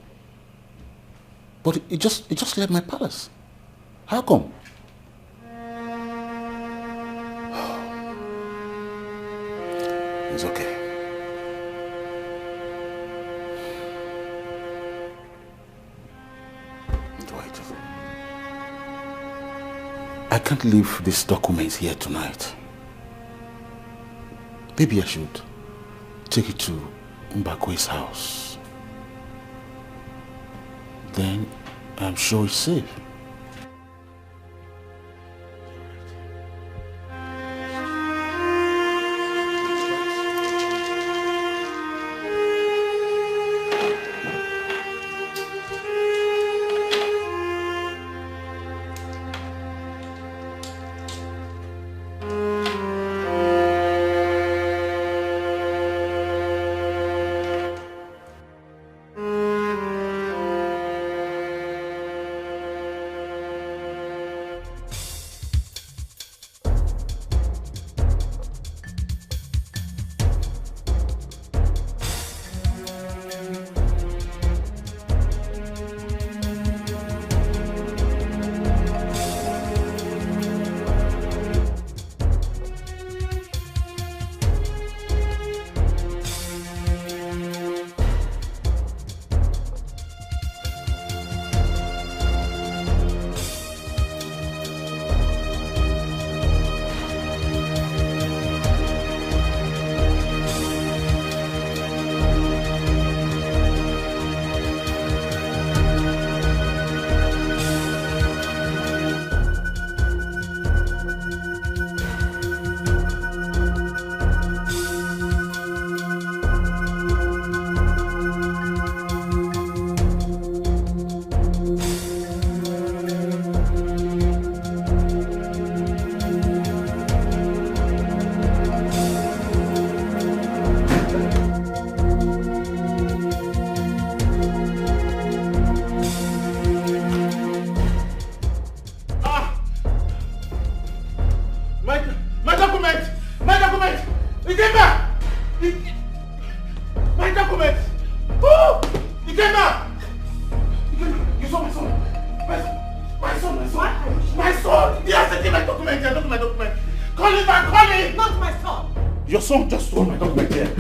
but it just left my palace. How come? It's okay. Wait. I can't leave these documents here tonight. Maybe I should take it to Mbakwe's house. Then I'm sure it's safe. son just stole my document here.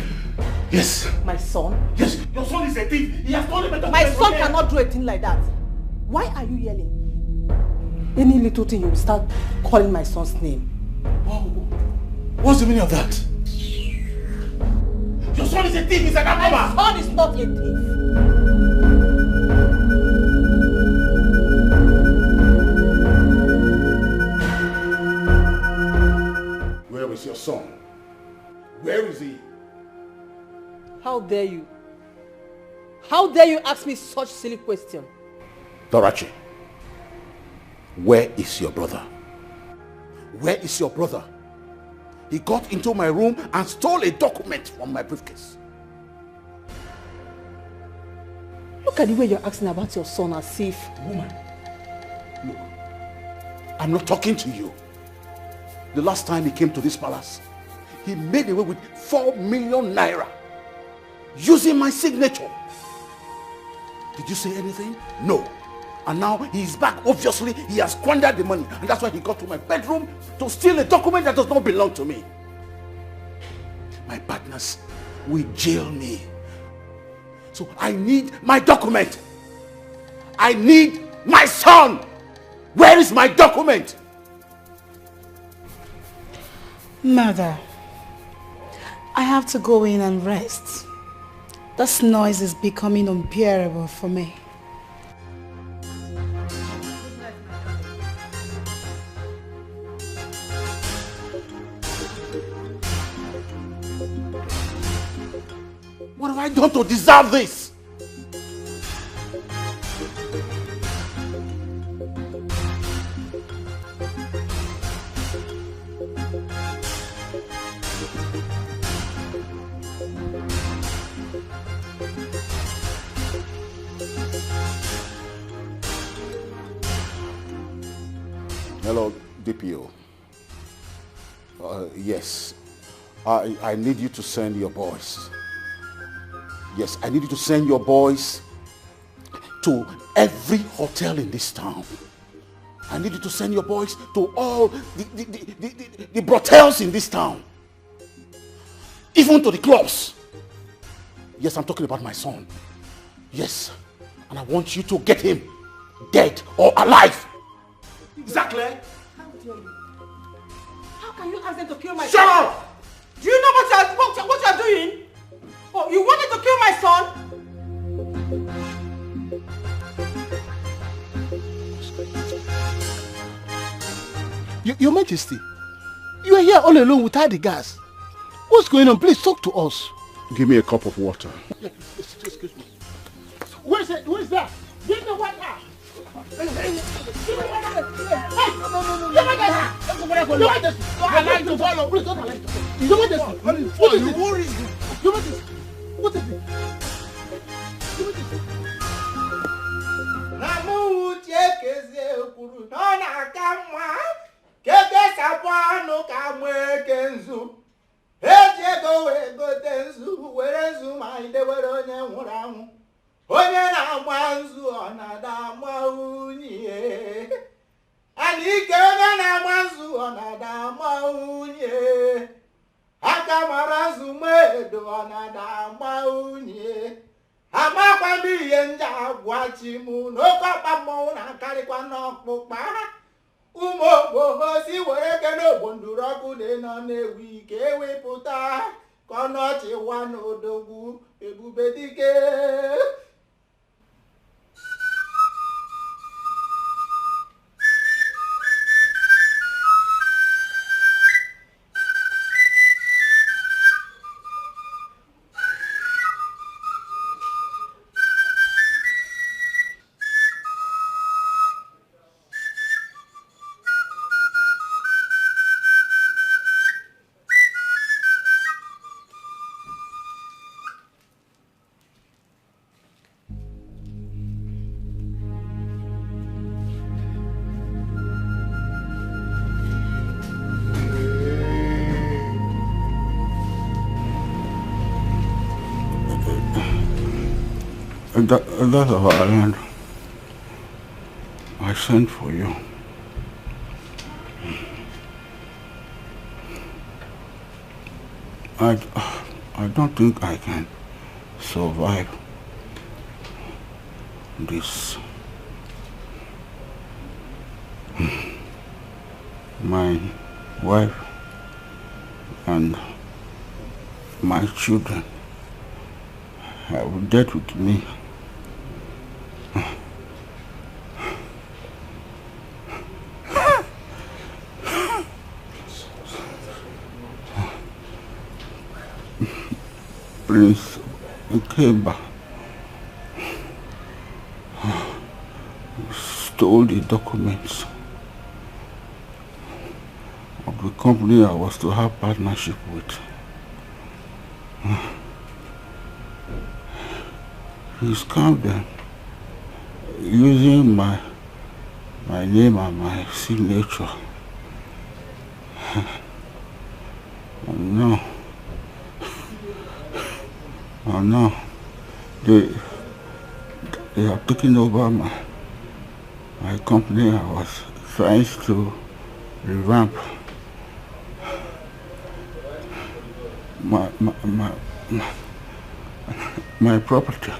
Yes. My son? Yes, your son is a thief. He has stolen my document. My son cannot do a thing like that. Why are you yelling? Any little thing you will start calling my son's name. What's the meaning of that? Your son is a thief, he's an My Akama! son is not a thief. Where is your son? Where is he? How dare you? How dare you ask me such silly question? Dorachi, where is your brother? Where is your brother? He got into my room and stole a document from my briefcase. Look at the way you're asking about your son as if... Woman, look, I'm not talking to you. The last time he came to this palace, he made away with 4 million naira using my signature. Did you say anything? No. And now he's back. Obviously, he has squandered the money. And that's why he got to my bedroom to steal a document that does not belong to me. My partners will jail me. So I need my document. I need my son. Where is my document? Mother, I have to go in and rest. This noise is becoming unbearable for me. What have I done to deserve this? Hello, DPO. Yes, I need you to send your boys. Yes, I need you to send your boys to every hotel in this town. I need you to send your boys to all the brothels in this town. Even to the clubs. Yes, I'm talking about my son. Yes, and I want you to get him dead or alive. Exactly. How dare you? How can you ask them to kill my Shut son? up! Do you know what you're doing? Oh, you wanted to kill my son? Your Majesty, you are here all alone without the gas. What's going on? Please talk to us. Give me a cup of water. Excuse me. Where's that? Give me water. Give me water. Hey, no. Give me water. Allow him to follow. Please don't allow him to follow. Give me this. What is this? Give me this. What is it? Give me this. Namu chekeze kuru nona kamwa keke sapano kamwe kenzu eje go tenzu werenzu mainde weronye nwuramu onye na gbanzu onada maunye ani ke onye na gbanzu onada maunye aka marazu Maid onada maunye amakwa ndị ihe ndị agwachi mụ n'oke ọkpa mmọnwụ na-akarịkwa n'ọkpụkpa ụmụ ogboho si were ke n'ogbo nduru ọkụ dị nọ na-ewu ike ewepụta ka ọ nọchiwa n'odogwu Ebube Dike. That's our island. I sent for you. I don't think I can survive this. my wife and my children have dealt with me. Prince Ikeba stole the documents of the company I was to have partnership with. He scammed them using my name and my signature. And now they have taken over my company I was trying to revamp. My property,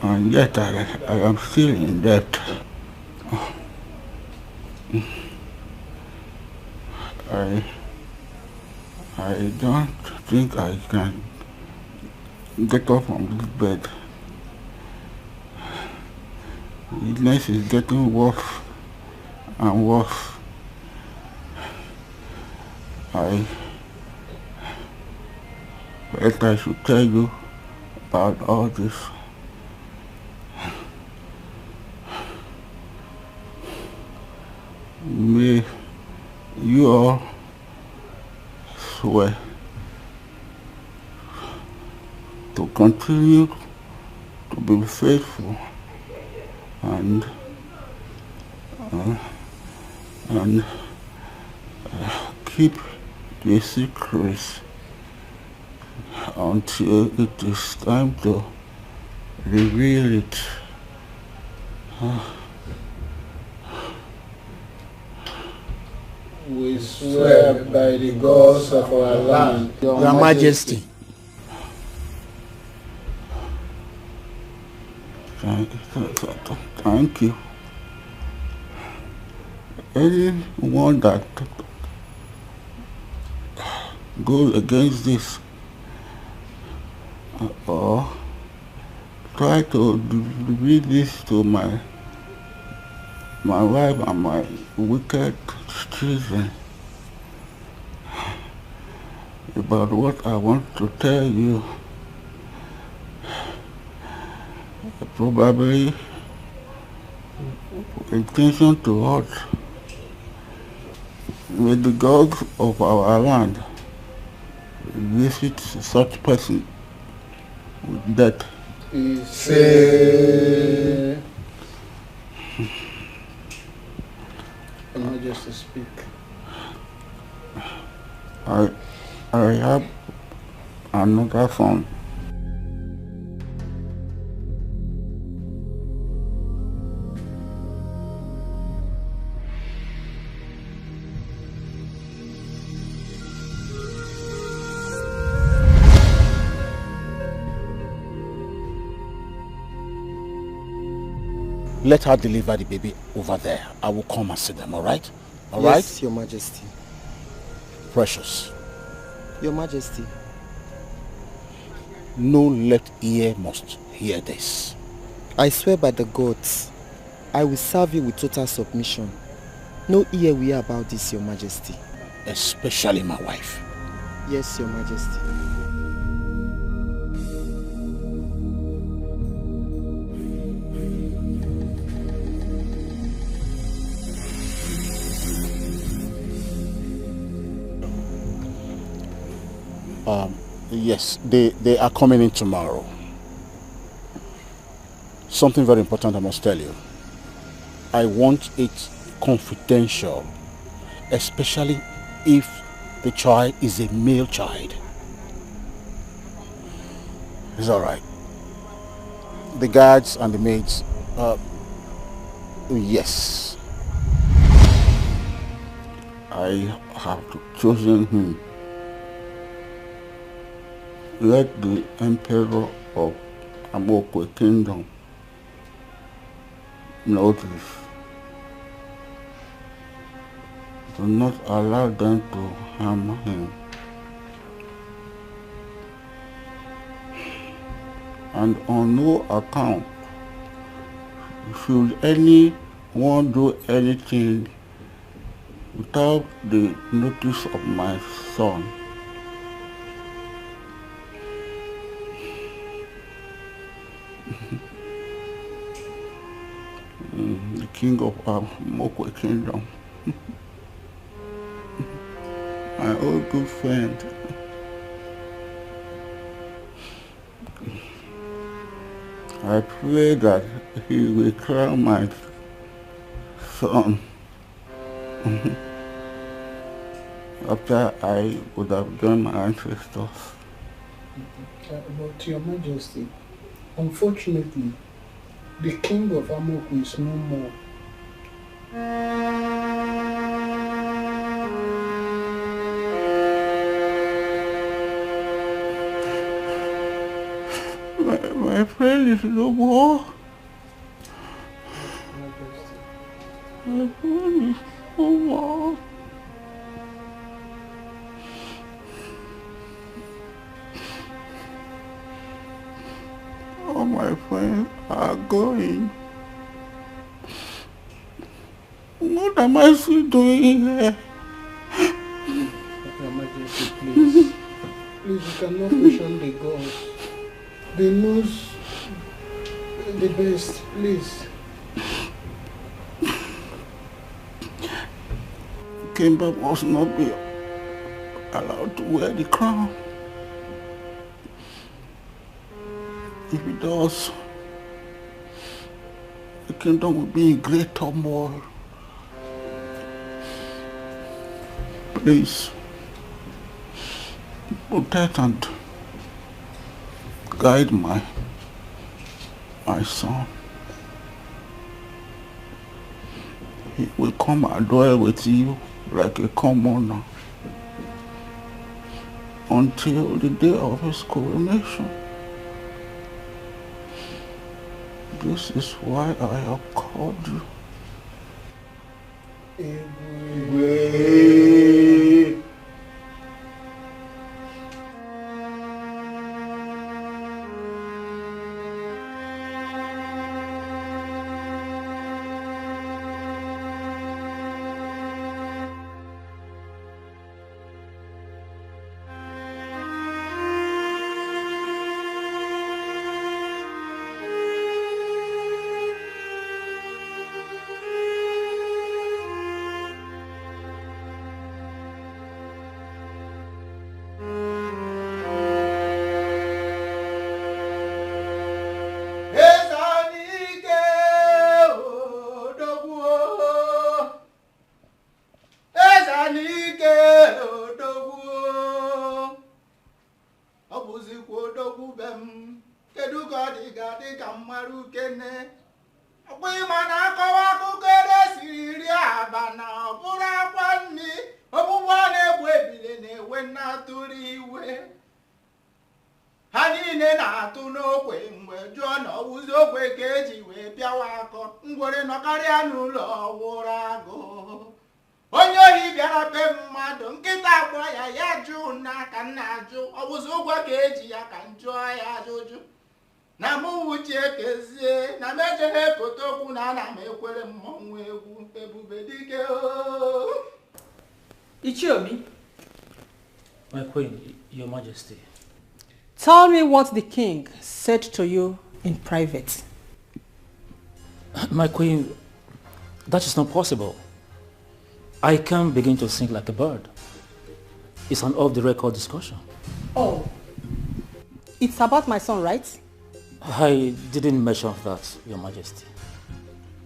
and yet I am still in debt. I don't think I can get up from this bed. Illness is getting worse and worse. But I should tell you about all this. May you all swear to continue to be faithful and keep the secrets until it is time to reveal it. We swear by the gods of our land, Your Majesty. Thank you. Anyone that goes against this or try to read this to my wife and my wicked children about what I want to tell you, probably intention to hurt. May the gods of our land visit such person with death. Say, Your Majesty, speak. I have another son. Let her deliver the baby over there. I will come and see them, all right? All yes, right? Your Majesty. Precious. Your Majesty. No left ear must hear this. I swear by the gods, I will serve you with total submission. No ear will hear about this, Your Majesty. Especially my wife. Yes, Your Majesty. Yes, they are coming in tomorrow. Something very important I must tell you. I want it confidential, especially if the child is a male child. It's all right. The guards and the maids, yes. I have chosen him. Let the Emperor of Amokwe Kingdom know this. Do not allow them to harm him. And on no account should anyone do anything without the notice of my son. The king of Amokwe Kingdom. My old good friend. I pray that he will crown my son after I would have done my ancestors. But Your Majesty, unfortunately, the king of Amokwe is no more. My friend is no more. My friend is no more. All my friends are going. What am I still doing here? Your Majesty, please. Please, you cannot question the gods. They know the best, please. Kimber must not be allowed to wear the crown. If he does, the kingdom will be in great turmoil. Please, protect and guide my son. He will come and dwell with you like a commoner until the day of his coronation. This is why I have called you. My queen, your majesty. Tell me what the king said to you in private. My queen, that is not possible. I can't begin to sing like a bird. It's an off-the-record discussion. Oh, it's about my son, right? I didn't mention that, your majesty.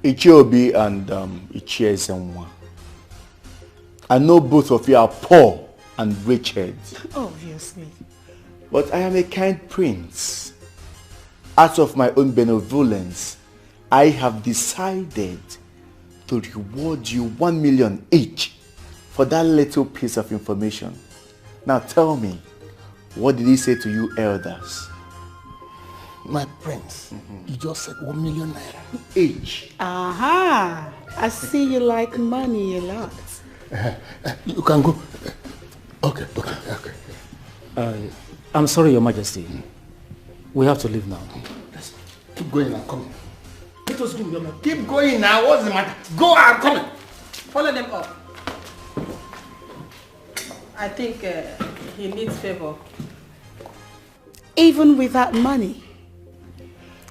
Ichiobi and Ichie Zenwa. I know both of you are poor and wretched. Obviously. But I am a kind prince. Out of my own benevolence, I have decided to reward you 1 million each for that little piece of information. Now tell me, what did he say to you elders? My prince, you just said 1 million naira each. Aha! I see you like money a lot. You can go. Okay. I'm sorry, Your Majesty. We have to leave now. Let's keep going now. Come. Let us go. Keep going now. What's the matter? Go. I'm coming. Follow them up. I think he needs favor. Even without money,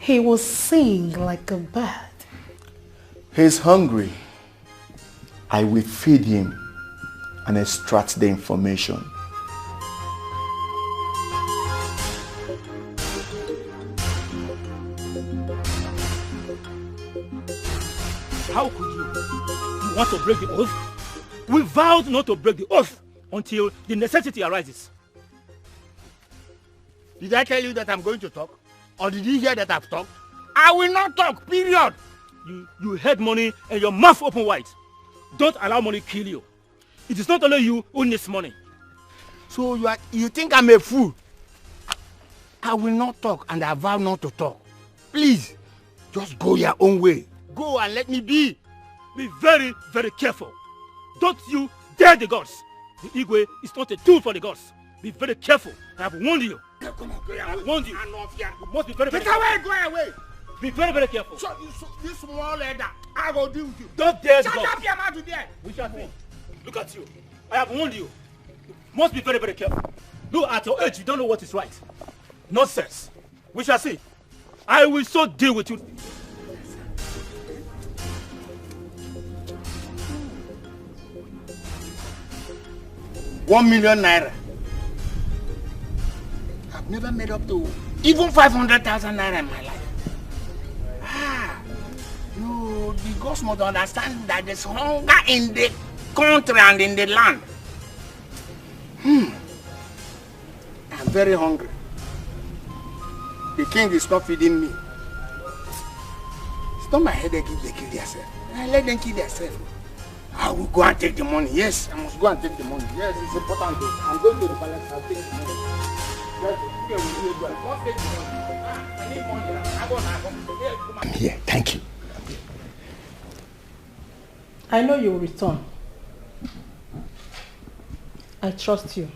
he will sing like a bird. He's hungry. I will feed him and extract the information. How could you? You want to break the oath? We vowed not to break the oath until the necessity arises. Did I tell you that I'm going to talk? Or did you hear that I've talked? I will not talk, period. You had money and your mouth open wide. Don't allow money kill you. It is not only you who needs money. So you think I'm a fool? I will not talk and I vow not to talk. Please, just go your own way. Go and let me be. Be very, very careful. Don't you dare the gods. The Igwe is not a tool for the gods. Be very careful. I have warned you. Come on, go I have warned you. You must be very, very careful. careful. Get away, go away. Be very, very careful. So this small leader, I will deal with you. Don't dare the Shut gods. up your mouth today. We shall see. Look at you. I have warned you. You must be very, very careful. Look, at your age, you don't know what is right. Nonsense. We shall see. I will so deal with you. ₦1 million. I've never made up to even 500,000 naira in my life. The gods must understand that there's hunger in the country and in the land. I'm very hungry. The king is not feeding me. It's not my headache if they kill themselves. I let them kill themselves. I will go and take the money. Yes, I must go and take the money. Yes, it's important. I'm going to the palace. I'll take the money. I need money. I'm here. Thank you. I know you will return. I trust you.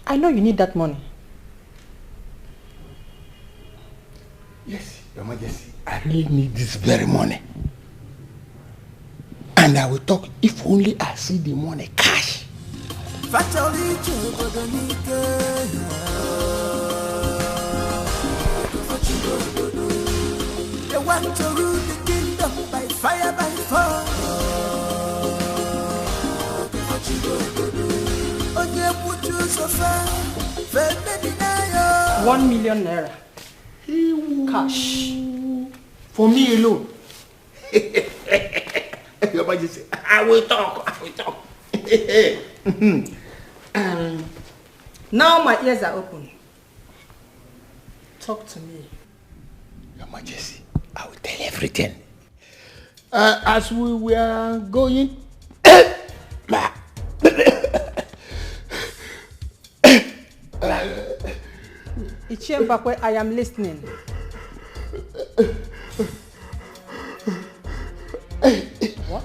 I know you need that money. Yes, Your Majesty. I really need this very money. And I will talk if only I see the money cash. They want to rule the kingdom by fire, by force. 1 million naira. Cash. For me alone. Your Majesty, I will talk. Now my ears are open. Talk to me. Your Majesty, I will tell everything. As we were going... Ichembakwe, I am listening. What?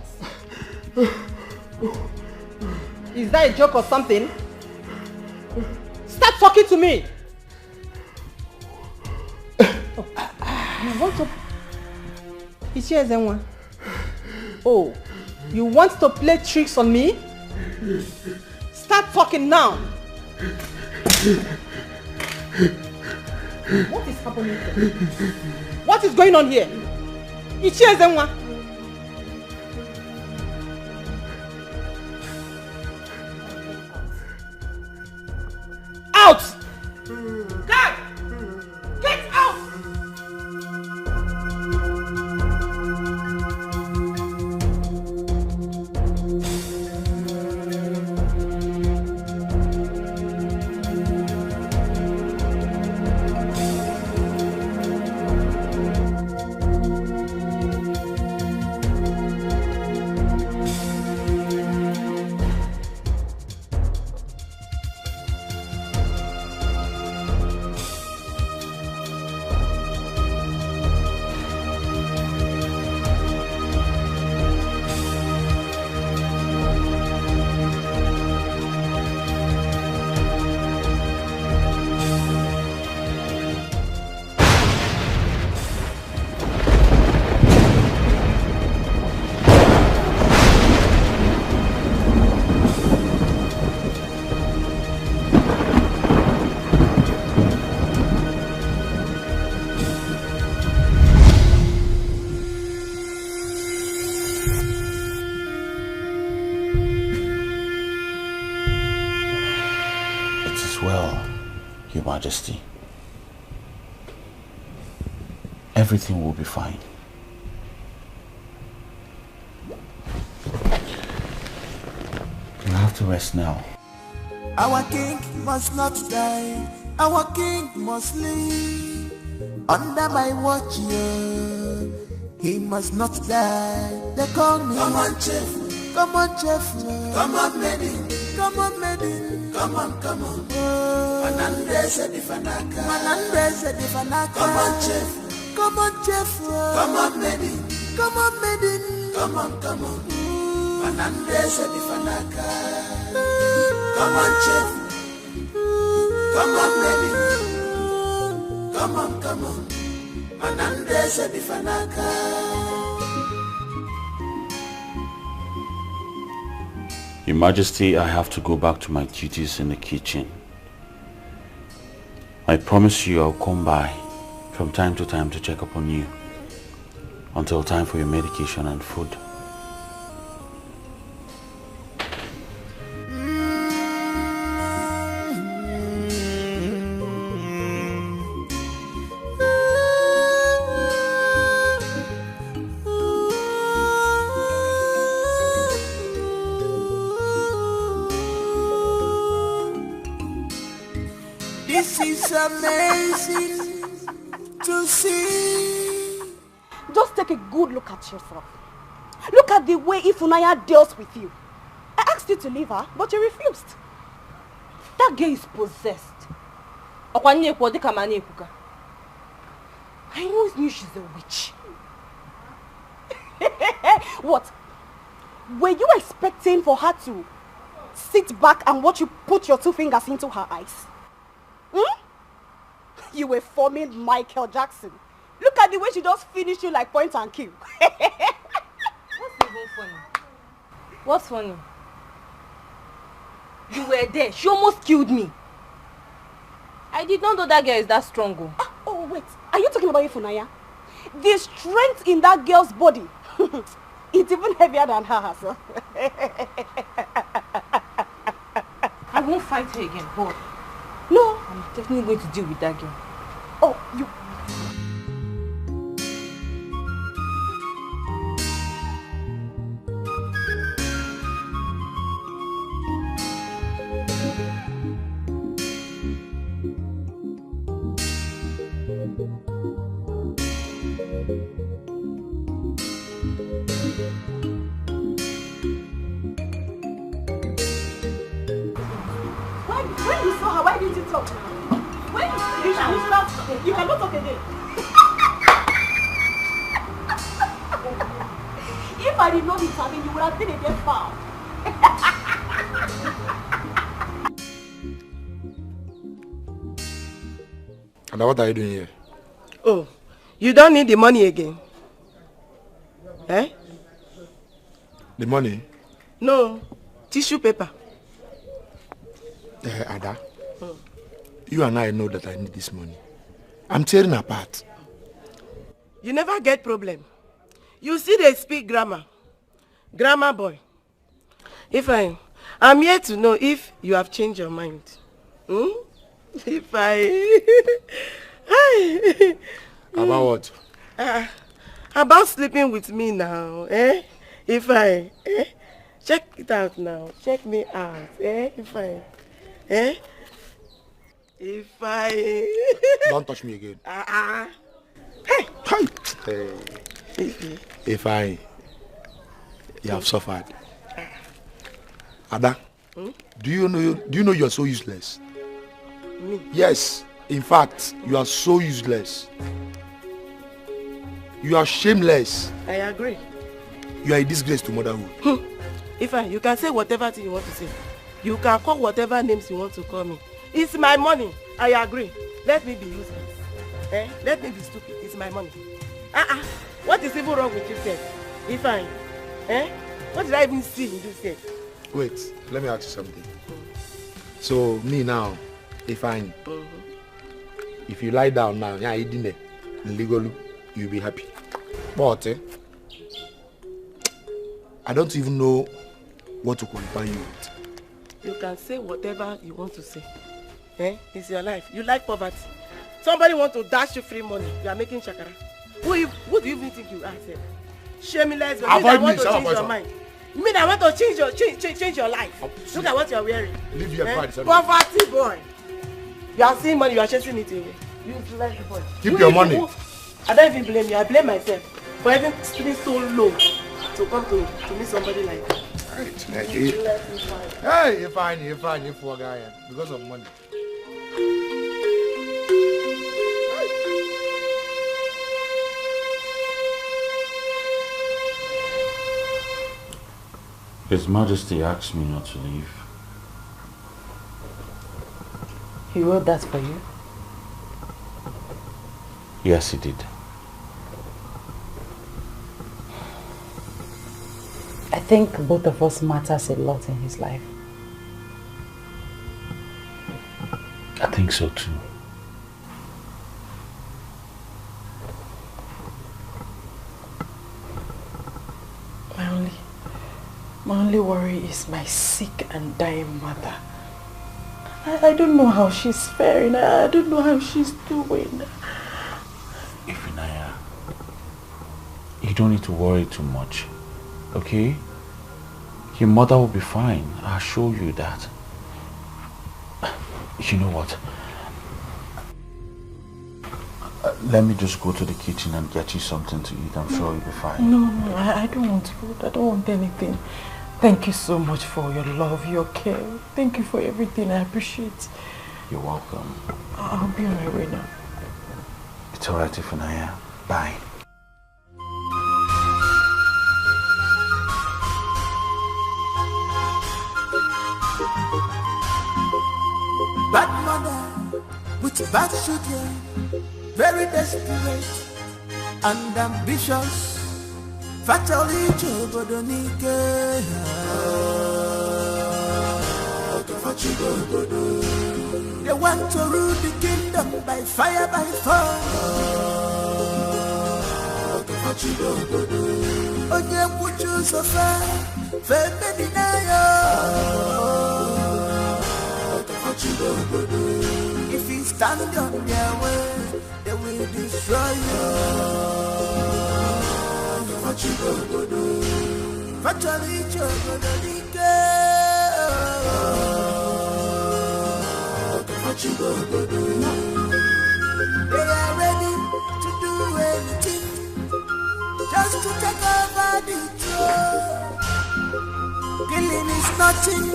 Is that a joke or something? Stop talking to me! Oh, you want to... Oh, you want to play tricks on me? Start talking now! What is happening here? What is going on here? Out! God! Get out! Majesty. Everything will be fine. You have to rest now. Our king must not die. Our king must live. Under my watch, yeah. He must not die. They call me. Come on, chief. Come on, chief. Come on, maiden. Come on, maiden. Come on, come on. Manandese di fanaka. Manandese di fanaka. Come on, chief. Come on, chief. Come on, maiden. Come on, maiden. Come on, come on. Manandese di fanaka. Come on, chief. Come on, maiden. Come on, come on. Manandese di fanaka. Your Majesty, I have to go back to my duties in the kitchen. I promise you I'll come by from time to time to check up on you until time for your medication and food. This is amazing to see. Just take a good look at yourself. Look at the way Ifunanya deals with you. I asked you to leave her, but you refused. That girl is possessed. I always knew she's a witch. What? Were you expecting for her to sit back and watch you put your two fingers into her eyes? Hmm? You were forming Michael Jackson. Look at the way she just finished you like point and kill. What's even funny? What's funny? You were there. She almost killed me. I did not know that girl is that strong. Oh, wait. Are you talking about Ifunanya? The strength in that girl's body. It's even heavier than her herself. I won't fight her again, but no, I'm definitely going to deal with that girl. Oh, you... When you saw her, why didn't you talk now? When you stop, you cannot talk again. If I did not intervene, you would have been a dead foul. And what are you doing here? Oh, you don't need the money again? Eh? The money? No, tissue paper. Ada, you and I know that I need this money. I'm tearing apart. You never get problem. You see they speak grammar. Grammar boy. I'm here to know if you have changed your mind. Hmm? About what? About sleeping with me now, eh? Check it out now. Check me out, eh? Don't touch me again. Hey. You have suffered. Ada, do you know you are so useless? Me? Yes, in fact, you are so useless. You are shameless. I agree. You are a disgrace to motherhood. You can say whatever thing you want to say. You can call whatever names you want to call me. It's my money. I agree. Let me be useless. Let me be stupid. It's my money. What is even wrong with you, Seth? What did I even see in you, Seth? Wait, let me ask you something. So, me now, if you lie down now, legally, you'll be happy. But I don't even know what to qualify you with. You can say whatever you want to say. It's your life. You like poverty. Somebody want to dash you free money. You are making shakara. Who do you even think you are? Shameless. You mean I want to change your mind? You mean I want to change your life? Look at what you are wearing. Leave your body. Poverty boy. You are seeing money. You are chasing it away. You like the boy. Keep your money. I don't even blame you. I blame myself for even stooping so low to come to meet somebody like that. Right. Hey, you're fine, you poor guy. Because of money. His Majesty asked me not to leave. He wrote that for you? Yes, he did. I think both of us matters a lot in his life. I think so too. My only worry is my sick and dying mother. I don't know how she's faring. I don't know how she's doing. Ifunanya, you don't need to worry too much, okay? Your mother will be fine. I assure you that. You know what? Let me just go to the kitchen and get you something to eat. I'm sure you'll be fine. No, I don't want food. I don't want anything. Thank you so much for your love, your care. Thank you for everything. I appreciate. You're welcome. I'll be on my way now. It's alright, Ifunanya. Bye. Bad mother with bad children, very desperate and ambitious. Fatally Chobodonike. They want to rule the kingdom by fire, by force. Onye Puchu Sofa, Femedinayo. If you stand on their way, they will destroy you. Fatally Chobodonike. They are ready to do anything just to take over the throne. Killing is nothing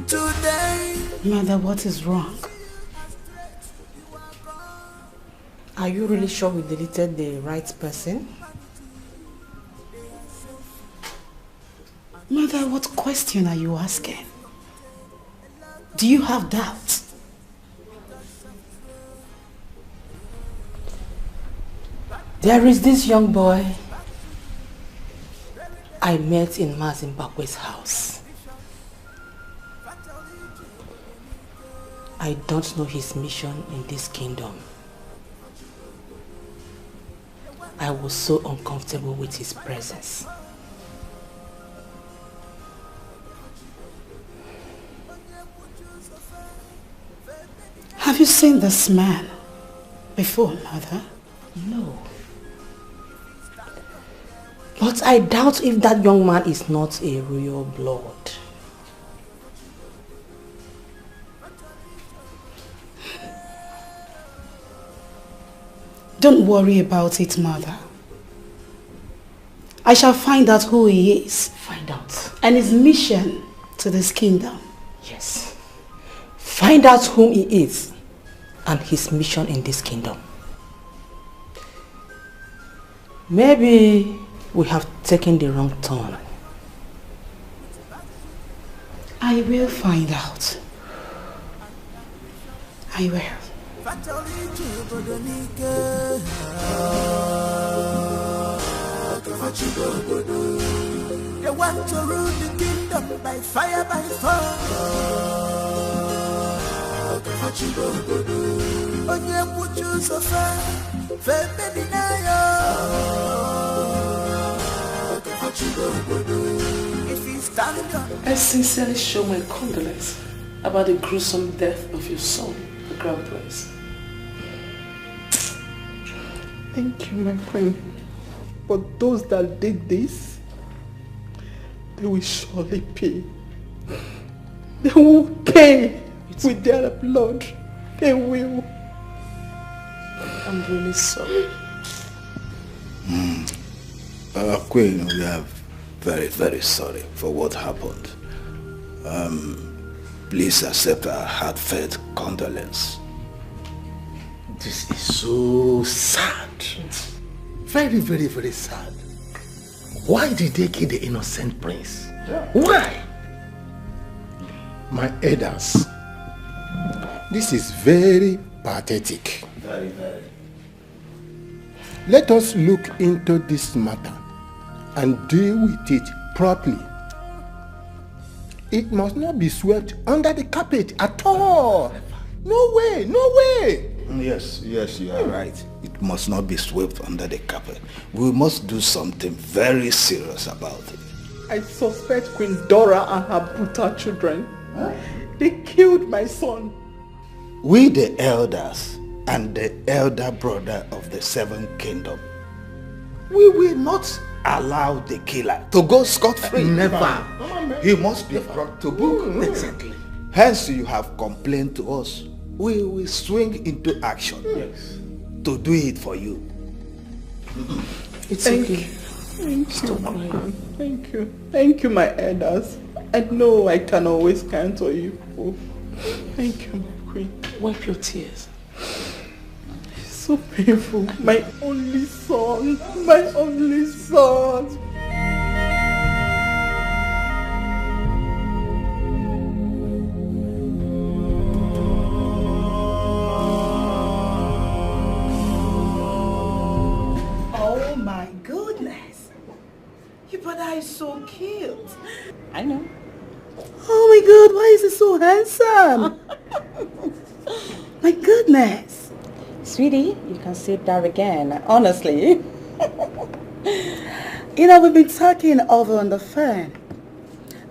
today. Mother, what is wrong? Are you really sure we deleted the right person? Mother, what question are you asking? Do you have doubts? There is this young boy I met in Mazimbabwe's house. I don't know his mission in this kingdom. I was so uncomfortable with his presence. Have you seen this man before, Mother? No. But I doubt if that young man is not a royal blood. Don't worry about it, Mother. I shall find out who he is. Find out. And his mission to this kingdom. Yes. Find out whom he is and his mission in this kingdom. Maybe we have taken the wrong turn. I will find out. I will. They want to rule the kingdom by fire, by force. Onye Puchu Sofa, Femedinayo. I sincerely show my condolence about the gruesome death of your son, the Crown Prince. Thank you, my friend. But those that did this, they will surely pay. They will pay with their blood. They will. I'm really sorry. Queen, we are very, very sorry for what happened. Please accept our heartfelt condolence. This is so sad. Very, very, very sad. Why did they kill the innocent prince? Why? My elders, this is very pathetic. Very, very. Let us look into this matter and deal with it properly. It must not be swept under the carpet at all. No way, no way. Yes, you are right. It must not be swept under the carpet. We must do something very serious about it. I suspect Queen Dora and her brutal children. They killed my son. We the elders and the elder brother of the Seventh Kingdom, we will not allow the killer to go scot-free. Never. He must be brought to book. Exactly. Hence you have complained to us. We will swing into action to do it for you. It's Thank you. Stop crying. Thank you. Thank you, my elders. I know I can always count on you. Thank you, my queen. Wipe your tears. It's so painful. My only son. My only son. Oh my goodness. Your brother is so cute. I know. Oh my god, why is he so handsome? My goodness. Sweetie, you can sit down again, honestly. You know, we've been talking over on the phone.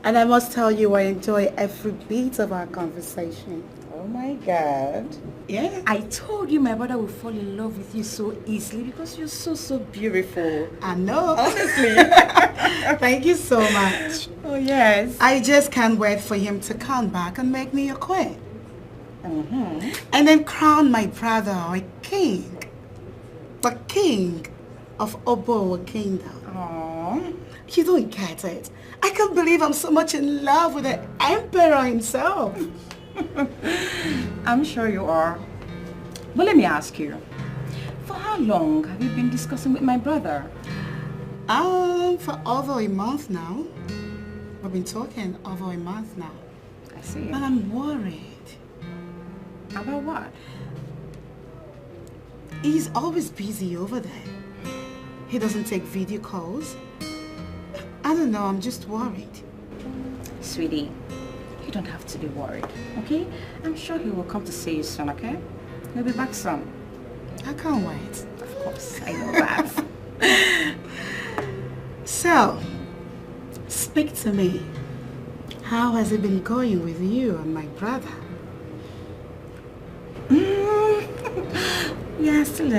And I must tell you, I enjoy every bit of our conversation. Oh my God. Yeah. I told you my brother will fall in love with you so easily because you're so beautiful. I know. Honestly. Thank you so much. Oh, yes. I just can't wait for him to come back and make me a queen. Mm-hmm. And then crown my brother a king. The king of Obowa Kingdom. Aww. You don't get it. I can't believe I'm so much in love with the emperor himself. I'm sure you are. But let me ask you, for how long have you been discussing with my brother? For over a month now. We've been talking over a month now. I see. But I'm worried. About what? He's always busy over there. He doesn't take video calls. I don't know, I'm just worried. Sweetie, you don't have to be worried, okay? I'm sure he will come to see you soon, okay? He'll be back soon. I can't wait. Of course, I know that. So, speak to me. How has it been going with you and my brother? Yeah, still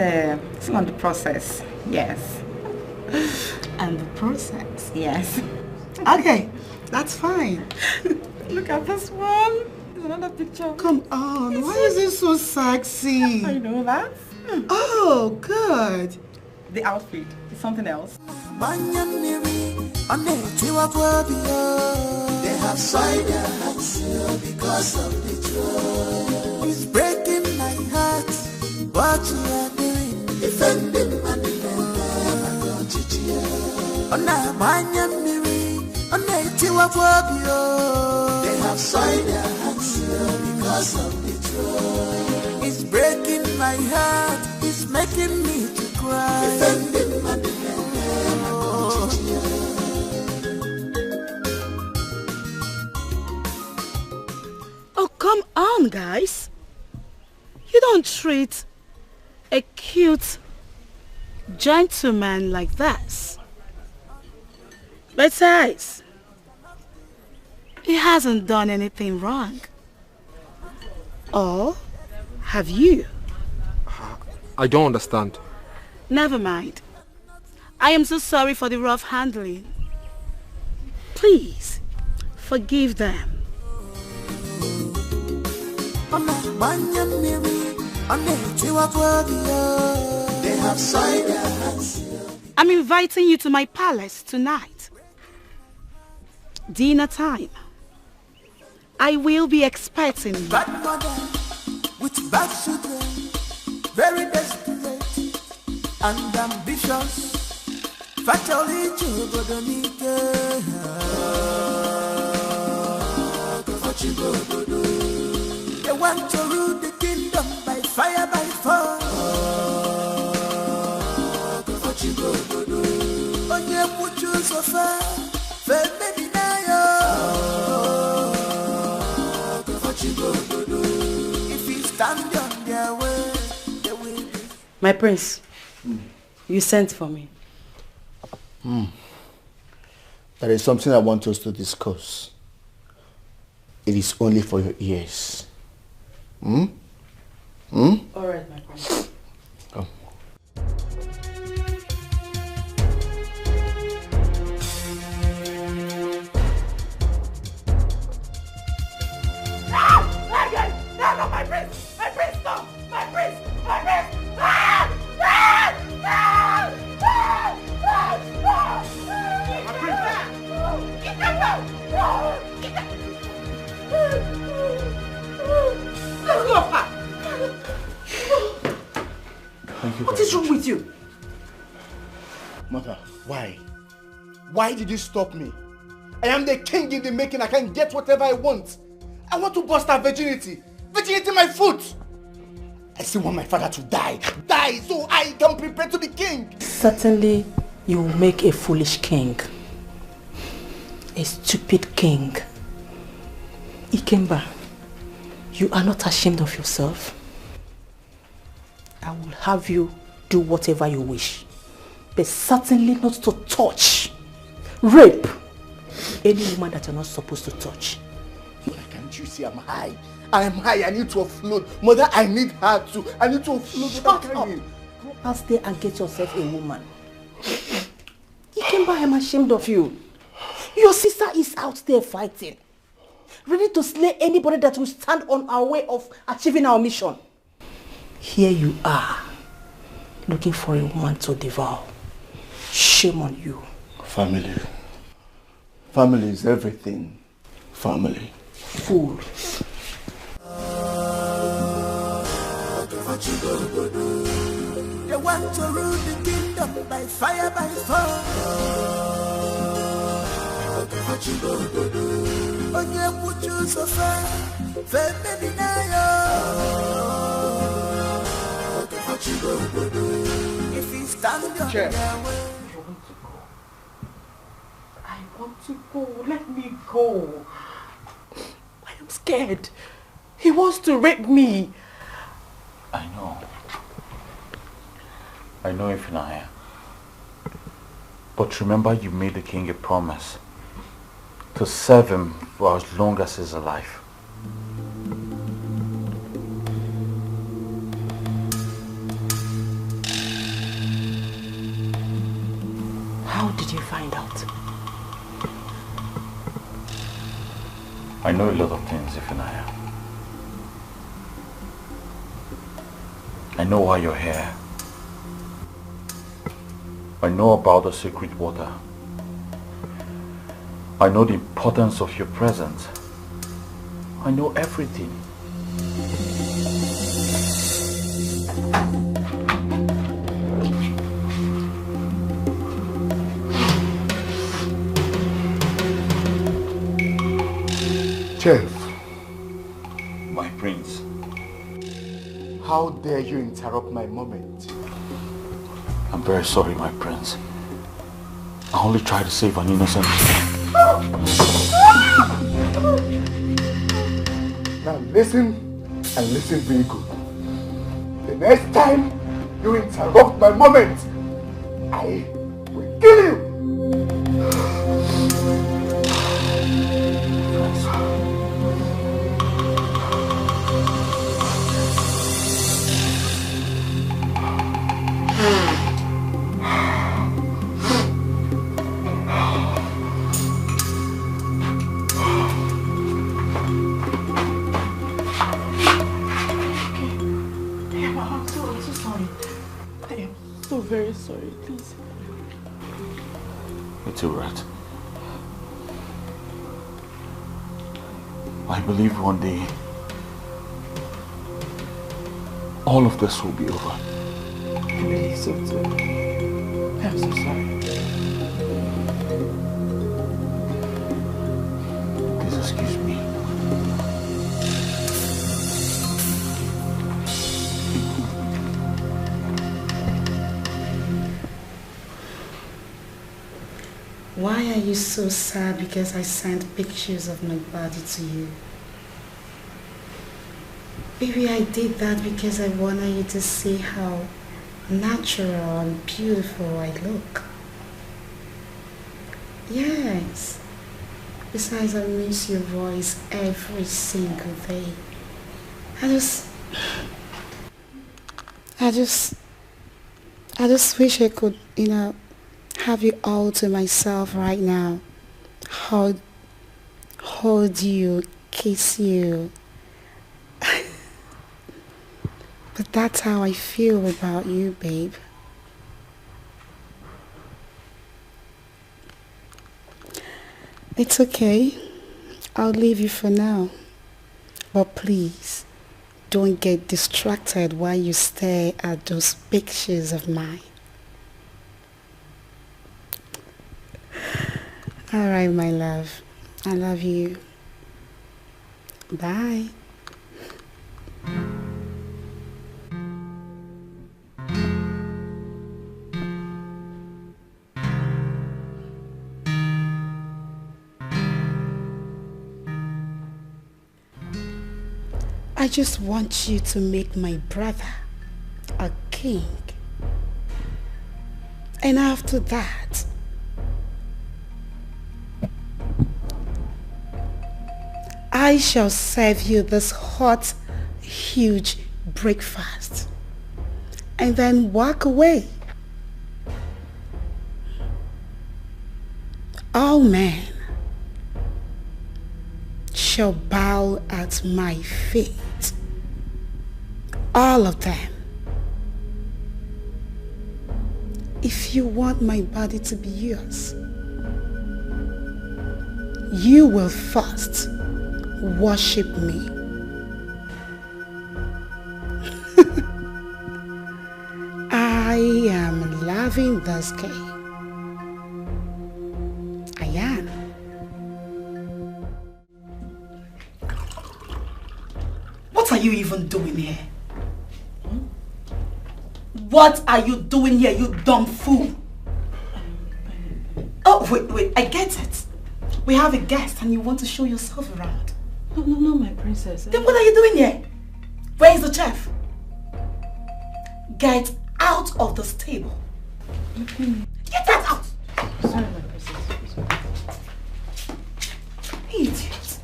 on the process. Yes. And the process? Yes. Okay, that's fine. Look at this one. There's another picture. Come on, why is it so sexy? I know that. Oh, good. The outfit is something else. They have soiled their hands because of the joy. It's breaking my heart. What you are doing, defending my they have soiled their hands because of the joy. It's breaking my heart. It's making me to cry. Defending my Oh, come on, guys. You don't treat a cute gentleman like this. Besides, he hasn't done anything wrong. Or have you? I don't understand. Never mind. I am so sorry for the rough handling. Please, forgive them. They have signed their hands. I'm inviting you to my palace tonight. Dinner time. I will be expecting you. Bad mother with bad children, very desperate and ambitious. Fatally they want to rule the kingdom by fire, by force. Onye puchu so far, baby if you stand on their way, they will be. My prince, you sent for me. There is something I want us to discuss. It is only for your ears. All right, my prince. Come. No, my prince! My prince, no! My prince! My prince! Let's go, Pa! Thank you. What is wrong with you? Mother, why? Why did you stop me? I am the king in the making. I can get whatever I want. I want to bust her virginity. Virginity my foot. I still want my father to die. Die so I can prepare to be king. Certainly, you will make a foolish king. A stupid king. Ikemba, you are not ashamed of yourself. I will have you do whatever you wish, but certainly not to touch, rape any woman that you're not supposed to touch. Mother, can't you see I'm high? I am high. I need to offload. Mother, I need her too. I need to offload. Shut up. Go past there and get yourself a woman. Ikemba, I'm ashamed of you. Your sister is out there fighting, ready to slay anybody that will stand on our way of achieving our mission. Here you are, looking for a woman to devour. Shame on you. Family. Family is everything. Family. Fool. They want to rule the kingdom by fire, by force. Onye puchu so far, baby if you stand on their way. I want to go. Let me go. I am scared. He wants to rape me. I know. I know, Infront. But remember, you made the king a promise to serve him for as long as he's alive. How did you find out? I know a lot of things, Infront. I know why you're here. I know about the secret water. I know the importance of your presence. I know everything. Chef. My prince. How dare you interrupt my moment? I'm very sorry, my prince. I only tried to save an innocent. Now listen, and listen very good. The next time you interrupt my moment, I will kill you! am so very sorry, please. It's alright. I believe one day all of this will be over. I believe so too. I'm so sorry. Please excuse me. Why are you so sad because I sent pictures of my body to you? Baby, I did that because I wanted you to see how natural and beautiful I look. Yes. Besides, I miss your voice every single day. I just wish I could, have you all to myself right now. Hold you, kiss you. But that's how I feel about you, babe. It's okay. I'll leave you for now. But please, don't get distracted while you stare at those pictures of mine. All right, my love. I love you. Bye. I just want you to make my brother a king. And after that, I shall serve you this hot, huge breakfast and then walk away. All men shall bow at my feet. All of them. If you want my body to be yours, you will first worship me. I am loving this game. I am. What are you even doing here? What are you doing here, you dumb fool? Oh, wait, I get it. We have a guest and you want to show yourself around. No, my princess. Then what are you doing here? Where is the chef? Get out of this table. Get that out! Sorry, my princess. Idiot.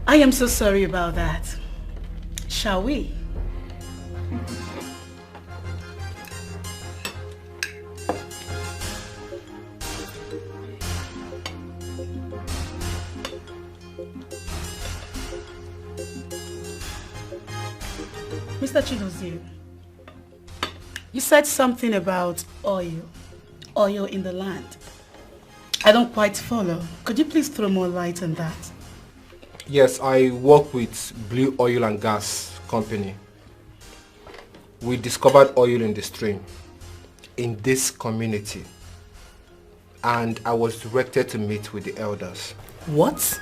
I am so sorry about that. Shall we? Mr. Chinozie, you said something about oil in the land. I don't quite follow. Could you please throw more light on that? Yes, I work with Blue Oil and Gas Company. We discovered oil in the stream in this community, and I was directed to meet with the elders. What?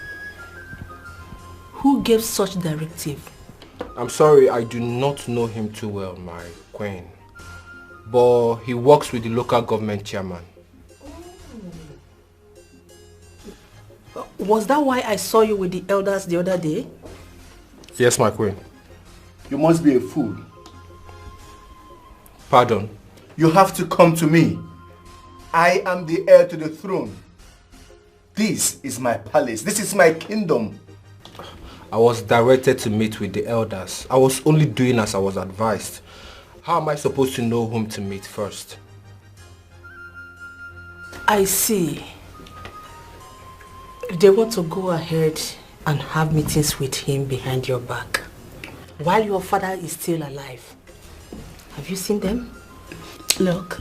Who gave such directive? I'm sorry, I do not know him too well, my queen. But he works with the local government chairman. Was that why I saw you with the elders the other day? Yes, my queen. You must be a fool. Pardon? You have to come to me. I am the heir to the throne. This is my palace. This is my kingdom. I was directed to meet with the elders. I was only doing as I was advised. How am I supposed to know whom to meet first? I see. They want to go ahead and have meetings with him behind your back, while your father is still alive. Have you seen them? Look,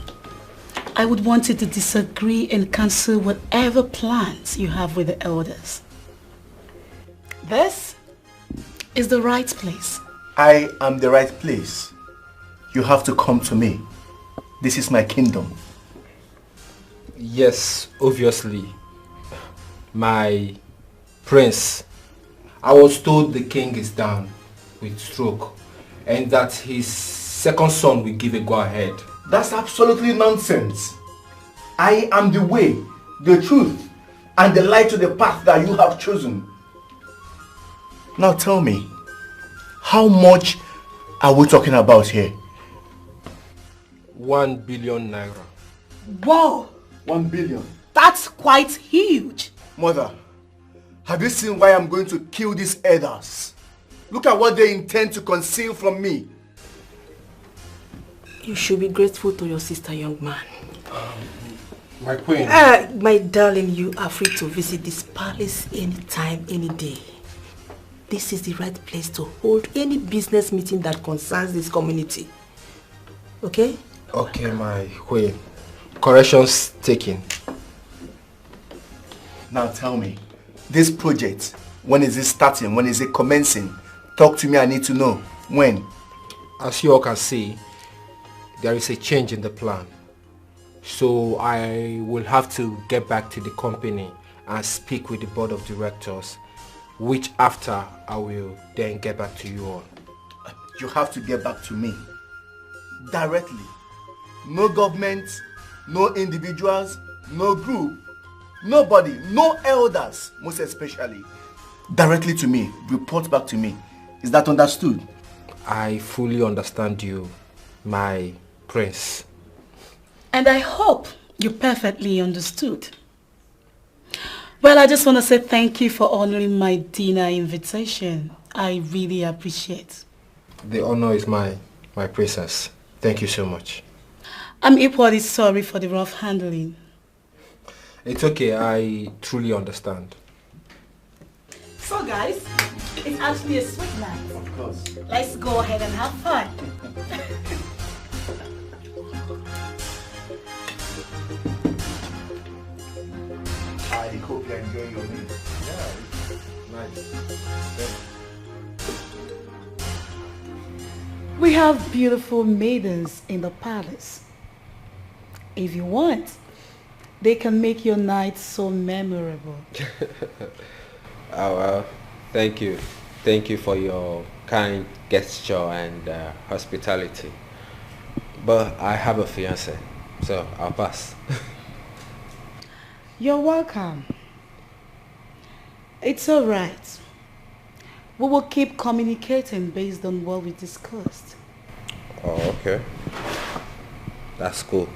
I would want you to disagree and cancel whatever plans you have with the elders. This is the right place. I am the right place. You have to come to me. This is my kingdom. Yes, obviously. My prince. I was told the king is down with stroke and that his second son will give a go-ahead. That's absolutely nonsense. I am the way, the truth, and the light to the path that you have chosen. Now tell me, how much are we talking about here? 1 billion naira. Whoa! 1 billion? That's quite huge. Mother, have you seen why I'm going to kill these elders? Look at what they intend to conceal from me. You should be grateful to your sister, young man. My queen. My darling, you are free to visit this palace anytime, any day. This is the right place to hold any business meeting that concerns this community. Okay? Okay, my queen. Corrections taken. Now tell me, this project, when is it starting? When is it commencing? Talk to me, I need to know. When? As you all can see, there is a change in the plan. So I will have to get back to the company and speak with the board of directors, which after I will then get back to you all. You have to get back to me. Directly. No government, no individuals, no group, nobody, no elders, most especially. Directly to me. Report back to me. Is that understood? I fully understand you, my prince. And I hope you perfectly understood. Well, I just want to say thank you for honoring my dinner invitation. I really appreciate. The honor is mine, my princess. Thank you so much. I'm equally sorry for the rough handling. It's okay, I truly understand. So guys, it's actually a sweet night. Of course. Let's go ahead and have fun. I hope you enjoy your meal. Yeah, nice. We have beautiful maidens in the palace. If you want, they can make your night so memorable. Oh, well, thank you. Thank you for your kind gesture and hospitality. But I have a fiancé, so I'll pass. You're welcome. It's all right. We will keep communicating based on what we discussed. Oh, okay. That's cool.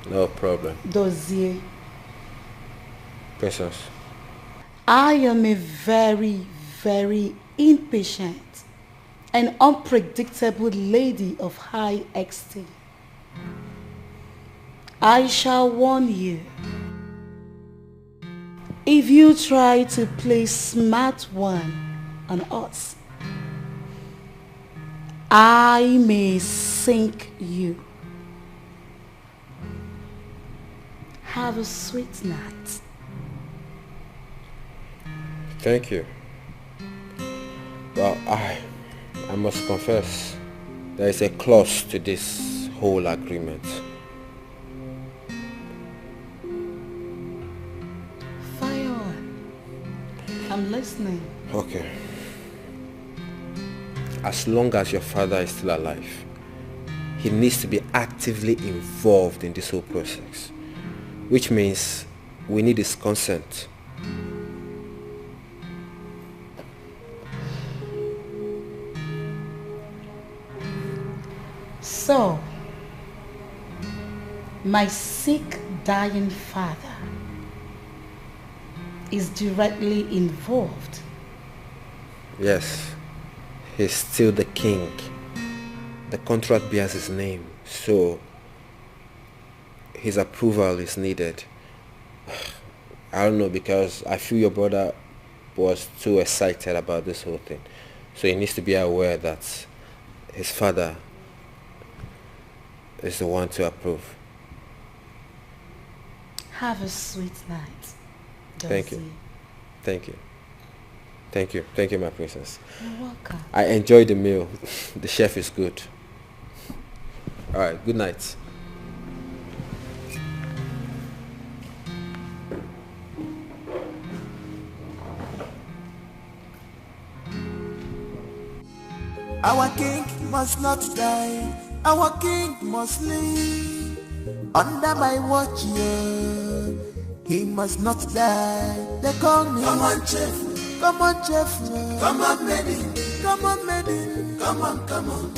No problem. Dozier, Princess. I am a very, very impatient and unpredictable lady of high esteem. I shall warn you. If you try to play smart one on us, I may sink you. Have a sweet night. Thank you. Well, I must confess, there is a clause to this whole agreement. Fire on. I'm listening. Okay. As long as your father is still alive, he needs to be actively involved in this whole process, which means we need his consent. So, my sick, dying father is directly involved. Yes, he's still the king. The contract bears his name, so his approval is needed. I don't know, because I feel your brother was too excited about this whole thing. So he needs to be aware that his father is the one to approve. Have a sweet night. Thank you. Thank you. Thank you. Thank you, my princess. You're welcome. I enjoyed the meal. The chef is good. Alright, good night. Our king must not die. Our king must live. Under my watch, yeah. He must not die. They call me. Come on, chef. Come on, chef. Come on, maiden. Come on, maiden. Come on, come on.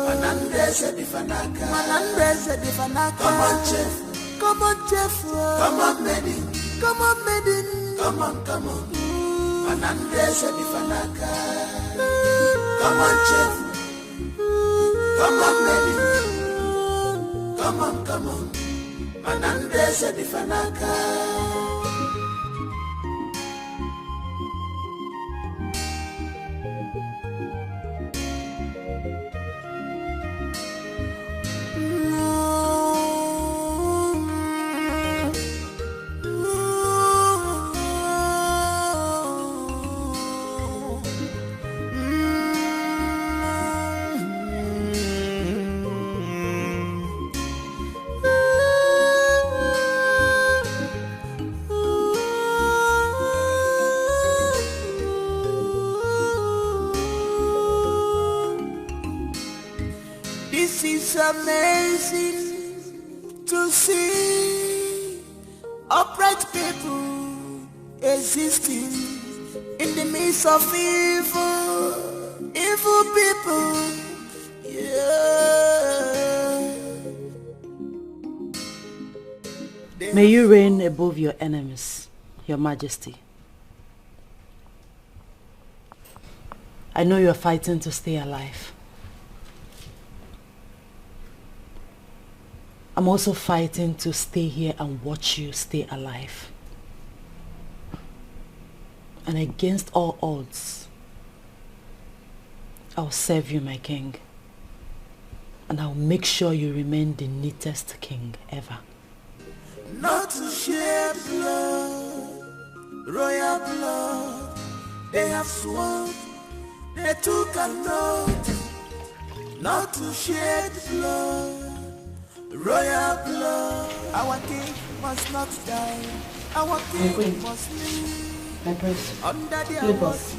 Manandrese di fanaka. Manandrese di fanaka. Come on, chef. Come on, chef. Come on, maiden. Come on, maiden. Come on, come on. Manandrese di fanaka. Come on, chef. Come on, maiden. Come on, come on. Manandrese di fanaka. This is amazing to see upright people existing in the midst of evil people. Yeah. May you reign above your enemies, Your Majesty. I know you are fighting to stay alive. I'm also fighting to stay here and watch you stay alive. And against all odds, I'll serve you, my king. And I'll make sure you remain the neatest king ever. Not to shed blood, royal blood. They have sworn, they took an oath. Not to shed blood, royal blood. Our king must not die. Our king must live. My prince. Under the boss.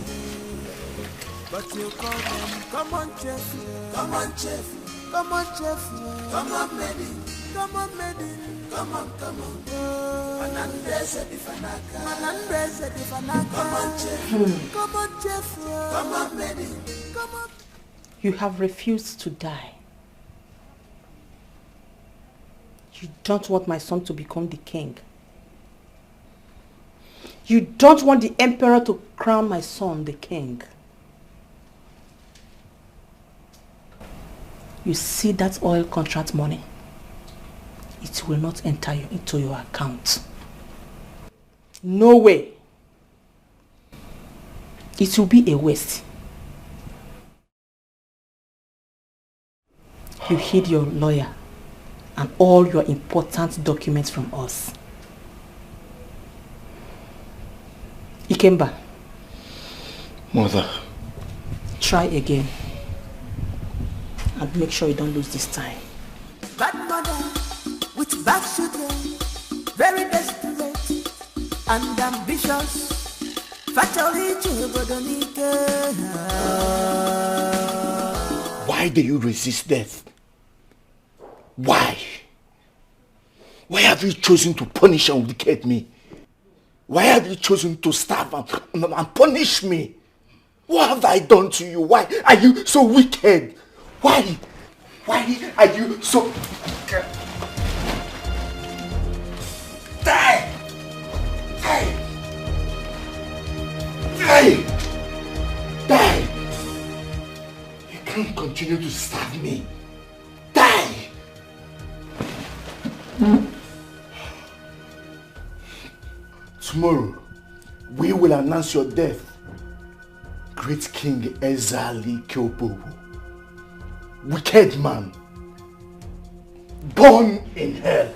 But you call them, come on, chef. Come on, chef. Come on, chef. Come on, maiden. Come on, maiden. Come on, come on. Manandrese di fanaka. Manandrese di fanaka. Come on, chef. Come on, chef. Come on, maiden. Come on. You have refused to die. You don't want my son to become the king. You don't want the emperor to crown my son the king. You see that oil contract money? It will not enter into your account. No way. It will be a waste. You hid your lawyer and all your important documents from us. Ikemba. Mother. Try again. And make sure you don't lose this time. Bad mother with bad children, very desperate and ambitious. Why do you resist death? Why? Why have you chosen to punish and wicked me? Why have you chosen to starve and punish me? What have I done to you? Why are you so wicked? Why? Why are you so... Die! Die! Die! Die! You can't continue to starve me. Die! Tomorrow, we will announce your death. Great King Ezali Kyopo. Wicked man. burn in hell.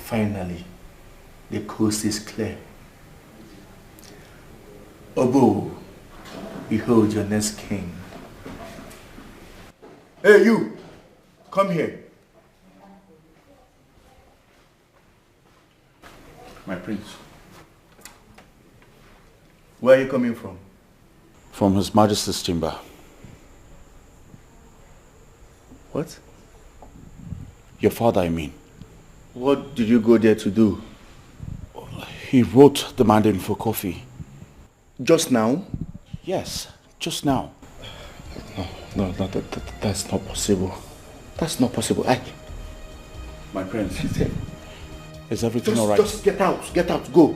Finally, the coast is clear. Obo, behold your next king. Hey you, come here. My prince. Where are you coming from? From His Majesty's chamber. What? Your father, I mean. What did you go there to do? He wrote demanding for coffee. Just now? Yes, just now. No, that's not possible. That's not possible. My prince, is everything alright? Just get out, go.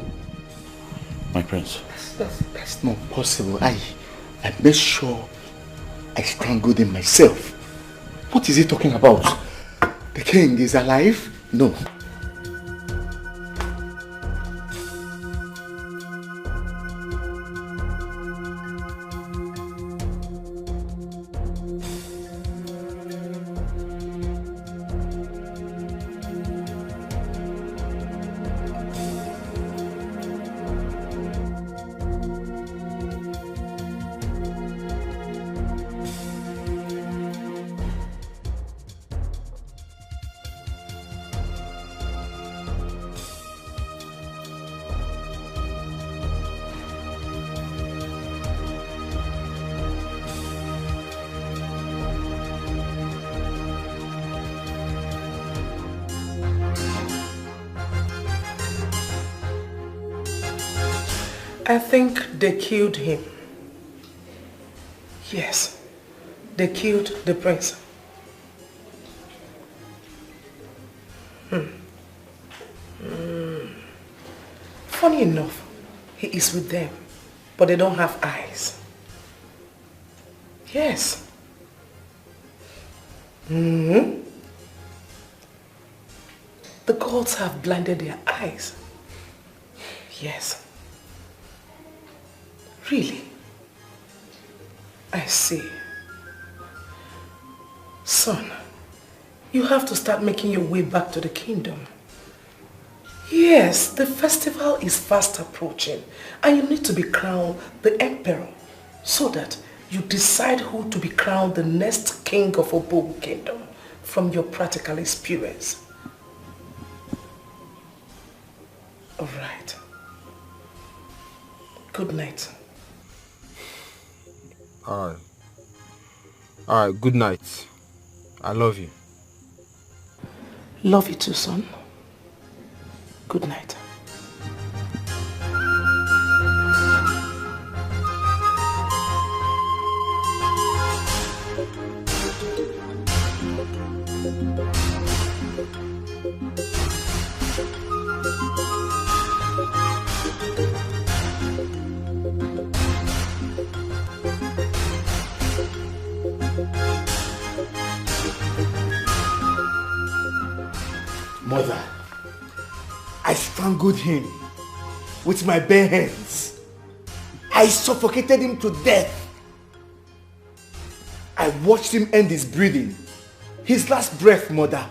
My prince. That's not possible. I made sure I strangled him myself. What is he talking about? The king is alive? No. I think they killed him. Yes, they killed the prince. Funny enough, he is with them, but they don't have eyes. Yes. The gods have blinded their eyes. Yes. Really? I see. Son, you have to start making your way back to the kingdom. Yes, the festival is fast approaching and you need to be crowned the emperor so that you decide who to be crowned the next king of Obogu kingdom from your practical experience. All right. Good night. Alright, good night. I love you. Love you too, son. Good night. Mother, I strangled him with my bare hands. I suffocated him to death. I watched him end his breathing. His last breath, Mother.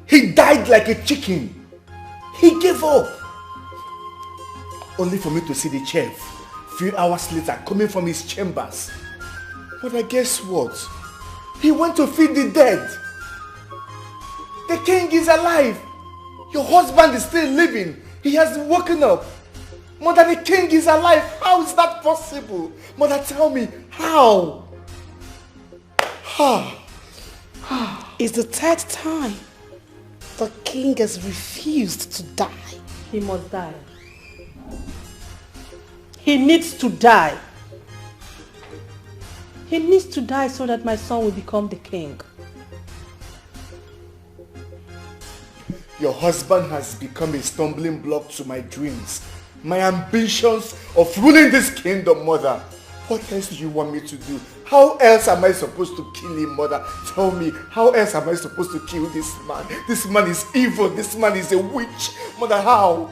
He died like a chicken. He gave up. Only for me to see the chef few hours later coming from his chambers. Mother, guess what? He went to feed the dead. The king is alive. Your husband is still living. He has woken up. Mother, the king is alive. How is that possible? Mother, tell me, how? It's the third time the king has refused to die. He must die. He needs to die. He needs to die so that my son will become the king. Your husband has become a stumbling block to my dreams, my ambitions of ruling this kingdom, Mother. What else do you want me to do? How else am I supposed to kill him, mother? Tell me, how else am I supposed to kill this man? This man is evil. This man is a witch. Mother, how?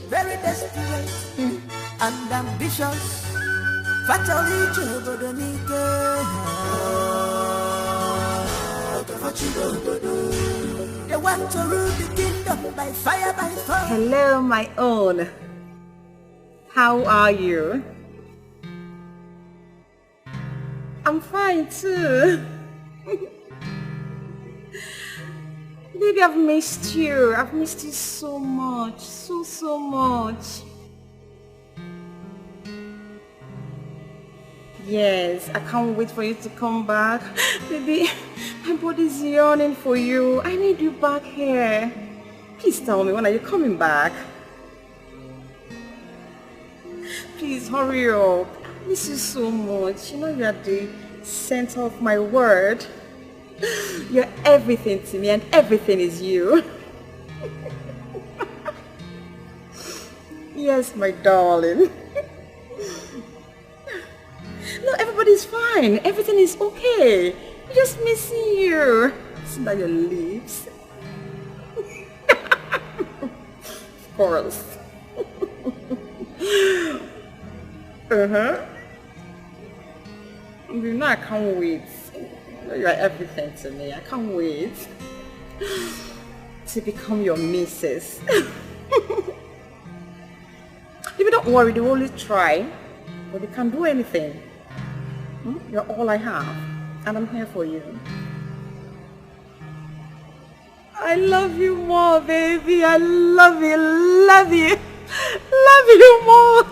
Very desperate and ambitious. Fatally they want to rule the kingdom by fire, by force. Hello, my own. How are you? I'm fine too. Baby, I've missed you. I've missed you so much. So much. Yes, I can't wait for you to come back. Baby, my body's yearning for you. I need you back here. Please tell me, when are you coming back? Please hurry up. I miss you so much. You know you are the center of my world. You're everything to me and everything is you. Yes, my darling. No, everybody's fine. Everything is okay. I'm just missing you. See that your lips? Of course. You know I can't wait. You are everything to me. I can't wait to become your missus. Baby, don't worry. They will only try, but they can't do anything. You're all I have, and I'm here for you. I love you more, baby. I love you, love you, love you more.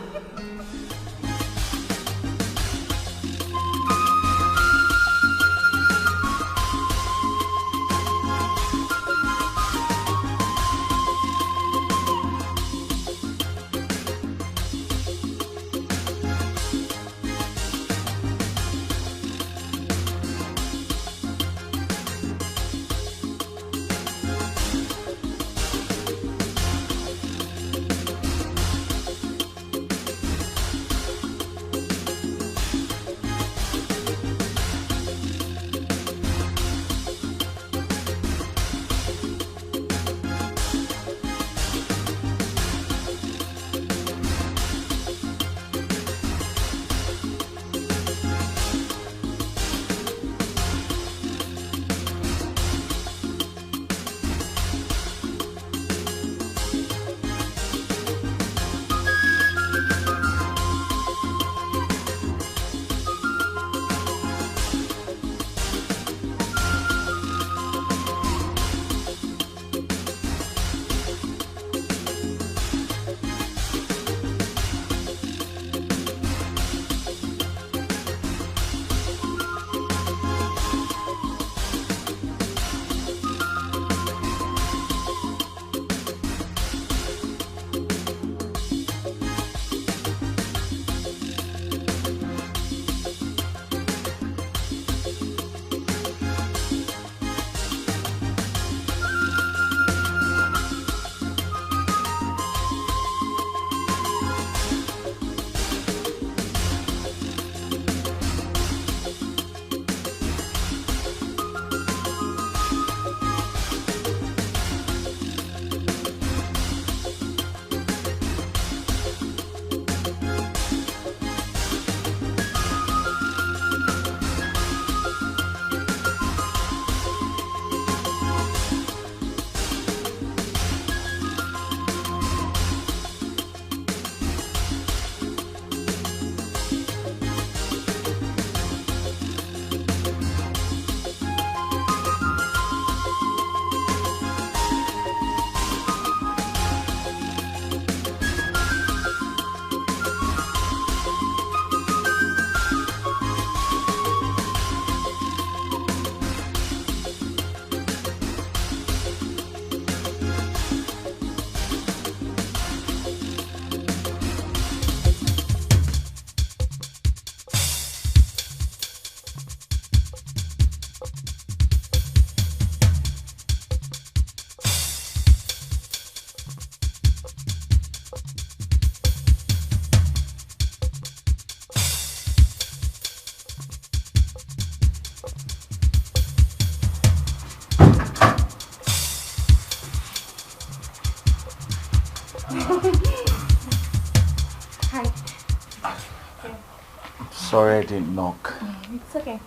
Sorry I didn't knock. It's okay.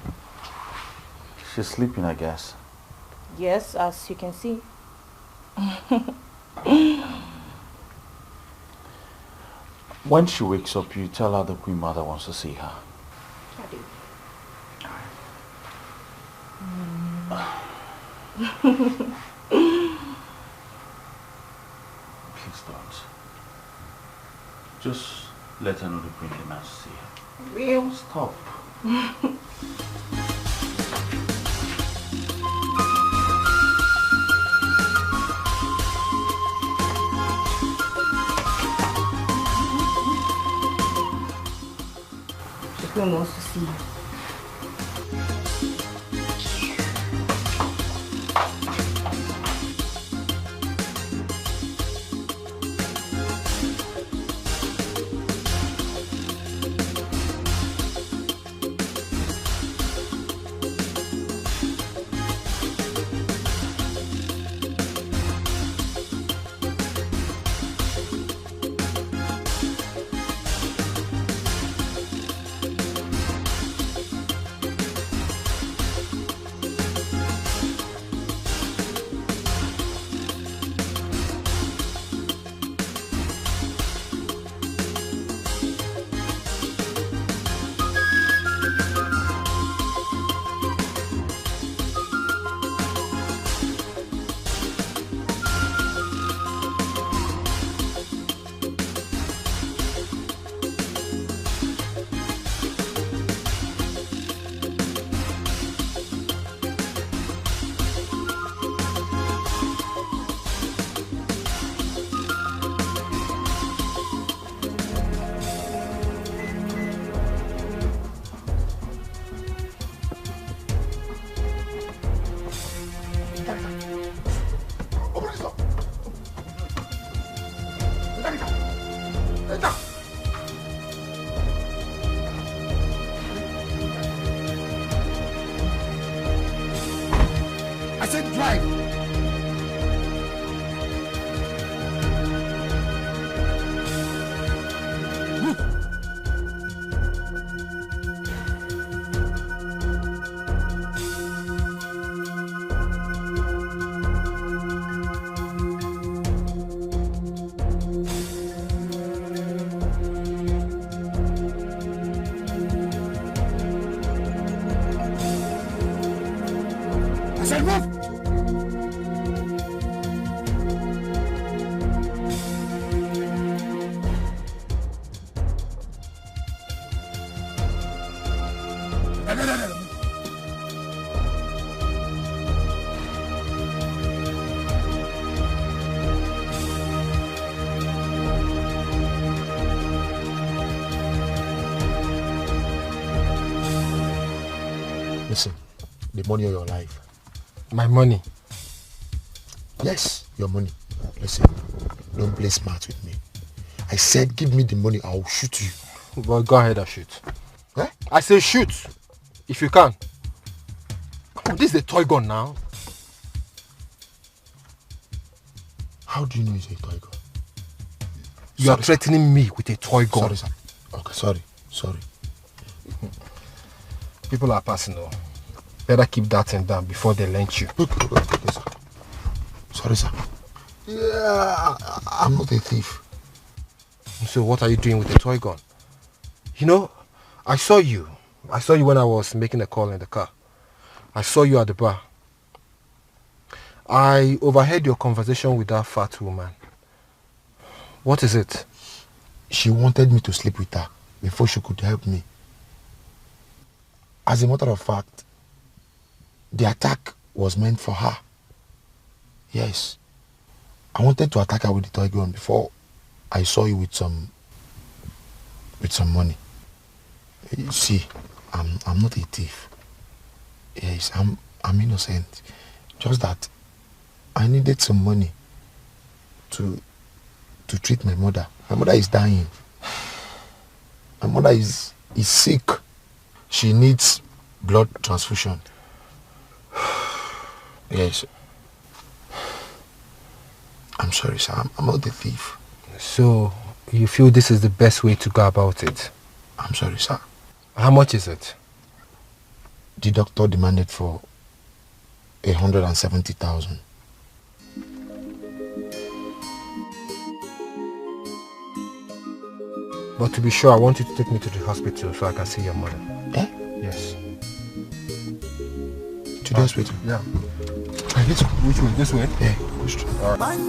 She's sleeping, I guess. Yes, as you can see. When she wakes up, you tell her the Queen Mother wants to see her. I do. Please don't. Just let her know the Queen demands to see her. Real? Stop. The Queen wants to see you. I said drive. I said move. Listen, the money of your life. My money? Yes, your money. Listen, don't play smart with me. I said give me the money, I'll shoot you. Well, go ahead and shoot. Eh? I say shoot, if you can. Oh, this is a toy gun now. How do you know it's a toy gun? You are threatening me with a toy gun. Sorry, sir. Okay, sorry. People are passing though. Better keep that thing down before they lynch you. Okay, sir. Sorry, sir. Yeah, I'm not a thief. So what are you doing with a toy gun? You know, I saw you when I was making a call in the car. I saw you at the bar. I overheard your conversation with that fat woman. What is it? She wanted me to sleep with her before she could help me. As a matter of fact, the attack was meant for her. Yes. I wanted to attack her with the toy gun before I saw you with some money. You see, I'm not a thief. Yes, I'm innocent. Just that I needed some money to treat my mother. My mother is dying. My mother is sick. She needs blood transfusion. Yes. I'm sorry, sir. I'm not the thief. So, you feel this is the best way to go about it? I'm sorry, sir. How much is it? The doctor demanded for 170,000. But to be sure, I want you to take me to the hospital so I can see your mother. Eh? Yes. To the hospital? Yeah. Which way? This way? Yeah. All right.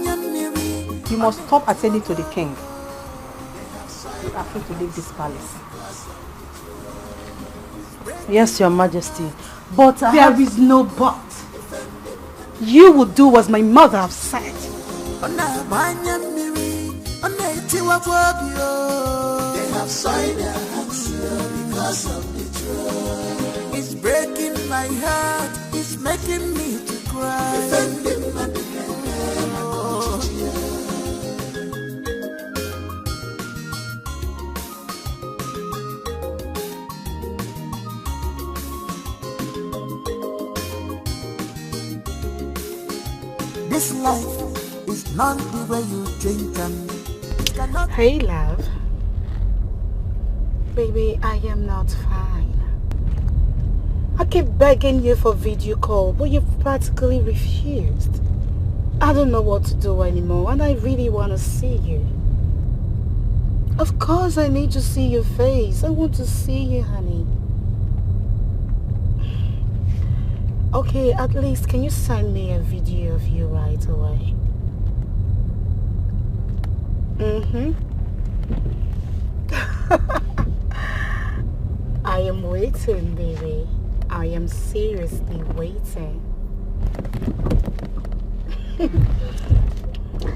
You must stop attending to the king. You are free to leave this palace. Yes, Your Majesty. But there is no but. You will do as my mother has said. They have signed their hands because of the truth. It's breaking my heart, it's making me to cry. Defending my This life is not the way you think and Hey, love. Baby, I am not fine. I keep begging you for video call, but you've practically refused. I don't know what to do anymore, and I really want to see you. Of course, I need to see your face. I want to see you, honey. Okay, at least can you send me a video of you right away? I am waiting, baby. I am seriously waiting.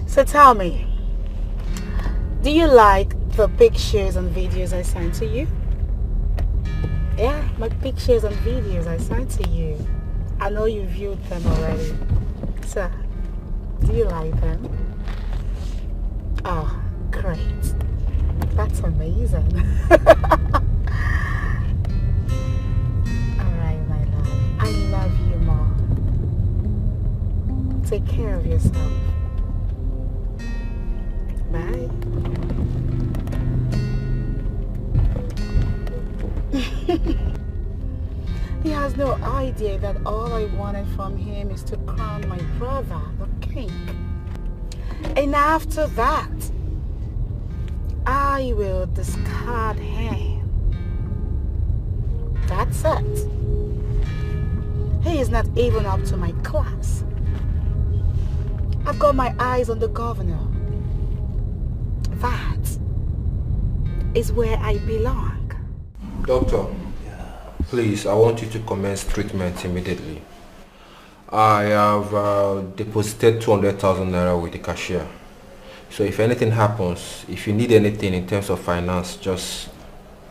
So tell me, do you like the pictures and videos I sent to you? Yeah, my pictures and videos I sent to you. I know you viewed them already. So, do you like them? Oh, great. That's amazing. Alright, my love. I love you more. Take care of yourself. Bye. He has no idea that all I wanted from him is to crown my brother, the king. And after that, I will discard him. That's it. He is not even up to my class. I've got my eyes on the governor. That is where I belong. Doctor, please, I want you to commence treatment immediately. I have deposited 200,000 naira with the cashier. So if anything happens, if you need anything in terms of finance, just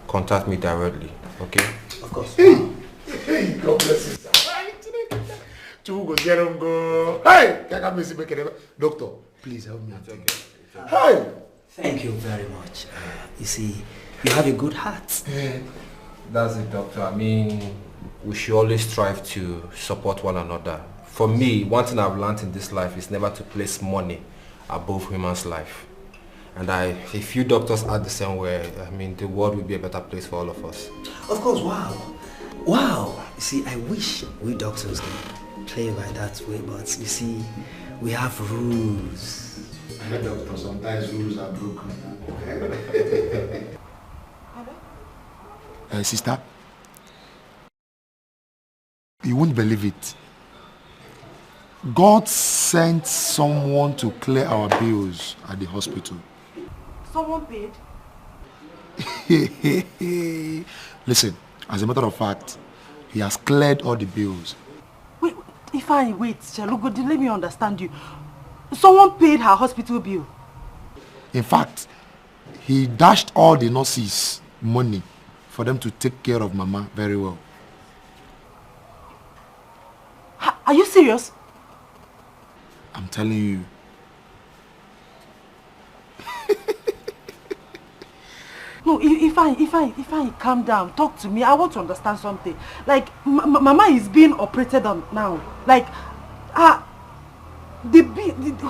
contact me directly, okay? Of course. Hey, God bless you, sir. Hey, doctor, please help me. Hey! Thank you very much. You see, you have a good heart. That's it, doctor. I mean, we should always strive to support one another. For me, one thing I've learned in this life is never to place money above human's life. And if you doctors are the same way, I mean, the world will be a better place for all of us. Of course, wow. Wow. You see, I wish we doctors could play by that way, but you see, we have rules. Doctor, sometimes rules are broken. Sister, you won't believe it. God sent someone to clear our bills at the hospital. Someone paid? Listen, as a matter of fact, he has cleared all the bills. Wait, Chalugo, let me understand you. Someone paid her hospital bill? In fact, he dashed all the nurses money for them to take care of Mama very well. Are you serious? I'm telling you. No, if I calm down, talk to me. I want to understand something. Like, Mama is being operated on now. Like,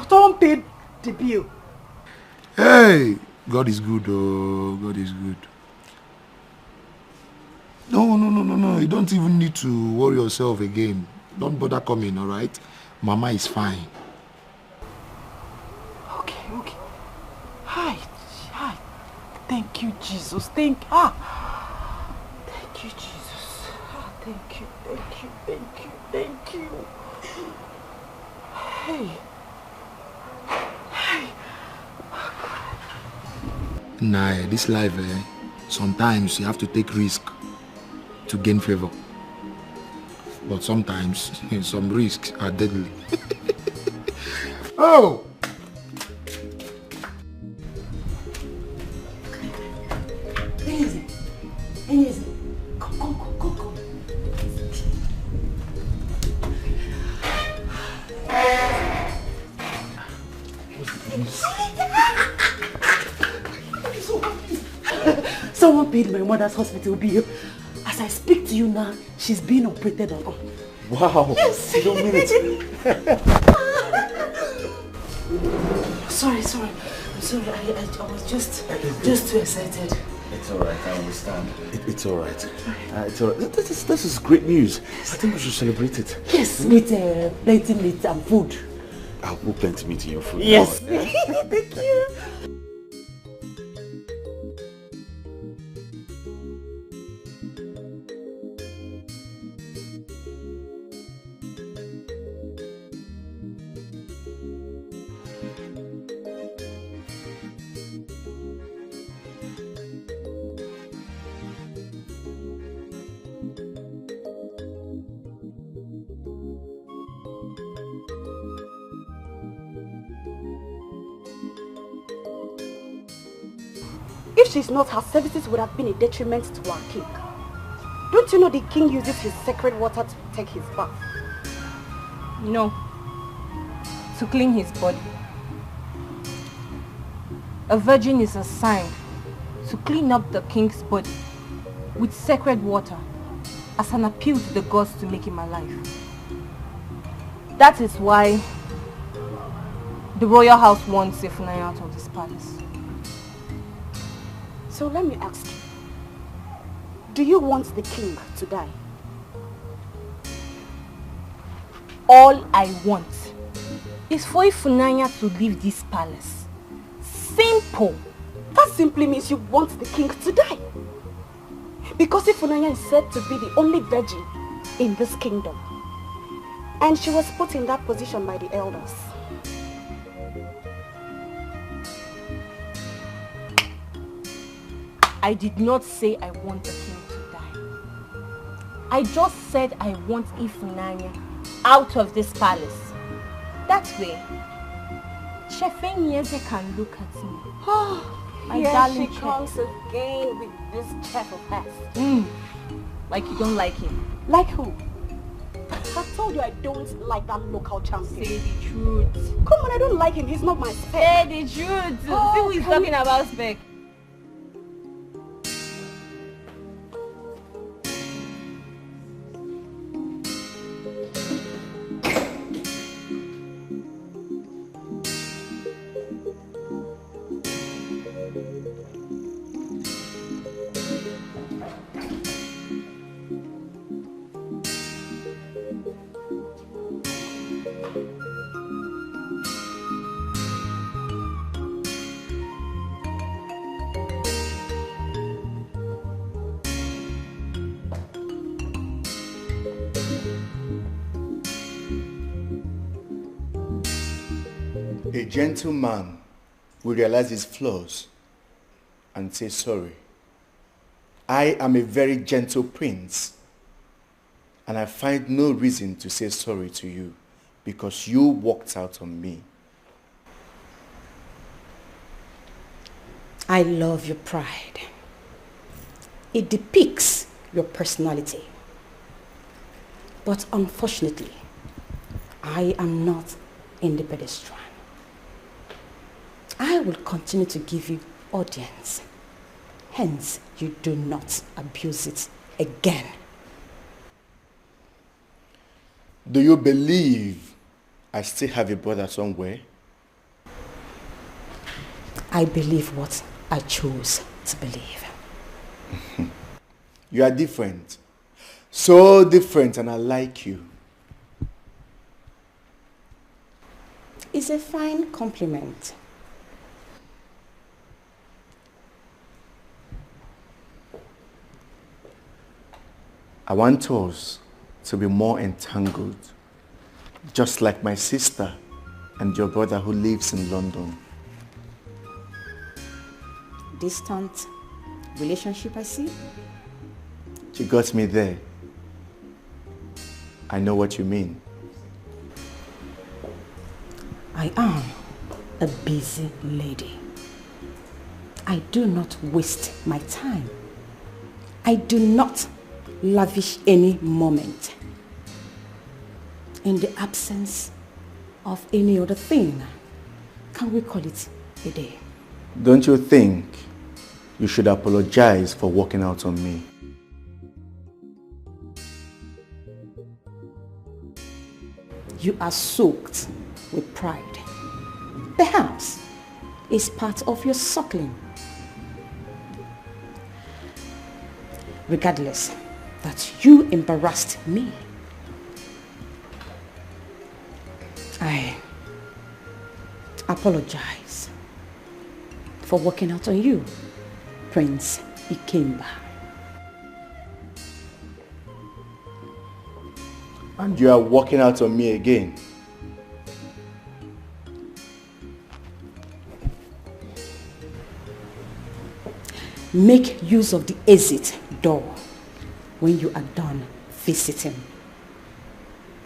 someone paid the bill. Hey, God is good, oh, God is good. No. You don't even need to worry yourself again. Don't bother coming, all right? Mama is fine. Okay. Hi. Thank you, Jesus. Thank you, Jesus. Thank you. Hey. Nah, this life, sometimes you have to take risk to gain favor. But sometimes, some risks are deadly. Oh! Easy. Come. Someone paid my mother's hospital bill. As I speak to you now, she's being operated on. Wow. Yes. You don't mean it. Sorry. I'm sorry. I was just too excited. It's alright, I understand. It's alright. It's alright. This is great news. I think we should celebrate it. Yes, with plenty meat and food. I'll put plenty meat in your food. Yes. Now, yeah? Thank you. If she's not, her services would have been a detriment to our king. Don't you know the king uses his sacred water to take his bath? No. To clean his body. A virgin is assigned to clean up the king's body with sacred water as an appeal to the gods to make him alive. That is why the royal house wants Zephaniah out of this palace. So let me ask you, do you want the king to die? All I want is for Ifunanya to leave this palace. Simple. That simply means you want the king to die. Because Ifunanya is said to be the only virgin in this kingdom. And she was put in that position by the elders. I did not say I want the king to die. I just said I want Ifunanya out of this palace. That way, Chefenyeze can look at me. My Here darling she comes again with this chef of hers. Like you don't like him. Like who? I told you I don't like that local champion. Say the truth. Come on, I don't like him. He's not my spec. Say the truth. See who is talking about spec. A gentleman will realize his flaws and say sorry. I am a very gentle prince, and I find no reason to say sorry to you because you walked out on me. I love your pride. It depicts your personality. But unfortunately, I am not in the pedestrian. I will continue to give you audience. Hence, you do not abuse it again. Do you believe I still have a brother somewhere? I believe what I chose to believe. You are different. So different, and I like you. It's a fine compliment. I want us to be more entangled, just like my sister and your brother who lives in London. Distant relationship, I see. You got me there. I know what you mean. I am a busy lady. I do not waste my time. I do not lavish any moment. In the absence of any other thing, can we call it a day? Don't you think you should apologize for walking out on me? You are soaked with pride. Perhaps it's part of your suckling. Regardless, that you embarrassed me. I apologize for walking out on you, Prince Ikemba. And you are walking out on me again. Make use of the exit door when you are done visiting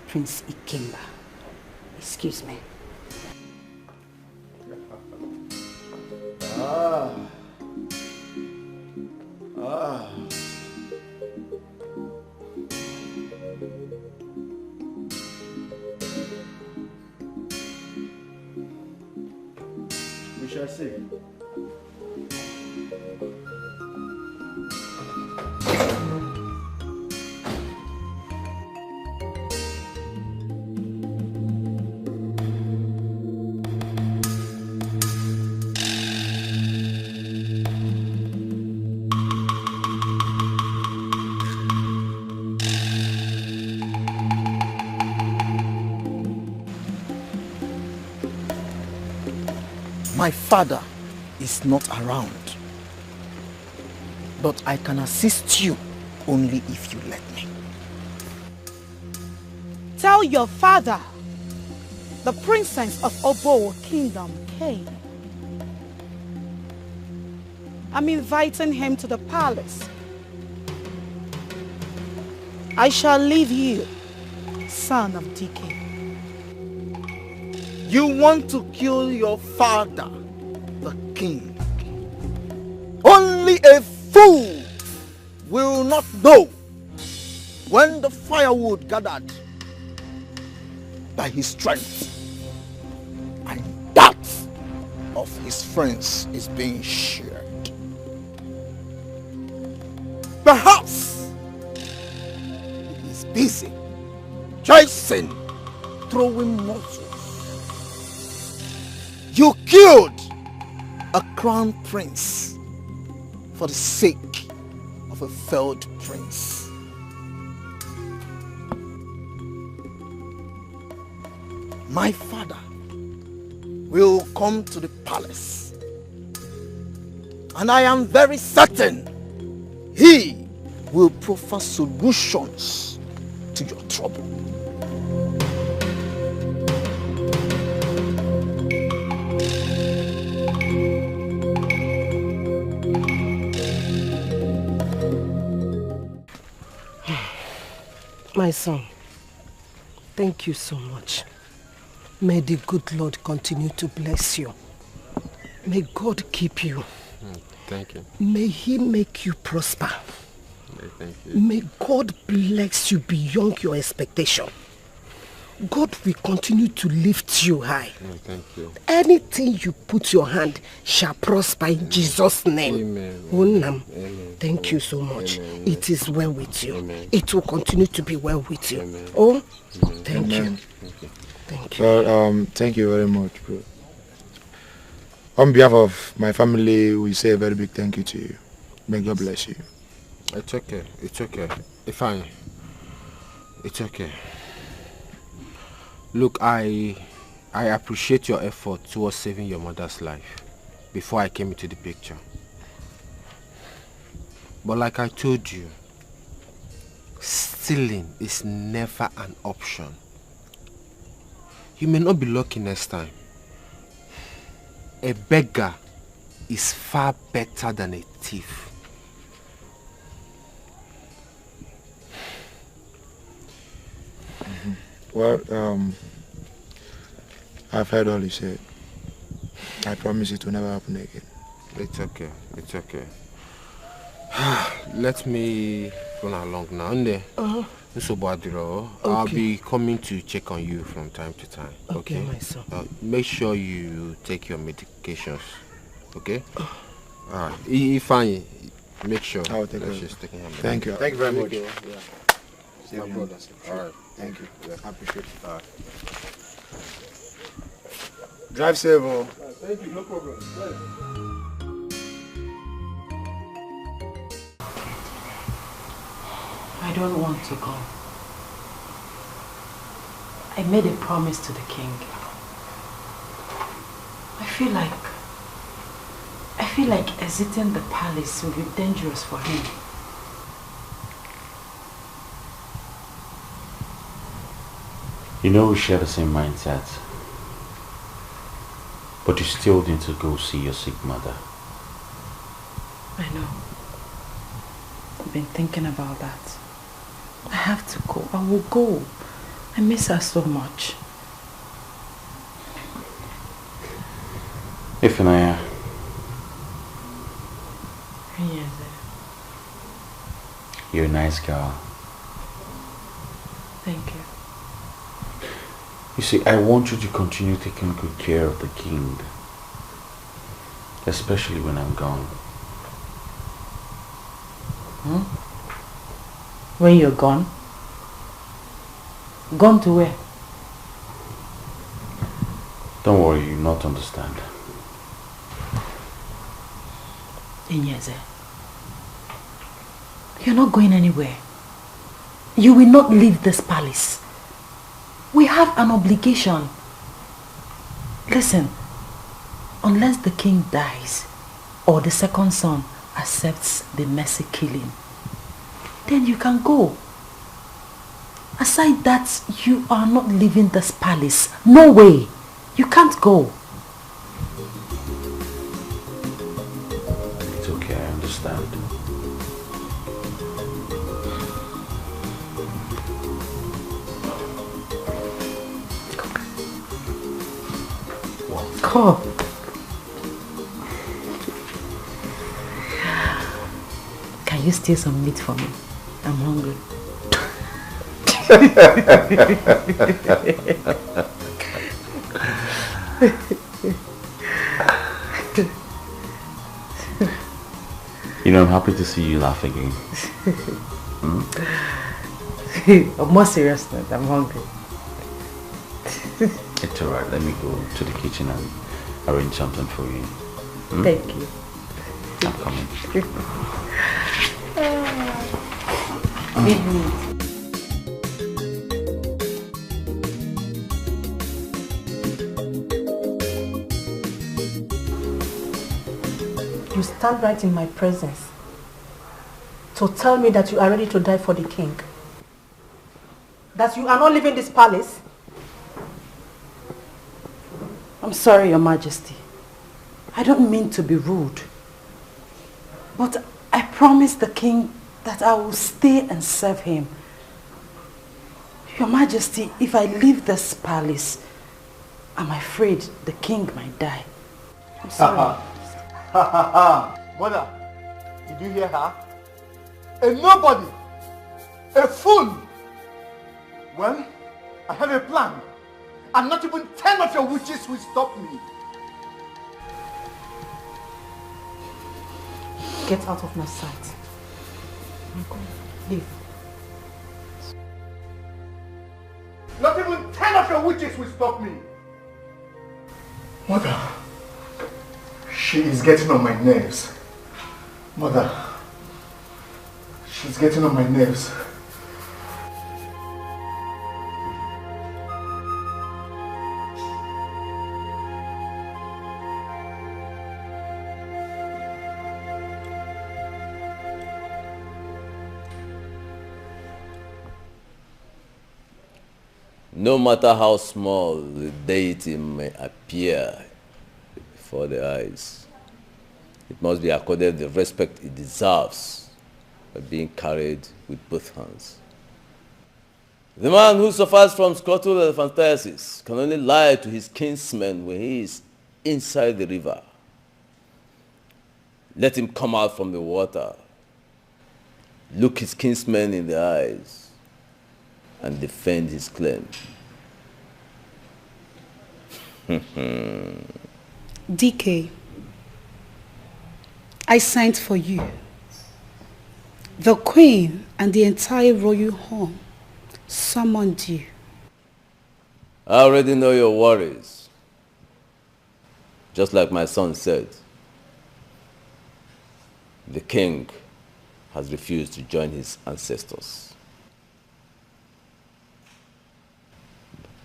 Prince Ikemba. Excuse me. We shall see. My father is not around, but I can assist you only if you let me. Tell your father the princess of Obo Kingdom came. I'm inviting him to the palace. I shall leave you, son of Dikeh. You want to kill your father, the king. Only a fool will not know when the firewood gathered by his strength and that of his friends is being shared. Perhaps he is busy chasing, throwing morsels. You killed a crown prince for the sake of a failed prince. My father will come to the palace, and I am very certain he will proffer solutions to your trouble. My son, thank you so much. May the good Lord continue to bless you. May God keep you. Thank you. May He make you prosper. Thank you. May God bless you beyond your expectation. God will continue to lift you high. Thank you. Anything you put your hand shall prosper in Jesus' name. Amen. Onam. Amen. Thank you so much. Amen. It is well with you. Amen. It will continue to be well with you. Amen. Oh, Amen. thank Amen. you. Thank you. Thank you. Well, thank you very much, bro. On behalf of my family, we say a very big thank you to you. May God bless you. It's okay. It's okay. Fine. It's okay. Look, I appreciate your effort towards saving your mother's life before I came into the picture. But like I told you, stealing is never an option. You may not be lucky next time. A beggar is far better than a thief. Well, I've heard all you said. I promise it will never happen again. It's okay. It's okay. Let me run along now. I'll be coming to check on you from time to time. Okay, my son. Make sure you take your medications. Okay? If I make sure. I'll take care. Thank you. Thank you very much. My brother. All right. Thank you. Yeah. I appreciate it. All right. Drive safe. Oh. Thank you. No problem. I don't want to go. I made a promise to the king. I feel like exiting the palace will be dangerous for him. You know we share the same mindset. But you still need to go see your sick mother. I know. I've been thinking about that. I have to go. I will go. I miss her so much. Ifunanya. Yes. You're a nice girl. Thank you. You see, I want you to continue taking good care of the king. Especially when I'm gone. When you're gone? Gone to where? Don't worry, you'll not understand. Inyeze, you're not going anywhere. You will not leave this palace. We have an obligation. Listen, unless the king dies or the second son accepts the mercy killing, then you can go. Aside that, you are not leaving this palace. No way. You can't go. It's okay, I understand. Come. Can you steal some meat for me? I'm hungry. You know, I'm happy to see you laugh again. I'm more serious now. I'm hungry. It's alright, let me go to the kitchen and arrange something for you. Thank you. I'm coming. Leave me. You stand right in my presence to tell me that you are ready to die for the king. That you are not leaving this palace. I'm sorry, Your Majesty. I don't mean to be rude. But I promised the king that I will stay and serve him. Your Majesty, if I leave this palace, I'm afraid the king might die. I'm sorry. Mother, did you hear her? A nobody, a fool. Well, I have a plan, and not even 10 of your witches will stop me. Get out of my sight. Leave. Not even 10 of your witches will stop me. Mother, she is getting on my nerves. Mother, She's getting on my nerves. No matter how small the deity may appear before the eyes, it must be accorded the respect it deserves by being carried with both hands. The man who suffers from scrotal elephantiasis can only lie to his kinsman when he is inside the river. Let him come out from the water, look his kinsman in the eyes, and defend his claim. Dikeh, I sent for you. The queen and the entire royal home summoned you. I already know your worries. Just like my son said, the king has refused to join his ancestors.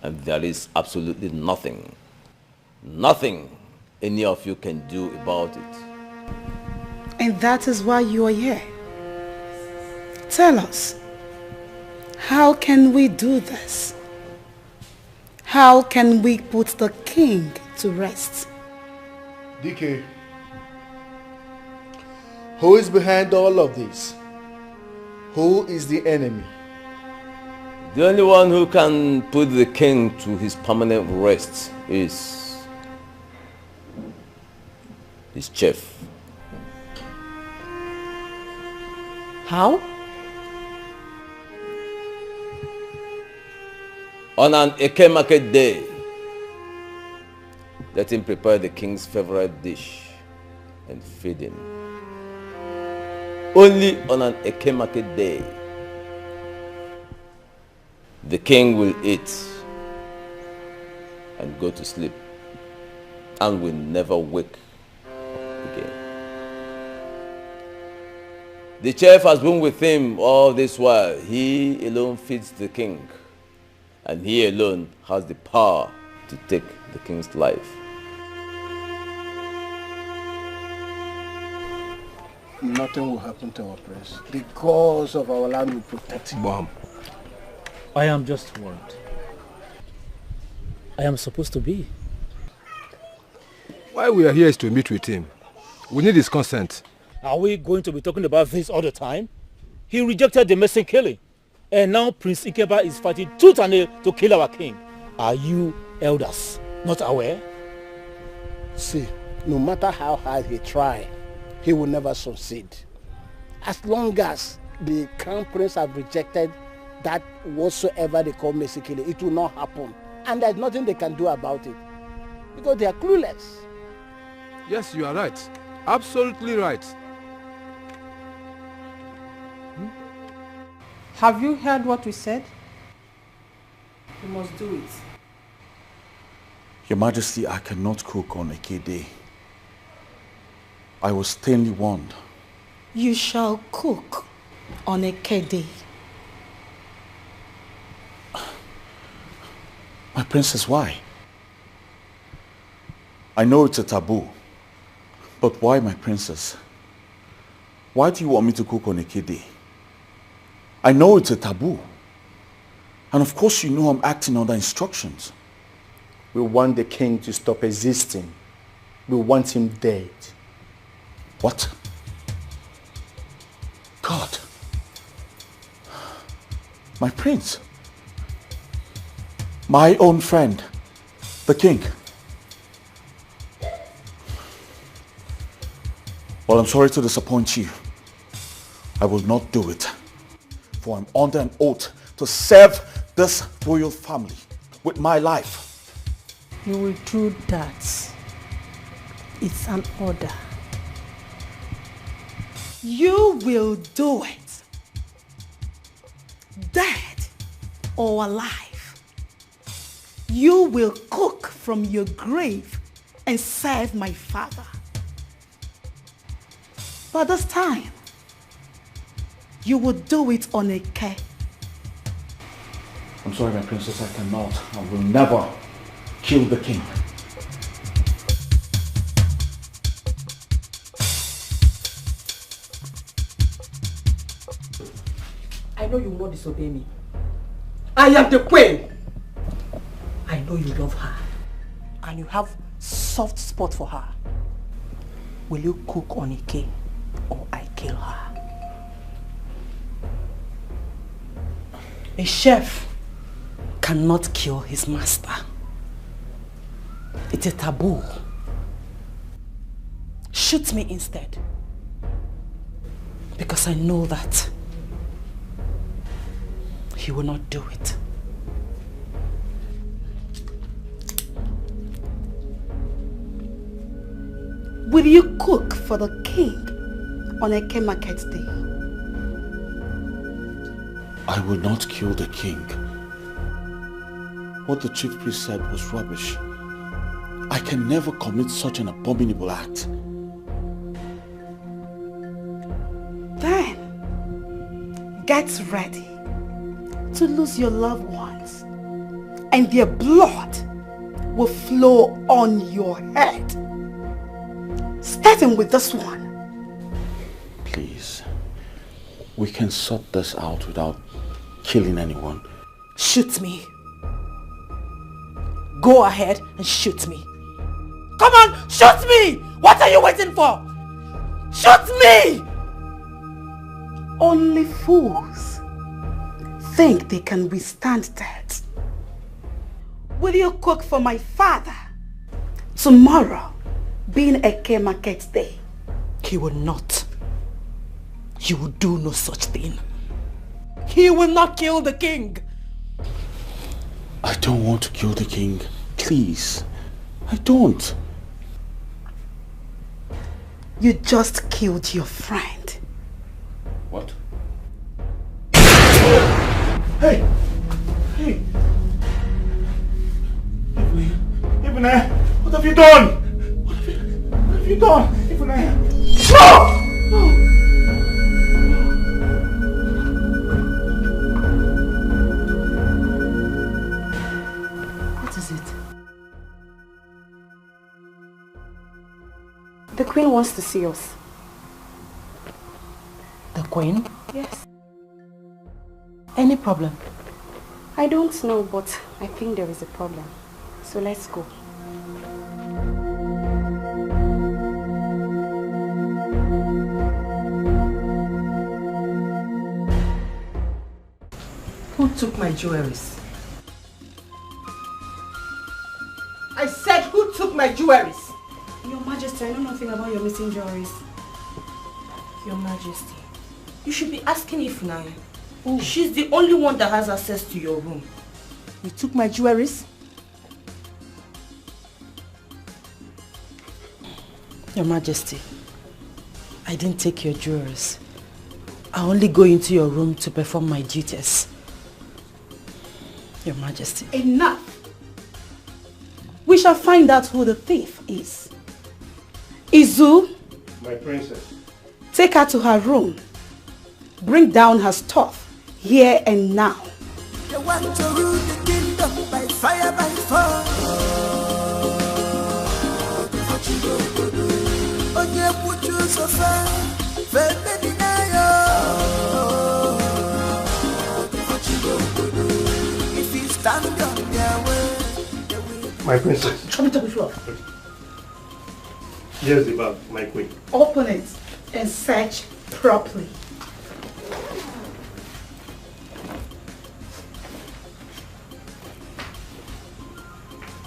And there is absolutely nothing any of you can do about it. And that is why you are here. Tell us, how can we do this? How can we put the king to rest? Dikeh, who is behind all of this? Who is the enemy? The only one who can put the king to his permanent rest is his chief. How? On an Eke market day, let him prepare the king's favorite dish and feed him. Only on an Eke market day, the king will eat and go to sleep and will never wake up again. The chef has been with him all this while. He alone feeds the king, and he alone has the power to take the king's life. Nothing will happen to our prince. The cause of our land will protect him. Mom, I am just worried. I am supposed to be. Why we are here is to meet with him. We need his consent. Are we going to be talking about this all the time? He rejected the Mason killing, and now Prince Ikeba is fighting tooth and nail to kill our king. Are you elders not aware? See, no matter how hard he tries, he will never succeed. As long as the crown prince have rejected that whatsoever they call Mason killing, it will not happen. And there's nothing they can do about it. Because they are clueless. Yes, you are right. Absolutely right. Have you heard what we said? You must do it. Your Majesty, I cannot cook on Eke Day. I was sternly warned. You shall cook on Eke Day. My princess, why? I know it's a taboo, but why, my princess? Why do you want me to cook on Eke Day? I know it's a taboo. And of course you know I'm acting under instructions. We want the king to stop existing. We want him dead. What? God. My prince. My own friend. The king. Well, I'm sorry to disappoint you. I will not do it. For I'm under an oath to serve this royal family with my life. You will do that. It's an order. You will do it. Dead or alive. You will cook from your grave and serve my father. But this time, you will do it on a Eke. I'm sorry, my princess, I cannot. I will never kill the king. I know you will not disobey me. I am the queen. I know you love her. And you have soft spot for her. Will you cook on Eke or I kill her? A chef cannot kill his master. It's a taboo. Shoot me instead. Because I know that he will not do it. Will you cook for the king on Eke market day? I will not kill the king. What the chief priest said was rubbish. I can never commit such an abominable act. Then, get ready to lose your loved ones, and their blood will flow on your head. Starting with this one. Please, we can sort this out without killing anyone. Shoot me. Go ahead and shoot me. Come on, shoot me! What are you waiting for? Shoot me! Only fools think they can withstand that. Will you cook for my father tomorrow, being Eke market day? He will not. He will do no such thing. He will not kill the king. I don't want to kill the king. Please. I don't. You just killed your friend. What? Hey! Hey! Ibn, what have you done? What have you done? Ibn, no! No! What is it? The queen wants to see us. The queen? Yes. Any problem? I don't know, but I think there is a problem. So let's go. Who took my jewelries? I said, who took my jewelries? Your Majesty, I know nothing about your missing jewelries. Your Majesty, you should be asking Ifunanya. She's the only one that has access to your room. You took my jewelries? Your Majesty, I didn't take your jewelries. I only go into your room to perform my duties. Your Majesty. Enough! We shall find out who the thief is. Izu, My princess. take her to her room. Bring down her stuff here and now. They want to rule the kingdom by fire, by force. Onye puchu sofa, febe dinayo. If you stand on their way, My princess. Show me to the floor. Here's the bag, my queen. Open it and search properly.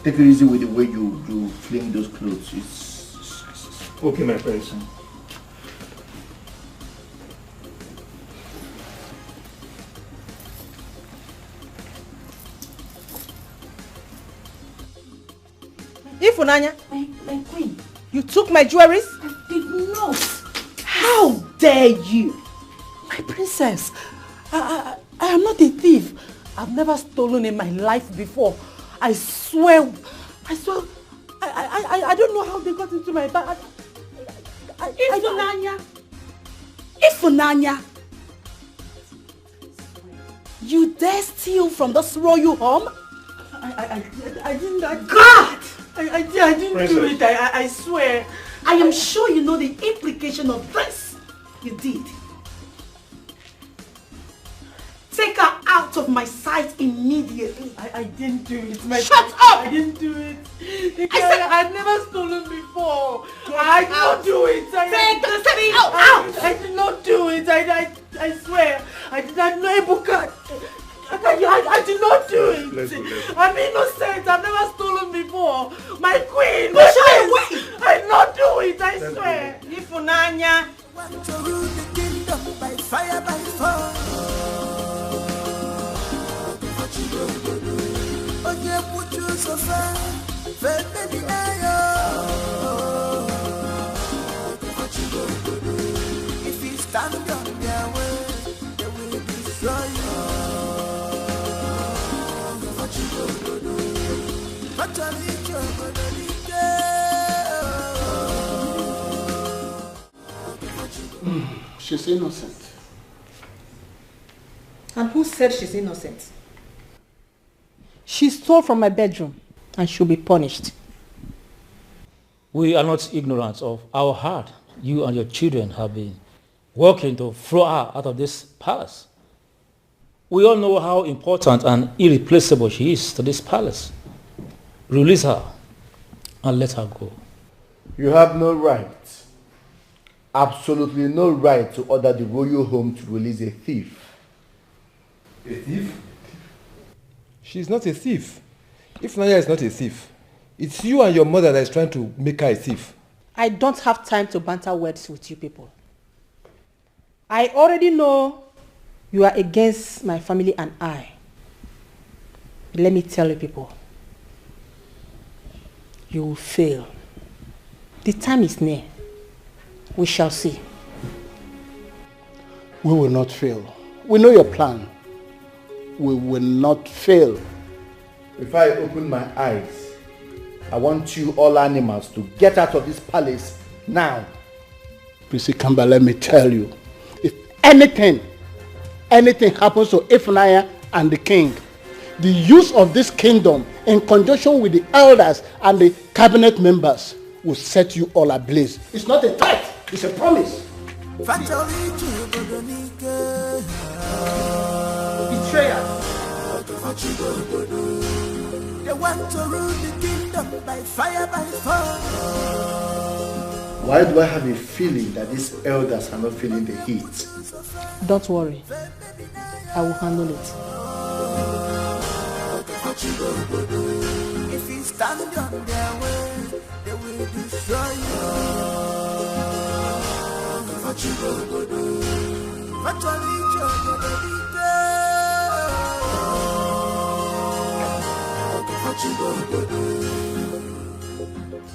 Take it easy with the way you fling those clothes. It's Okay, my prince. Ifunanya, my queen, you took my jewelries? I did not. How dare you? My princess, I am not a thief. I've never stolen in my life before. I swear, I don't know how they got into my bag. Ifunanya, You dare steal from this royal home? I didn't. God! I didn't do it. I swear. I am sure you know the implication of this. You did. Take her out of my sight immediately. I didn't do it. Shut up! I didn't do it. I've never stolen before. I did not do it. Take this thing out! I did not do it. I swear. I did not know Ebuka. I did not do it. I'm innocent. I've never stolen before. My queen. Push her away. I did not do it. I swear. Ifunanya. Want to rule the kingdom by fire, by force. Oye mucho sofá, baby if you stand on their way, they will destroy you. She's innocent. And who said she's innocent? She stole from my bedroom and she'll be punished. We are not ignorant of how hard you and your children have been working to throw her out of this palace. We all know how important and irreplaceable she is to this palace. Release her and let her go. You have no right, absolutely no right to order the royal home to release a thief. A thief? She's not a thief. If Naya is not a thief, it's you and your mother that is trying to make her a thief. I don't have time to banter words with you people. I already know you are against my family and I. Let me tell you people, you will fail. The time is near. We shall see. We will not fail. We know your plan. We will not fail. If I open my eyes, I want you all animals to get out of this palace now. Prissy Kamba, let me tell you, if anything happens to Ifunanya and the king, the use of this kingdom in conjunction with the elders and the cabinet members will set you all ablaze. It's not a threat, it's a promise. Betrayal. They want to rule the kingdom by fire, by force. Why do I have a feeling that these elders are not feeling the heat? Don't worry. I will handle it. If you stand on their way, they will destroy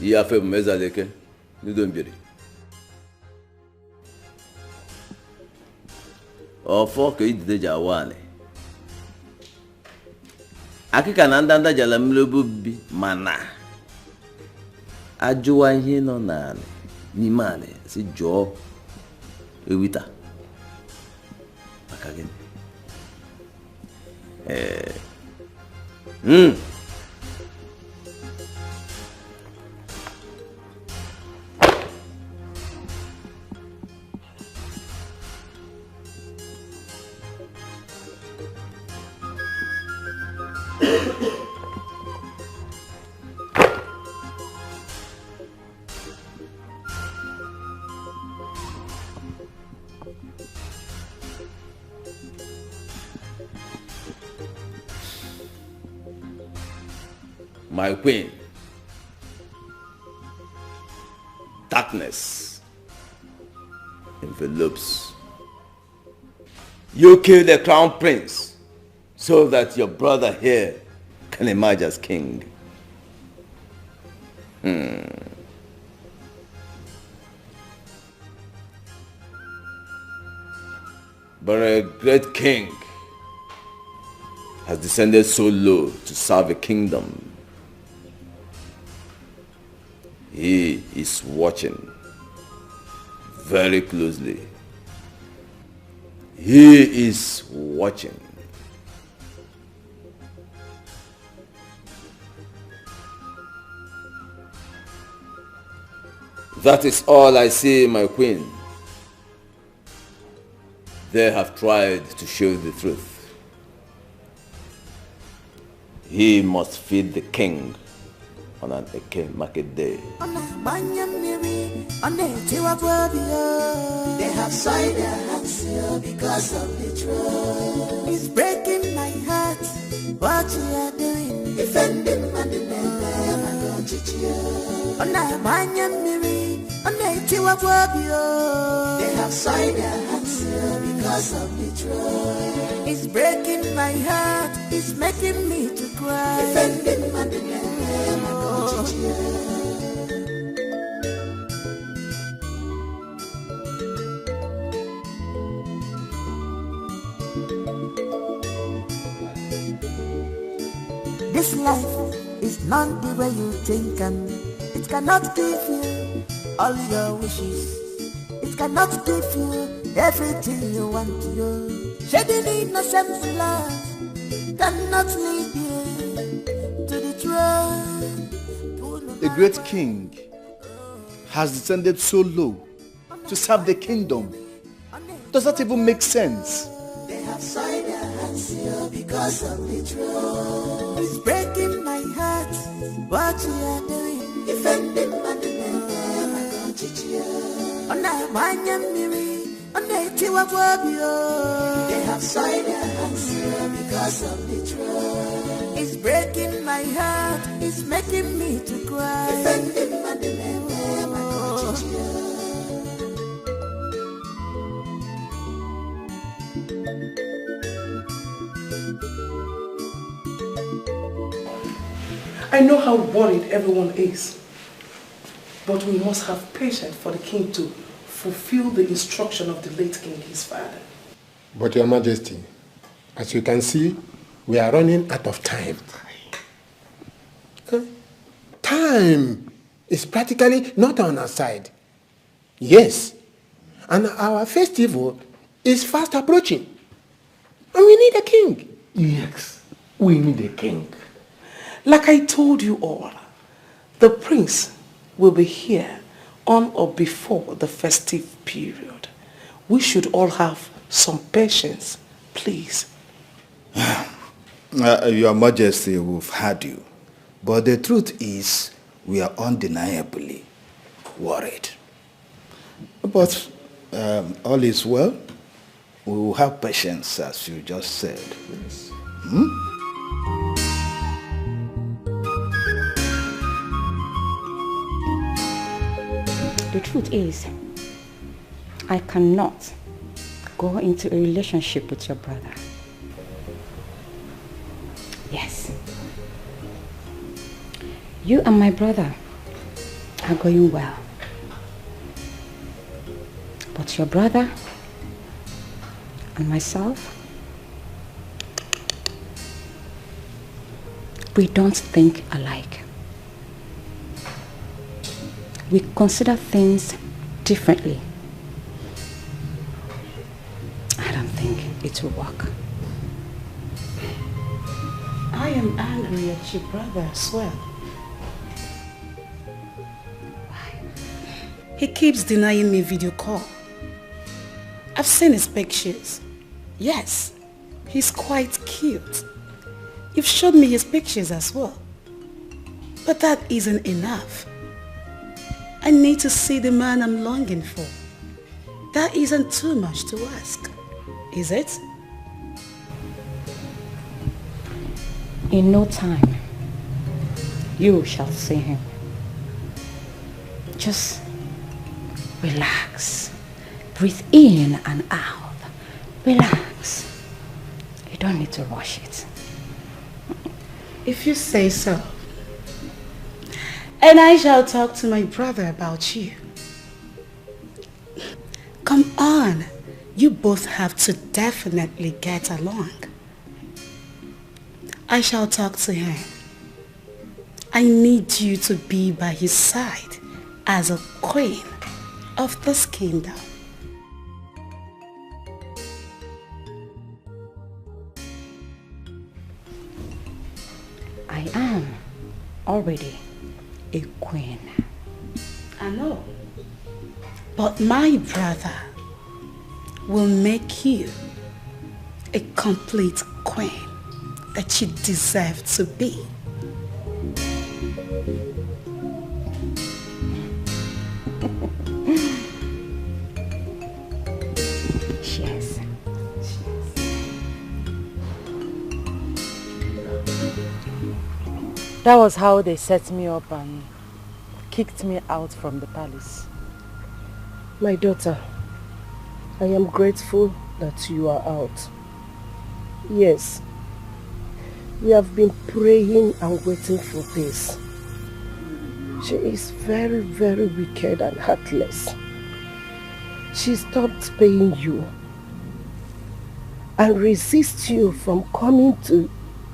Il a fait mezaleke, nous donne Ofo ke ide jawane. Akika na ndanda jala mlobubi mana. Ajuwa ihe no na ni mane si jo ewita. Akagin. My queen, darkness envelopes. You kill the crown prince so that your brother here can emerge as king. But a great king has descended so low to serve a kingdom. He is watching very closely. He is watching That is all I see, my queen. They have tried to show the truth. He must feed the king on an Eke market day. They have signed their hands here because of the truth. It's breaking my heart what you are doing. Defending my name, I'm going to cheer. They have signed their hands here because of the truth. It's breaking my heart, it's making me to cry. Defending my name, I'm going to cheer. This life is not the way you think, and it cannot give you all your wishes. It cannot give you everything you want to do. Shedding innocent blood cannot lead you to the truth. A great king has descended so low to serve the kingdom. Does that even make sense? They have signed their hands here because of the truth. It's breaking my heart what you are doing. Defending my name, I'm going to cheer. They have signed their hands here because of the truth. It's breaking my heart, it's making me to cry. Defending my name, I'm going to cheer. I know how worried everyone is, but we must have patience for the king to fulfill the instruction of the late king, his father. But Your Majesty, as you can see, we are running out of time. Time is practically not on our side. Yes, and our festival is fast approaching. And we need a king. Yes, we need a king. Like I told you all, the prince will be here on or before the festive period. We should all have some patience, please. Your Majesty, we've heard you. But the truth is, we are undeniably worried. But all is well. We will have patience, as you just said. Yes. The truth is, I cannot go into a relationship with your brother. Yes. You and my brother are going well. But your brother and myself, we don't think alike. We consider things differently. I don't think it will work. I am angry at your brother as well. Why? He keeps denying me video call. I've seen his pictures. Yes, he's quite cute. You've showed me his pictures as well. But that isn't enough. I need to see the man I'm longing for. That isn't too much to ask, is it? In no time, you shall see him. Just relax. Breathe in and out. Relax. You don't need to rush it. If you say so. And I shall talk to my brother about you. Come on. You both have to definitely get along. I shall talk to him. I need you to be by his side as a queen of this kingdom. I am already a queen. I know. But my brother will make you a complete queen that you deserve to be. Cheers. That was how they set me up and kicked me out from the palace. My daughter, I am grateful that you are out. Yes, we have been praying and waiting for this. She is very, very wicked and heartless. She stopped paying you and resists you from coming to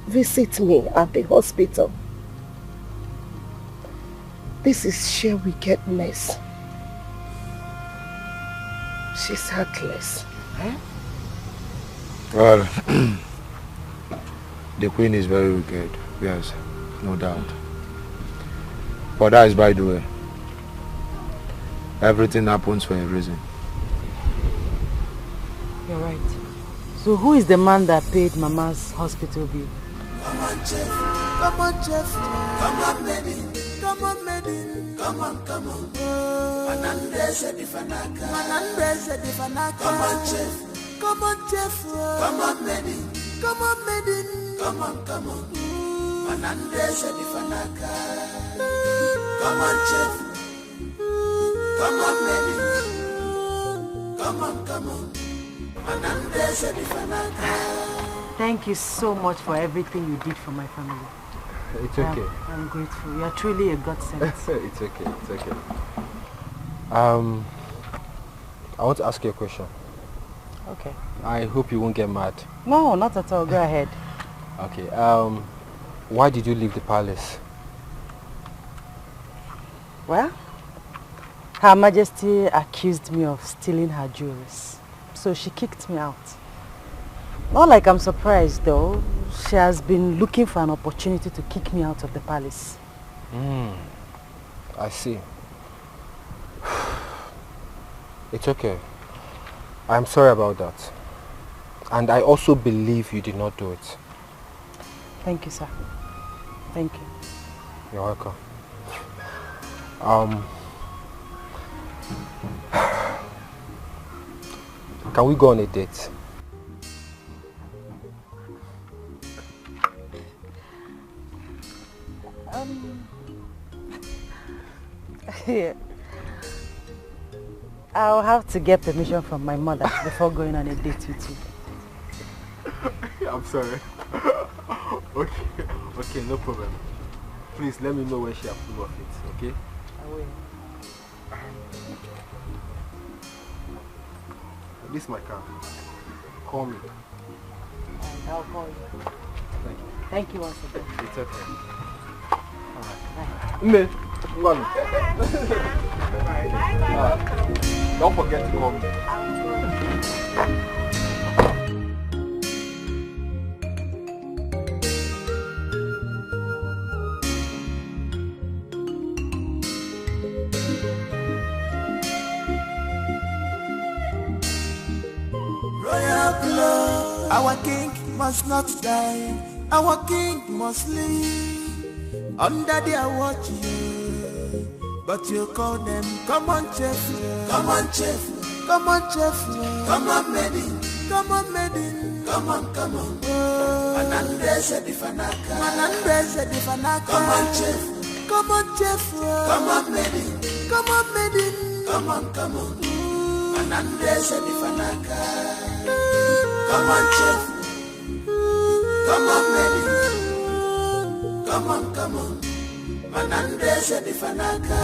visit me at the hospital. This is sheer wickedness. She's heartless. Eh? Well, the queen is very wicked, yes, no doubt. But that is by the way. Everything happens for a reason. You're right. So who is the man that paid Mama's hospital bill? Come on, Jeff. Come on, Jeff. Come on, Maid. Come on, Maid. Come on, come on. Manandese di Fanaka. Manandese di Fanaka. Come on, Jeff. Come on, Jeff. Come on, Maid. Come on, Maid. Come on, come on. Manandese di Fanaka. Come on, Jeff. Come on, Maid. Come on, come on. Manandese di Fanaka. Thank you so much for everything you did for my family. It's okay. I'm grateful. You are truly a godsend. It's okay. It's okay. I want to ask you a question. Okay. I hope you won't get mad. No, not at all. Go ahead. Okay. Why did you leave the palace? Well, Her Majesty accused me of stealing her jewels, so she kicked me out. Not like I'm surprised though. She has been looking for an opportunity to kick me out of the palace. I see. It's okay. I'm sorry about that. And I also believe you did not do it. Thank you, sir. Thank you. You're welcome. Can we go on a date? Yeah. I'll have to get permission from my mother before going on a date with you. I'm sorry. Okay, no problem. Please let me know when she approves of it, okay? I will. This is my car. Call me. And I'll call you. Thank you. Thank you once again. It's okay. Bye. Me, run. Don't forget to call me. Royal blood, our king must not die. Our king must live under their watch. But you call them, come on, Jeff, come on, Jeff, come on, Jeff, come on, Maid, come on, Maid, come on, come on. Manandese di Fanaka, Manandese di Fanaka. Come on, Jeff, come on, Jeff, come on, Maid, come on, Maid, come on, come on. Manandese di Fanaka. Come on, Jeff, come on, Maid, come on, come on. Manandese di Fanaka.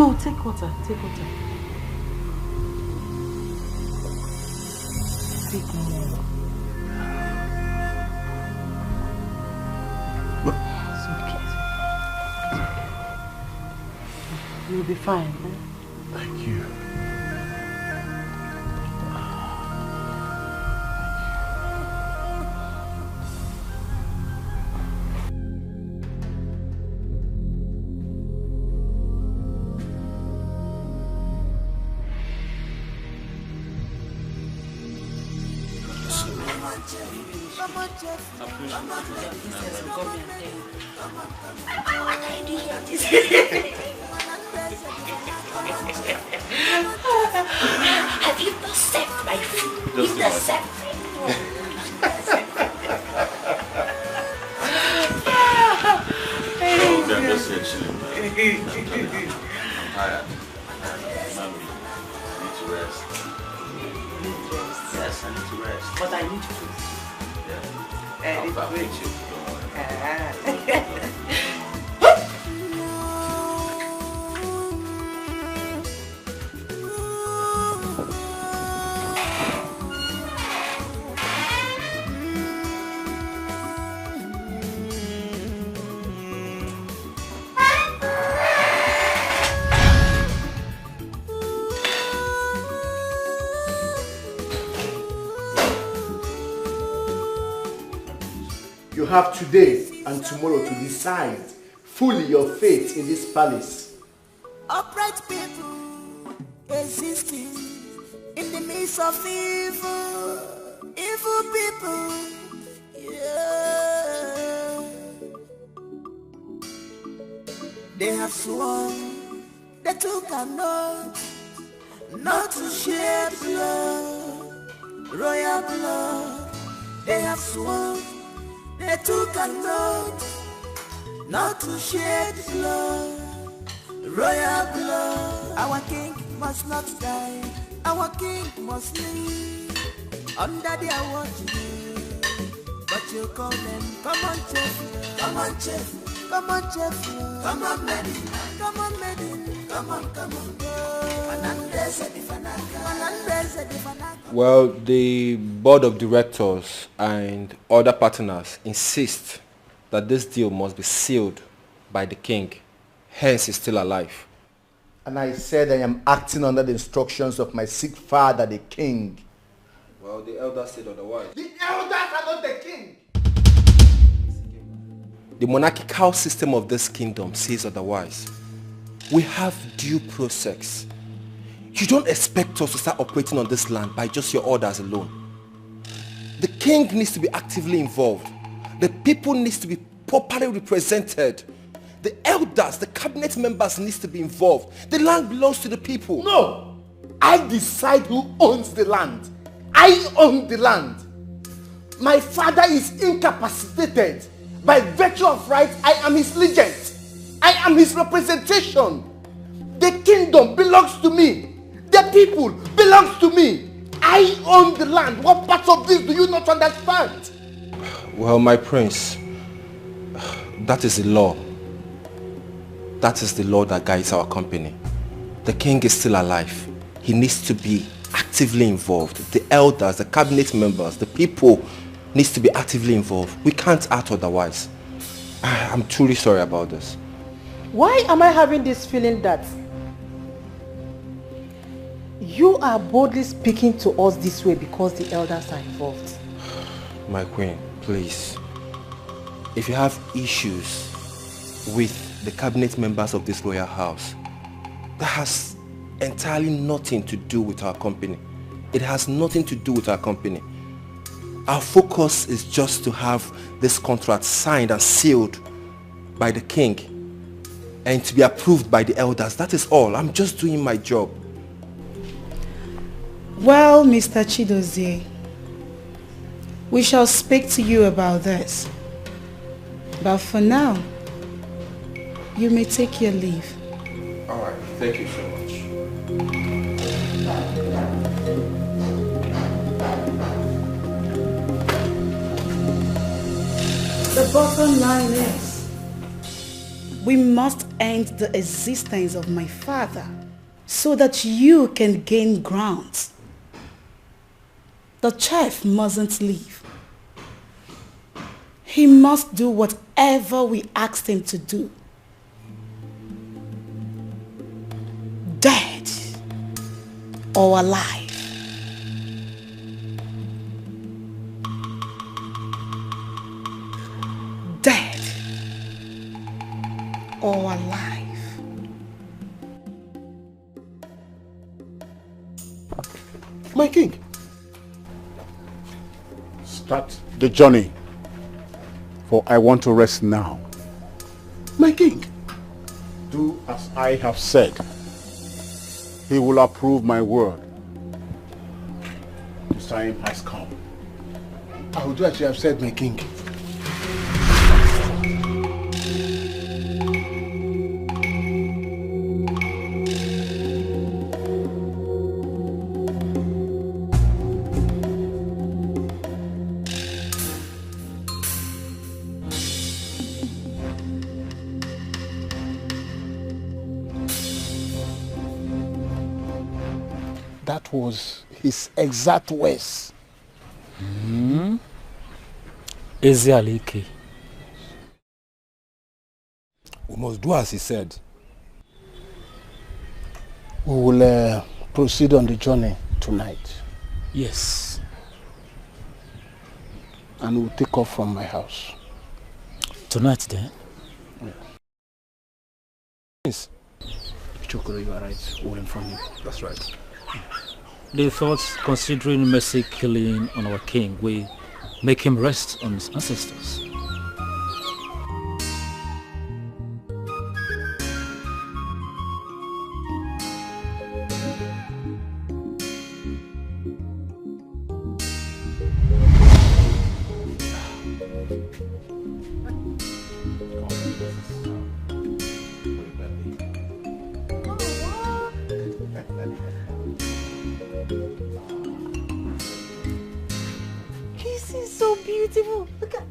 No, take water. Take water. Take more. It's okay. You'll be fine. Eh? Thank you. Have you perceived my food? It's the same I'm just here chilling. I'm tired. Mommy, I need to rest. Yes, I need to rest. But I need food. Yeah. I'll fix you. You have today and tomorrow to decide fully your fate in this palace. Upright people existing in the midst of evil people. Yeah. They have sworn they took an oath not to shed blood, royal blood. They have sworn they took an oath not to shed blood, royal blood. Our king must not die, our king must live under their watching. But you call them, come on chef, come on chef, come on chef, come on maiden, come on maiden, come on, come on. Well, the board of directors and other partners insist that this deal must be sealed by the king, hence he's still alive. And I said I am acting under the instructions of my sick father, the king. Well, the elders said otherwise. The elders are not the king! The monarchical system of this kingdom says otherwise. We have due process. You don't expect us to start operating on this land by just your orders alone. The king needs to be actively involved. The people needs to be properly represented. The elders, the cabinet members needs to be involved. The land belongs to the people. No! I decide who owns the land. I own the land. My father is incapacitated. By virtue of right, I am his legend. I am his representation. The kingdom belongs to me. The people belongs to me. I own the land. What part of this do you not understand? Well, my prince, that is the law. That is the law that guides our company. The king is still alive. He needs to be actively involved. The elders, the cabinet members, the people needs to be actively involved. We can't act otherwise. I'm truly sorry about this. Why am I having this feeling that you are boldly speaking to us this way because the elders are involved? My queen, please. If you have issues with the cabinet members of this royal house, that has entirely nothing to do with our company. It has nothing to do with our company. Our focus is just to have this contract signed and sealed by the king and to be approved by the elders. That is all. I'm just doing my job. Well, Mr. Chidozie, we shall speak to you about this. But for now, you may take your leave. All right. Thank you so much. The bottom line is, We must end the existence of my father so that you can gain ground. The chief mustn't leave. He must do whatever we asked him to do. Dead or alive. Dead or alive. My king, start the journey, for I want to rest now. My king, do as I have said. He will approve my word. The time has come. I will do as you have said, my king. That was his exact words. Ezialike. We must do as he said. We will proceed on the journey tonight. Yes. And we'll take off from my house. Tonight then? Yes. Chokoro, you are right. We'll inform you. That's right. They thought, considering mercy killing on our king, we make him rest on his ancestors. This is so beautiful. Look at.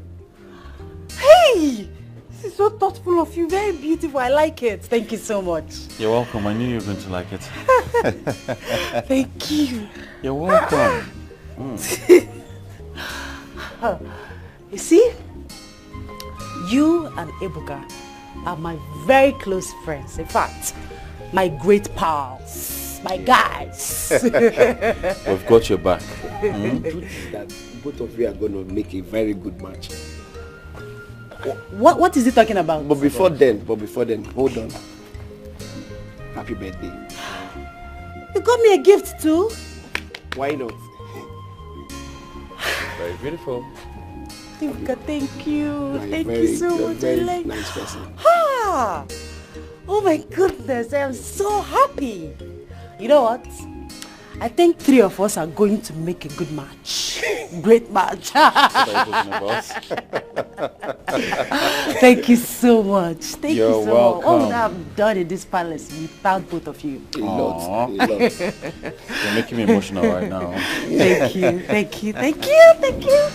Hey! This is so thoughtful of you. Very beautiful. I like it. Thank you so much. You're welcome. I knew you were going to like it. Thank you. You're welcome. You see, you and Ebuka are my very close friends. In fact, my great pals, my guys. We've got your back. The truth is that both of you are going to make a very good match. What is he talking about? But before then, hold on. Happy birthday. You got me a gift too? Why not? Very beautiful. Ebuka, thank you. Thank Very, you so much. Very I like... nice person. Ha! Oh my goodness, I am so happy. You know what? I think 3 of us are going to make a good match. Great match. What are you talking about? Thank you so much. Thank You're you so welcome. much. What would I have done in this palace without both of you? A lot. You're making me emotional right now. Thank you, thank you, thank you, thank you.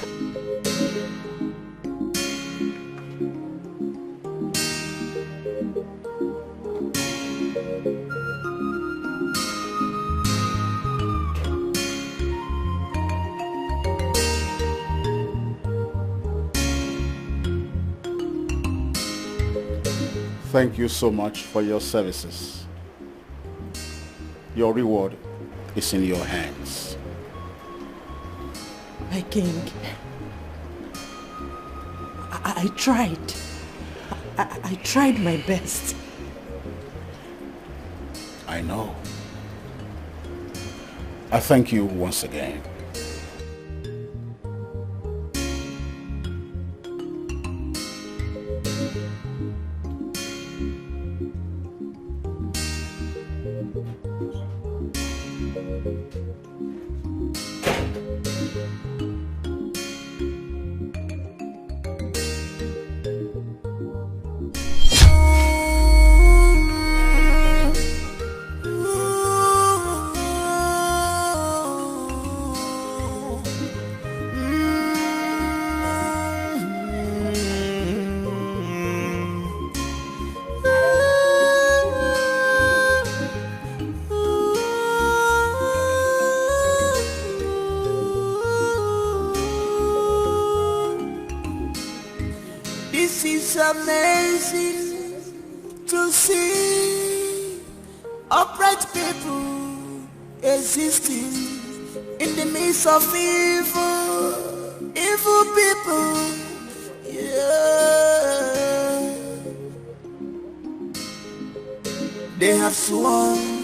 Thank you so much for your services. Your reward is in your hands. My king, I tried. I tried my best. I know. I thank you once again. is amazing to see upright people existing in the midst of evil people. Yeah. They have sworn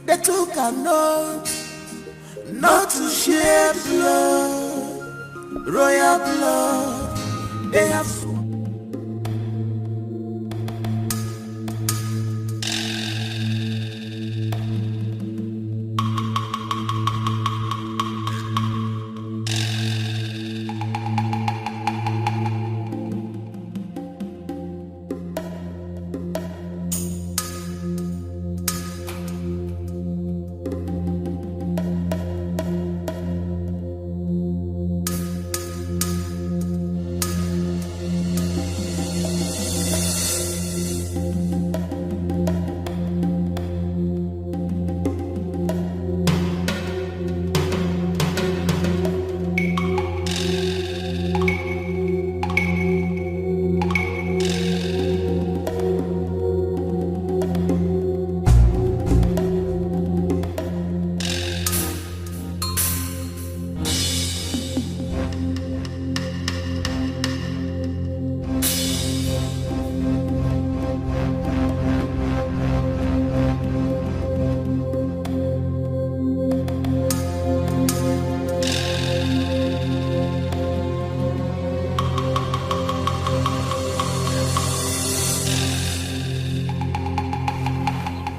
they took an oath not to shed blood, royal blood. They have sworn.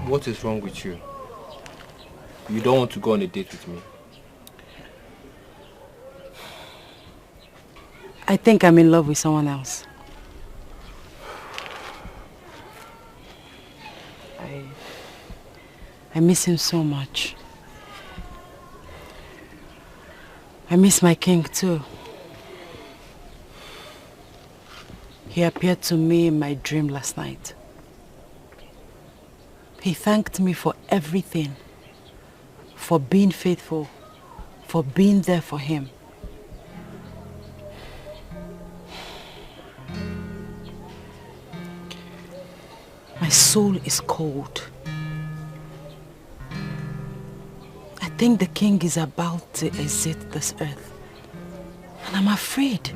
What is wrong with you? You don't want to go on a date with me? I think I'm in love with someone else. I miss him so much. I miss my king too. He appeared to me in my dream last night. He thanked me for everything, for being faithful, for being there for him. My soul is cold. I think the king is about to exit this earth. And I'm afraid.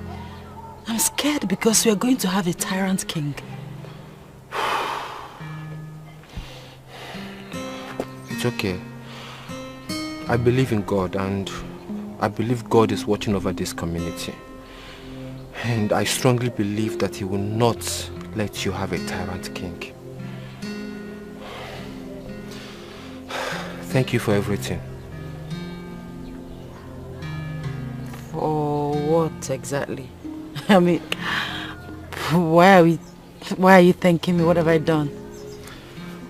I'm scared because we are going to have a tyrant king. It's okay. I believe in God, and I believe God is watching over this community. And I strongly believe that He will not let you have a tyrant king. Thank you for everything. For what exactly? I mean, why are you thanking me? What have I done?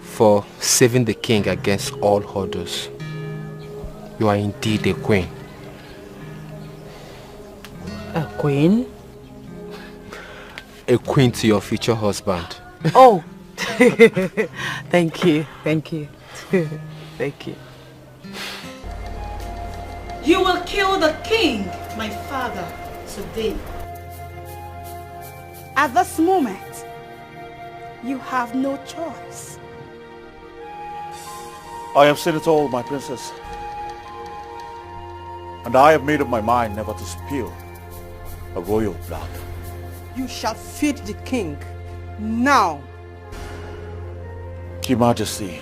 For saving the king against all others. You are indeed a queen. A queen? A queen to your future husband. Oh! Thank you, thank you. Thank you. You will kill the king, my father, today. At this moment, you have no choice. I have seen it all, my princess. And I have made up my mind never to spill a royal blood. You shall feed the king now. Your Majesty,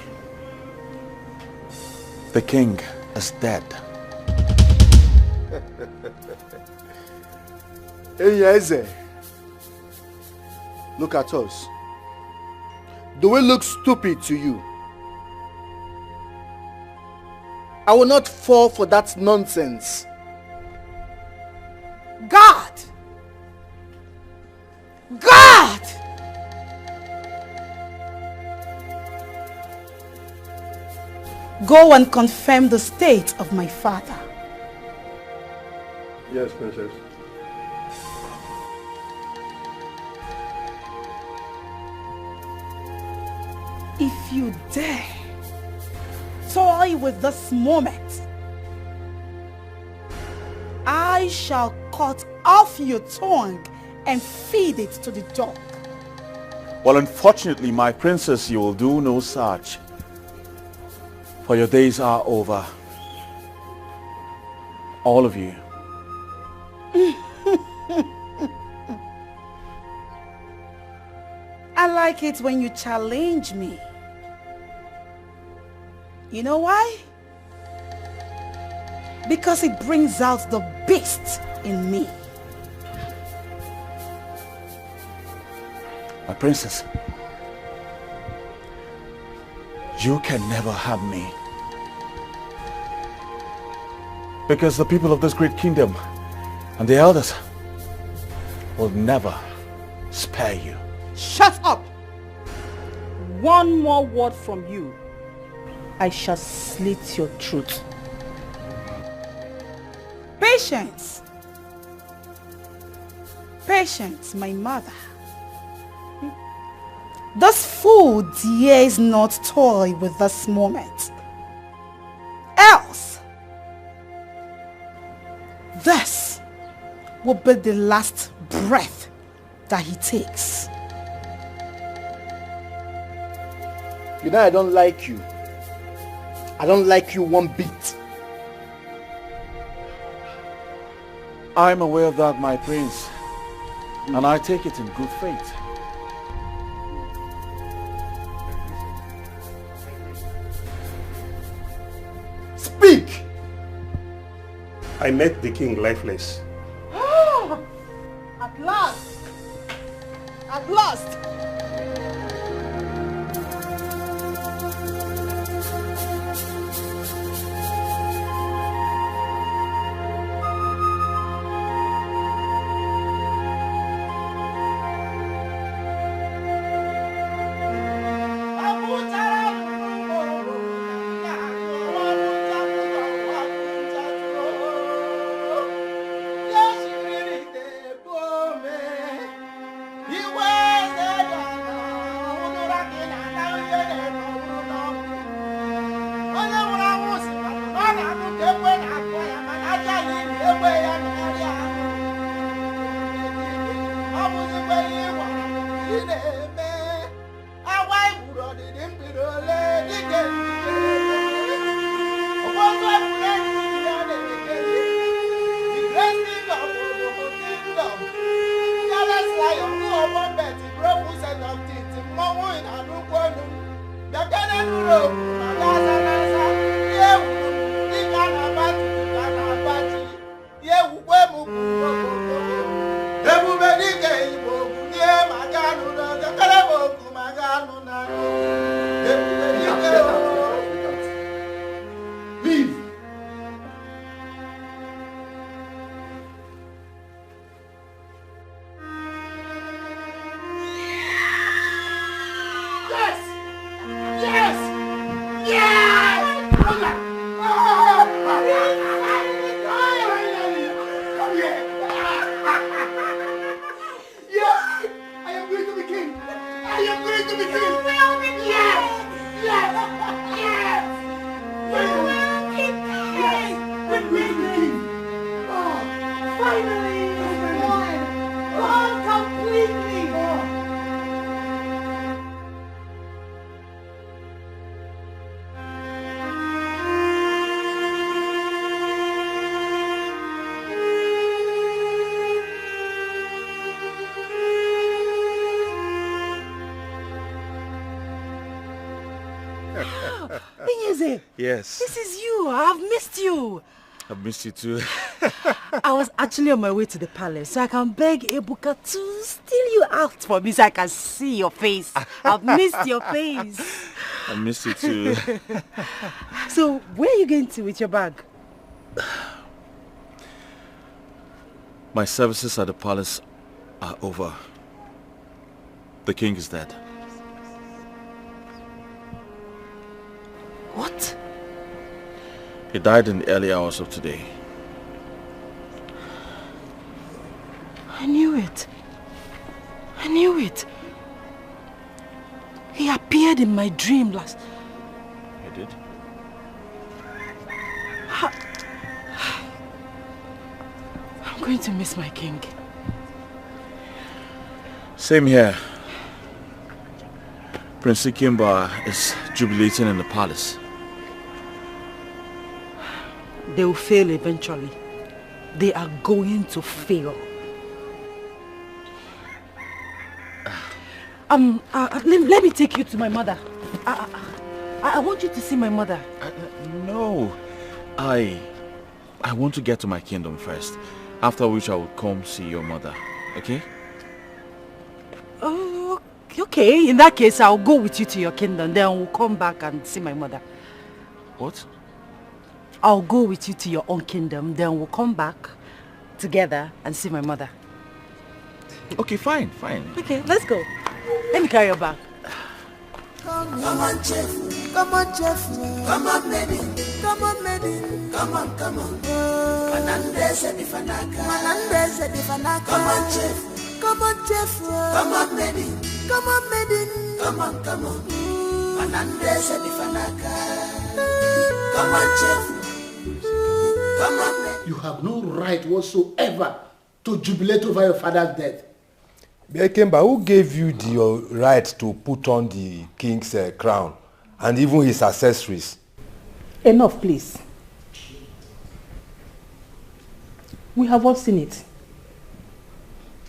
the king is dead. Hey, look at us. Do we look stupid to you? I will not fall for that nonsense. God! God! Go and confirm the state of my father. Yes, princess. If you dare toy with this moment, I shall cut off your tongue and feed it to the dog. Well, unfortunately, my princess, you will do no such. For your days are over. All of you. I like it when you challenge me. You know why? Because it brings out the beast in me. My princess, you can never harm me. Because the people of this great kingdom and the elders will never spare you. Shut up! One more word from you, I shall slit your throat. Patience. Patience, my mother. This fool dares not toy with this moment. Else, this will be the last breath that he takes. You know I don't like you. I don't like you one bit. I'm aware of that, my prince. And I take it in good faith. Speak! I met the king lifeless. At last! At last! Yes. This is you. I've missed you. I've missed you too. I was actually on my way to the palace so I can beg Ebuka to steal you out for me so I can see your face. I've missed your face. I missed you too. So, where are you going to with your bag? My services at the palace are over. The king is dead. What? He died in the early hours of today. I knew it. I knew it. He appeared in my dream last... He did? I'm going to miss my king. Same here. Prince Ikemba is jubilating in the palace. They will fail eventually. They are going to fail. Let me take you to my mother. I want you to see my mother. No. I want to get to my kingdom first. After which I will come see your mother. Okay? Oh, okay. In that case, I'll go with you to your kingdom. Then we'll come back and see my mother. What? I'll go with you to your own kingdom. Then we'll come back together and see my mother. Okay, fine. Okay, let's go. Let me carry your bag. Come on, chef. Come on, chef. Come on, Maid. Come on, Maid. Come on. Manandese di fanaka. Come on, chef. Come on, chef. Come on, Maid. Come on, Maid. Come on. Manandese di fanaka. Come on, chef. Come on, Maid. You have no right whatsoever to jubilate over your father's death. Ikemba, who gave you the right to put on the king's crown and even his accessories? Enough, please. We have all seen it.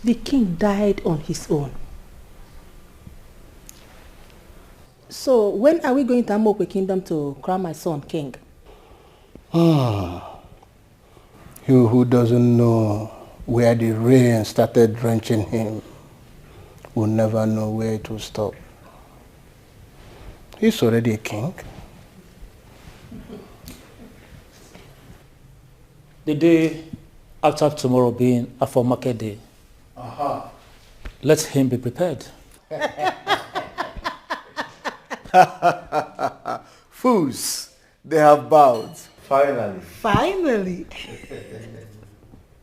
The king died on his own. So when are we going to Amokwe Kingdom to crown my son king? You who doesn't know where the rain started drenching him will never know where it will stop. He's already a king. The day after tomorrow being a for market day, let him be prepared. Fools, they have bowed. Finally.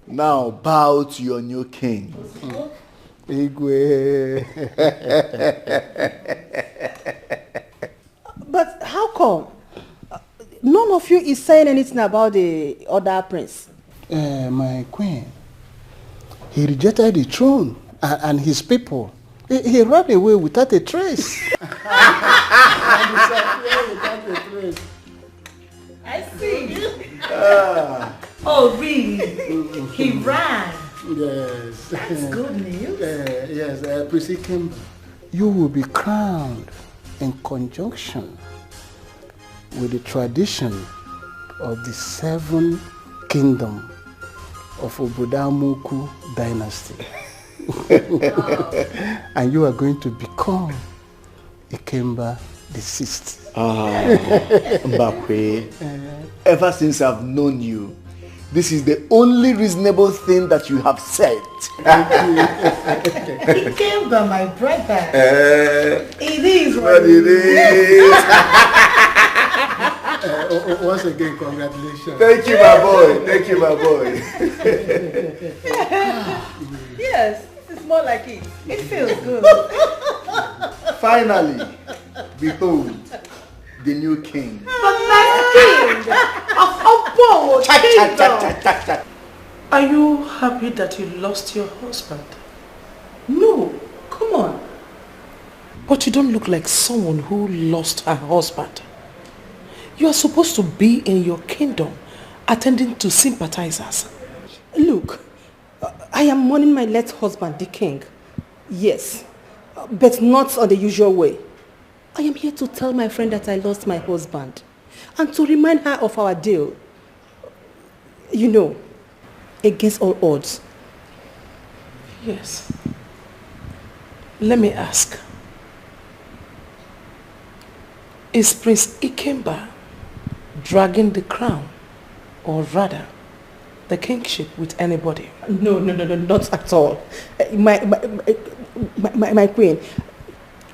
Now bow to your new king. Igwe. But how come? None of you is saying anything about the other prince. My queen, he rejected the throne and his people. He ran away without a trace. I see. Oh, really? He ran. Yes. That's good news. Yes, Prince Ikemba, you will be crowned in conjunction with the tradition of the 7 kingdom of Obodamuku dynasty. And you are going to become Ikemba the 6th. Mbakwe, ever since I've known you, this is the only reasonable thing that you have said. Ikemba, my brother. It is what it is. Once again, congratulations. Thank you, my boy. Thank you, my boy. Yes, this is more like it. It feels good. Finally, behold, the new king. The next king of Opo Kingdom. Are you happy that you lost your husband? No, come on. But you don't look like someone who lost her husband. You are supposed to be in your kingdom, attending to sympathizers. Look, I am mourning my late husband, the king. Yes, but not on the usual way. I am here to tell my friend that I lost my husband and to remind her of our deal. You know, against all odds. Yes. Let me ask. Is Prince Ikemba dragging the crown, or rather, the kingship with anybody? No, not at all. My queen,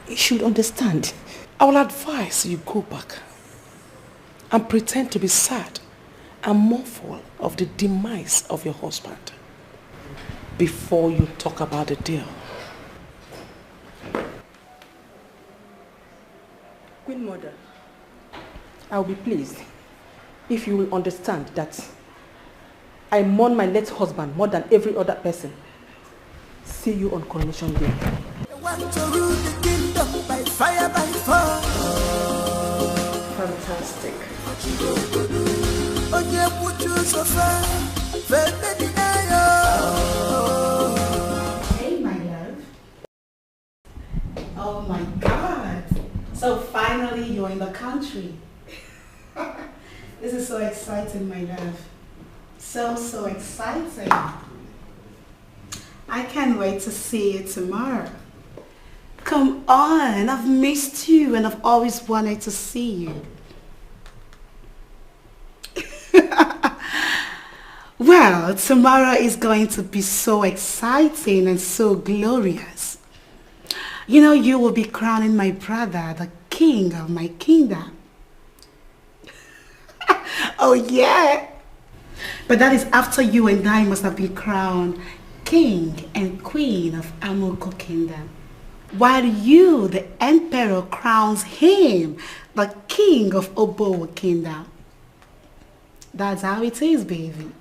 you should understand. I will advise you go back and pretend to be sad and mournful of the demise of your husband before you talk about the deal. Queen Mother, I will be pleased if you will understand that I mourn my late husband more than every other person. See you on Coronation Day. Want to rule the kingdom by fire, by force. Fantastic. Oye, put you so far. Hey, my love. Oh my God. So finally you're in the country. This is so exciting, my love. So exciting. I can't wait to see you tomorrow. Come on, I've missed you and I've always wanted to see you. Well, tomorrow is going to be so exciting and so glorious. You know, you will be crowning my brother, the king of my kingdom. Oh yeah. But that is after you and I must have been crowned king and queen of Amoko kingdom. While you, the emperor, crowns him, the king of Obowo kingdom. That's how it is, baby.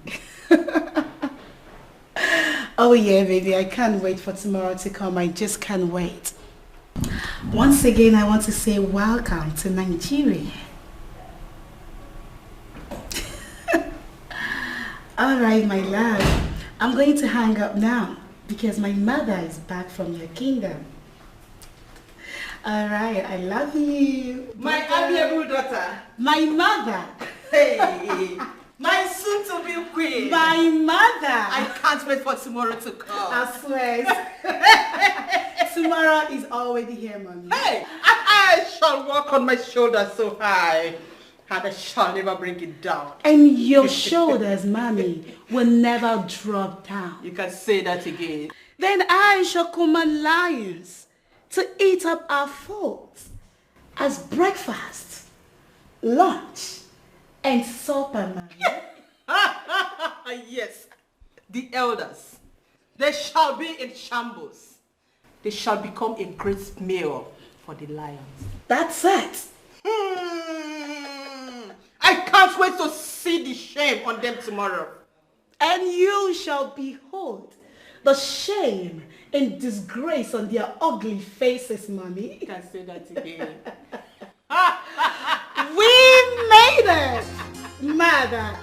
Oh yeah, baby, I can't wait for tomorrow to come. I just can't wait. Once again, I want to say welcome to Nigeria. All right, my love. I'm going to hang up now because my mother is back from your kingdom. All right, I love you. My amiable daughter. My mother. Hey, my soon-to-be queen. My mother. I can't wait for tomorrow to come. I swear. Tomorrow is already here, mommy. Hey, I shall walk on my shoulders so high, and I shall never bring it down. And your shoulders, mommy, will never drop down. You can say that again. Then I shall command lions to eat up our food as breakfast, lunch, and supper, mommy. Yes, the elders, they shall be in shambles. They shall become a great meal for the lions. That's it. I can't wait to see the shame on them tomorrow. And you shall behold the shame and disgrace on their ugly faces, mommy. You can say that again. We made it, mother.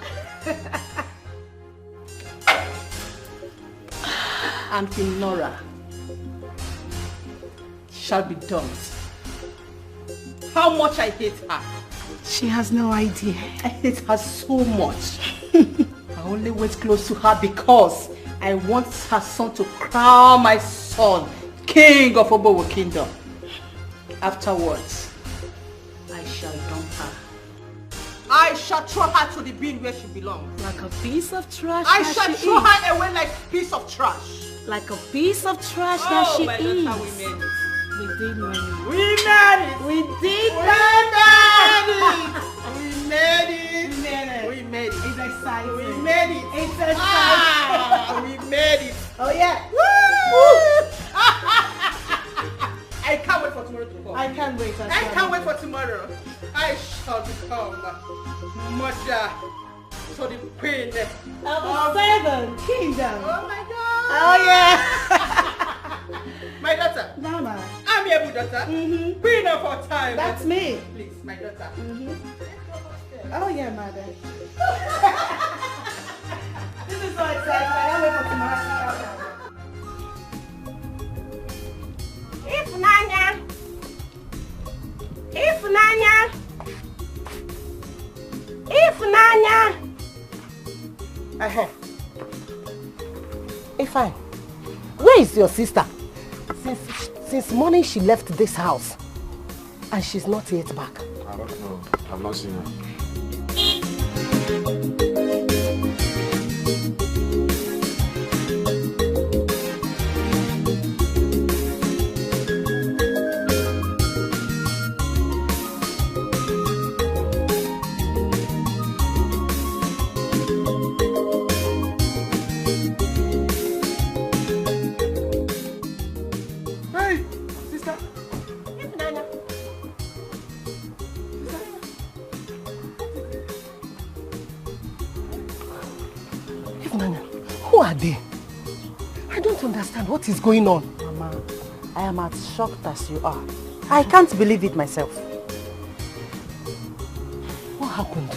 And Queen Nora shall be done. How much I hate her. She has no idea. I hate her so much. I only wait close to her because I want her son to crown my son king of Obowo kingdom. Afterwards, I shall dump her. I shall throw her to the bin where she belongs. Like a piece of trash. I shall throw her away like a piece of trash. Like a piece of trash that she is. Daughter, we made it. We did, mommy. We made it. We did, We made it. We made it. We made it. It's exciting. We made it. It's exciting. We made it. Oh yeah. Woo! I can't wait for tomorrow to come. I can't wait. I can't wait for tomorrow. I shall become mother to the queen of seven kingdoms. Oh my God. Oh yeah. My daughter. Mama. I'm your good daughter. Queen of our time. That's me. Please, my daughter. Oh yeah, mother. This is so exciting. I can't wait for tomorrow to come. Ifunanya! Fine. Where is your sister? Since morning she left this house and she's not yet back. I don't know. I've not seen her. Who are they? I don't understand what is going on. Mama, I am as shocked as you are. I can't believe it myself. What happened?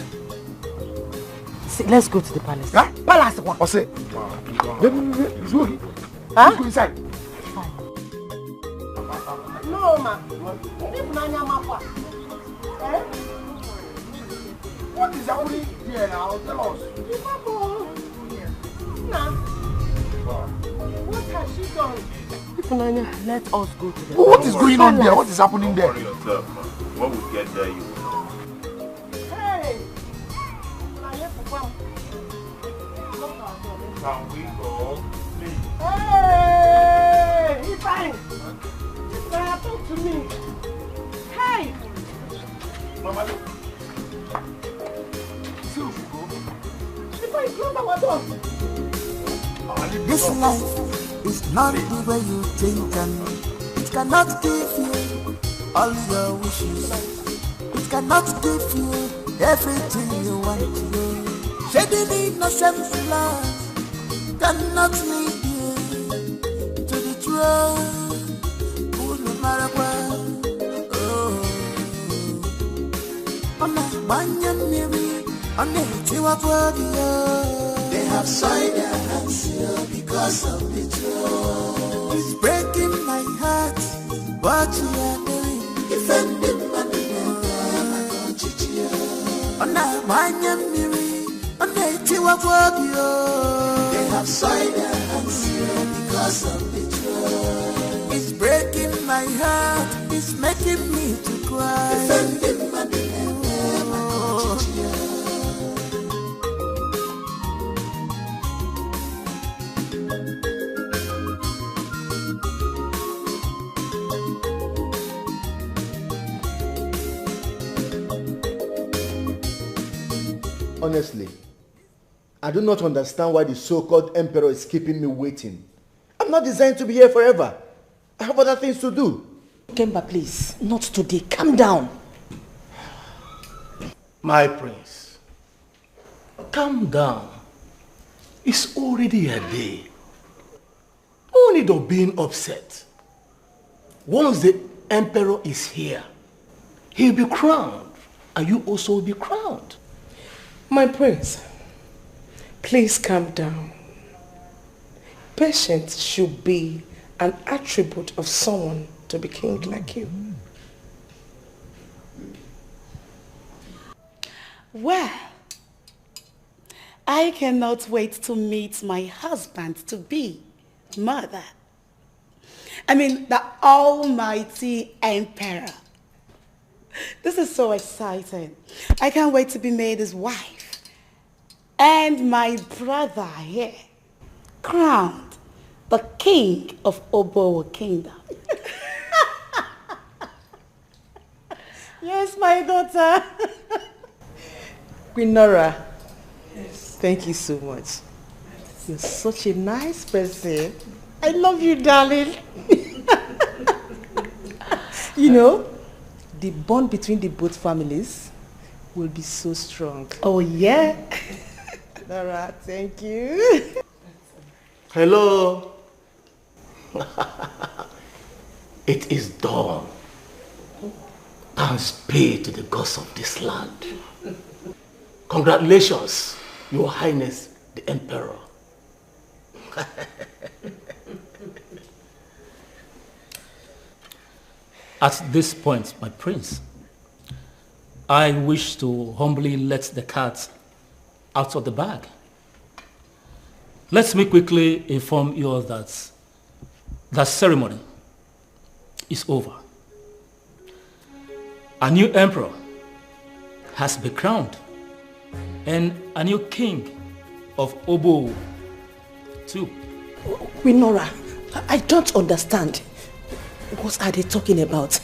See, let's go to the palace. Huh? Palace what? I'll say. It's working. Huh? Let's go inside. No, ma. What is happening here now? Tell us. What has she done? Let us go to the What is going on there? What is happening there? Worry yourself, man. When we get there, you will know. Hey! Can we go? Please. Hey! It's fine. Talk to me. Hey! Mama, look. This life is not the way you think, and it cannot give you all your wishes. It cannot give you everything you want. Shedding innocent blood cannot lead you to the throne. No matter what. They have signed their hands here because of the truth. It's breaking my heart what you are doing. Defending my They have signed their hands here because of the truth. It's breaking my heart. It's making me to cry. Defending my Honestly, I do not understand why the so-called emperor is keeping me waiting. I'm not designed to be here forever. I have other things to do. Kemba, please, not today. Calm down. My prince, calm down. It's already a day. No need of being upset. Once the emperor is here, he'll be crowned, and you also will be crowned. My prince, please calm down. Patience should be an attribute of someone to be king like you. Well, I cannot wait to meet my husband-to-be, mother. I mean, the almighty emperor. This is so exciting. I can't wait to be made his wife. And my brother here, crowned the king of Obowo Kingdom. Yes, my daughter. Queen Nora, yes. Thank you so much. You're such a nice person. I love you, darling. You know, the bond between the both families will be so strong. Oh, yeah? Nora, thank you. Hello. It is dawn. Thanks be to the gods of this land. Congratulations, Your Highness the Emperor. At this point, my prince, I wish to humbly let the cat out of the bag. Let me quickly inform you all that the ceremony is over. A new emperor has been crowned and a new king of Obo too. Queen Nora, I don't understand. What are they talking about?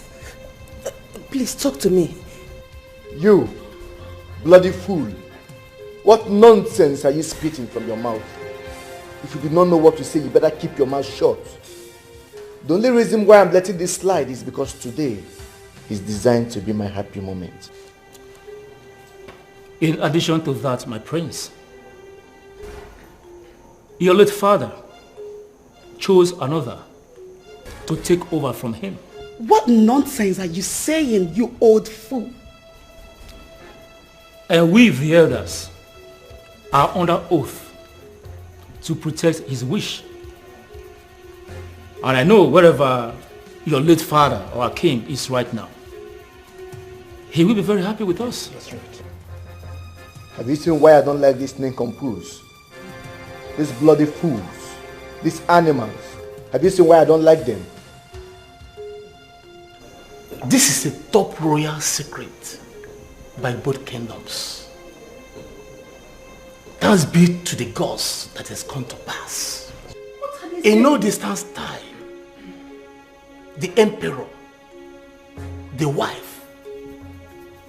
Please talk to me. You, bloody fool. What nonsense are you spitting from your mouth? If you do not know what to say, you better keep your mouth shut. The only reason why I'm letting this slide is because today is designed to be my happy moment. In addition to that, my prince, your late father chose another to take over from him. What nonsense are you saying, you old fool? And we, the elders, are under oath to protect his wish. And I know wherever your late father or our king is right now, he will be very happy with us. That's right. Have you seen why I don't like these nincompoops? These bloody fools, these animals. Have you seen why I don't like them? This is a top royal secret by both kingdoms. Thanks be to the gods that has come to pass. In no distance time, the emperor, the wife,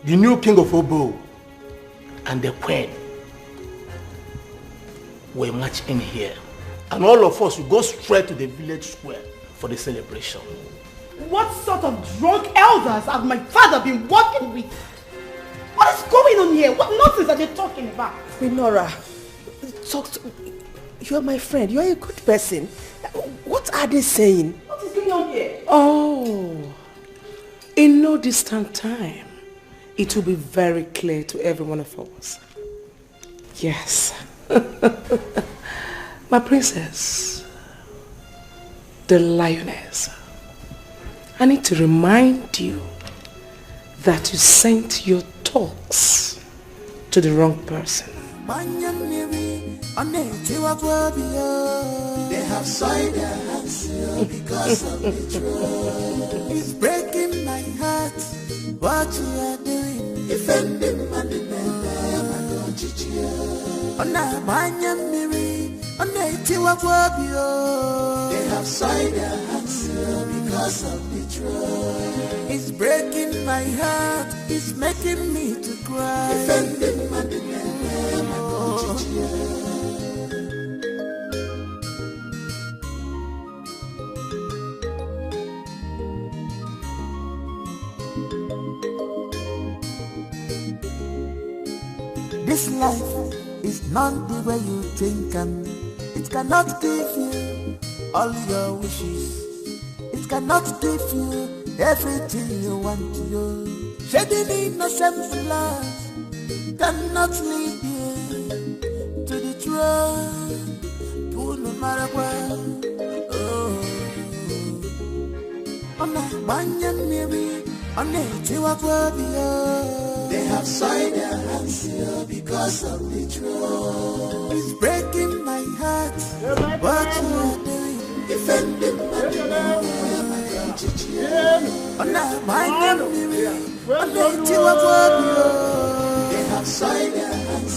the new king of Obo, and the queen will march in here. And all of us will go straight to the village square for the celebration. What sort of drunk elders have my father been working with? What is going on here? What nonsense are they talking about? Nora, talk to me. You are my friend. You are a good person. What are they saying? What is going on here? Oh, in no distant time, it will be very clear to every one of us. Yes. My princess, the lioness, I need to remind you that you sent your talks to the wrong person. They have soiled their hands because of betrayal. It's breaking my heart what you are doing. Defending money, they have soiled their hands because of betrayal. It's breaking my heart, it's making me to cry. Defending money, this life is not the way you think, and it cannot give you all your wishes. It cannot give you everything you want to do. Shedding innocent blood cannot lead you to the throne. Pull no matter what. They have soiled their hands because of betrayal. It's breaking my heart what you are doing. Defending my they have soiled their hands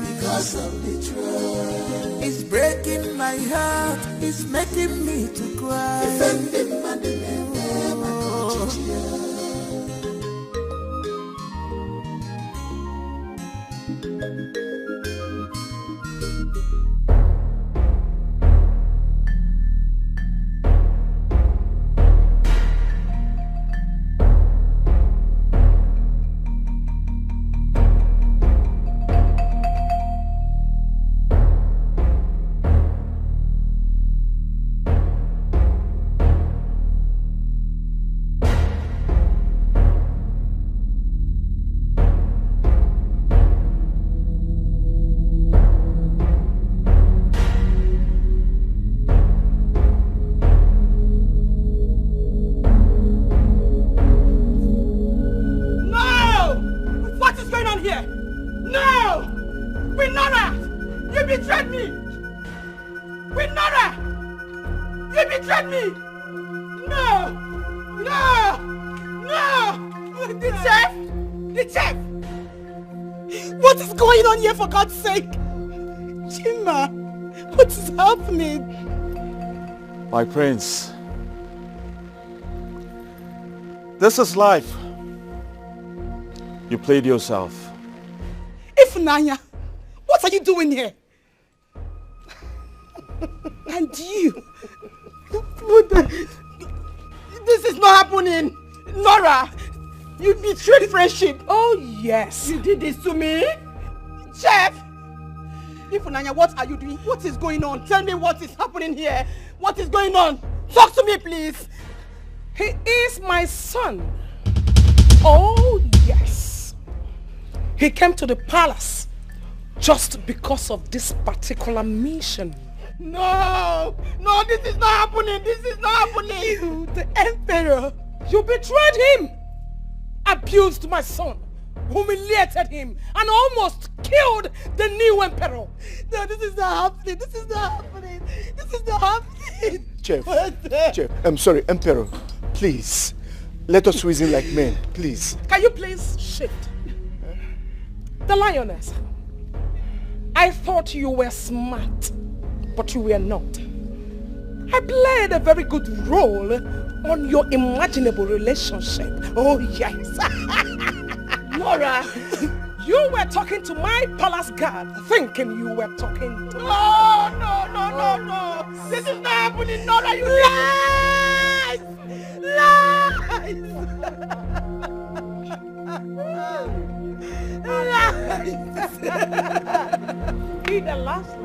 because of betrayal. It's breaking my heart, it's making me to cry. Defending my for God's sake! Chima, what is happening? My prince, this is life. You played yourself. Ifunanya, what are you doing here? And you? This is not happening! Nora, you betrayed friendship! Oh yes! You did this to me? Chef! Ifunanya, what are you doing? What is going on? Tell me what is happening here. What is going on? Talk to me, please. He is my son. Oh, yes. He came to the palace just because of this particular mission. No! No, this is not happening! This is not happening! You, the emperor, you betrayed him! Abused my son, humiliated him, and almost killed the new emperor. No, this is not happening! This is not happening! This is not happening! Chef, I'm sorry, Emperor. Please, let us reason like men, please. Can you please shift? The lioness. I thought you were smart, but you were not. I played a very good role on your imaginable relationship. Oh yes. Nora, you were talking to my palace guard, thinking you were talking to... No, no, no, no, no. This is not happening, Nora, you lies! Lies! Be the last.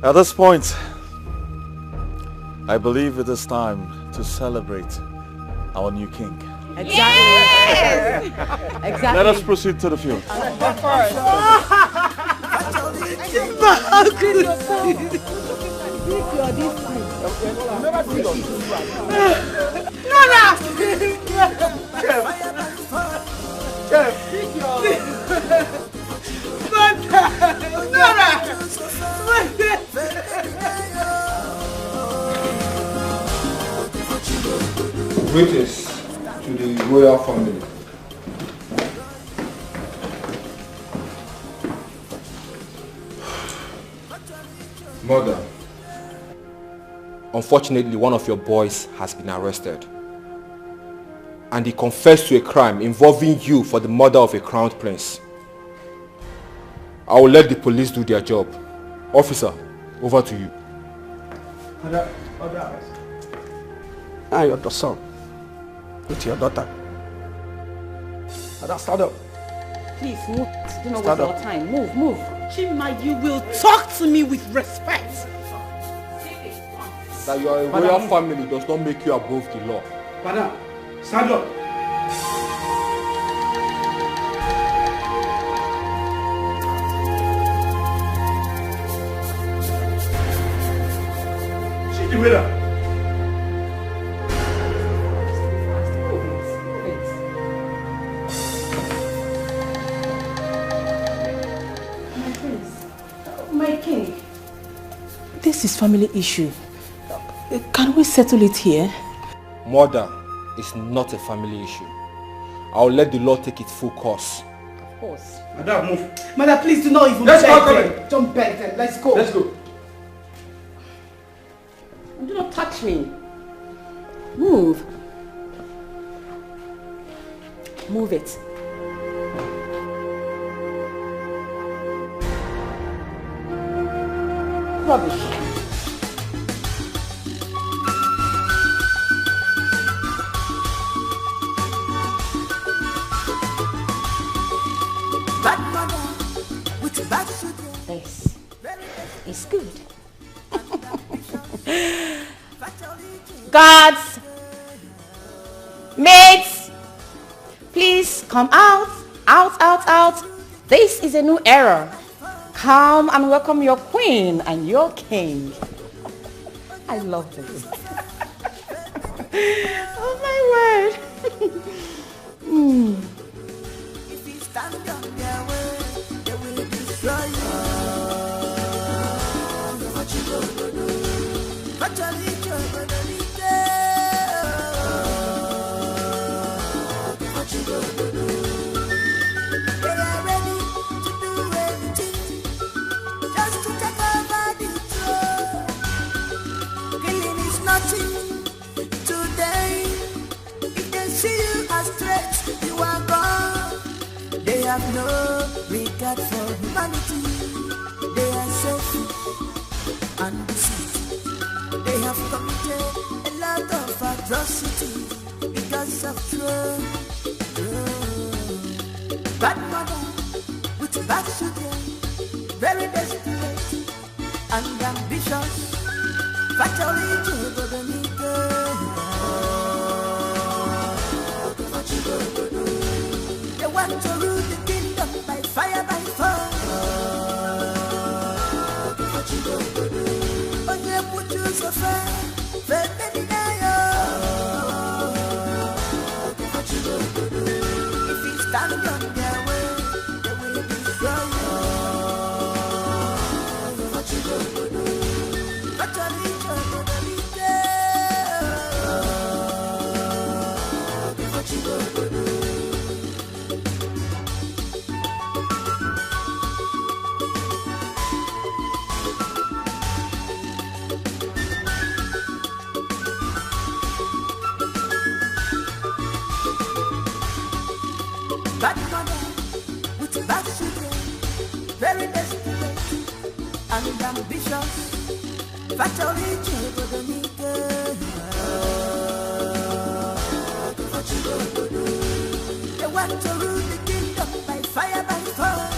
At this point, I believe it is time to celebrate our new king. Exactly. Yes! Exactly. Let us proceed to the field. Greetings to the royal family. Mother, unfortunately one of your boys has been arrested. And he confessed to a crime involving you for the murder of a crown prince. I will let the police do their job. Officer, over to you. I am your son with your daughter. Ada, stand up. Please move. Do not Stand waste up. our time. Move. Chima, you will talk to me with respect. That you are a Madam, royal family does not make you above the law. Madam, stand up. See the winner. My king, this is family issue. Can we settle it here? Murder is not a family issue. I will let the law take its full course. Of course. Madam, move. Mother, please do not even Let's beg go, them. Don't beg them. Let's go. Let's go. Do not touch me. Move. Move it. Rubbish. Bad mother with bad children. This is good. Guards, maids, please come out, out. This is a new era. Come and welcome your queen and your king. I love this. Oh my word. If you stand on their way, they will destroy you. What you gonna do? What you gonna do? What you gonna do? They are ready to do anything just to take over the throne. Killing is nothing today. If they see you as threats, you are gone. They have no regard for humanity. They are selfish and deceit. They have have committed a lot of atrocity because of true. Bad mother with bad children, very desperate and ambitious, fatally to the they want to rule the kingdom by fire, by force. On your put you so far, if you stand on their way, they will destroy you. Bad mother with bad children, very desperate and ambitious, fatally to the they want to rule the kingdom by fire, by force.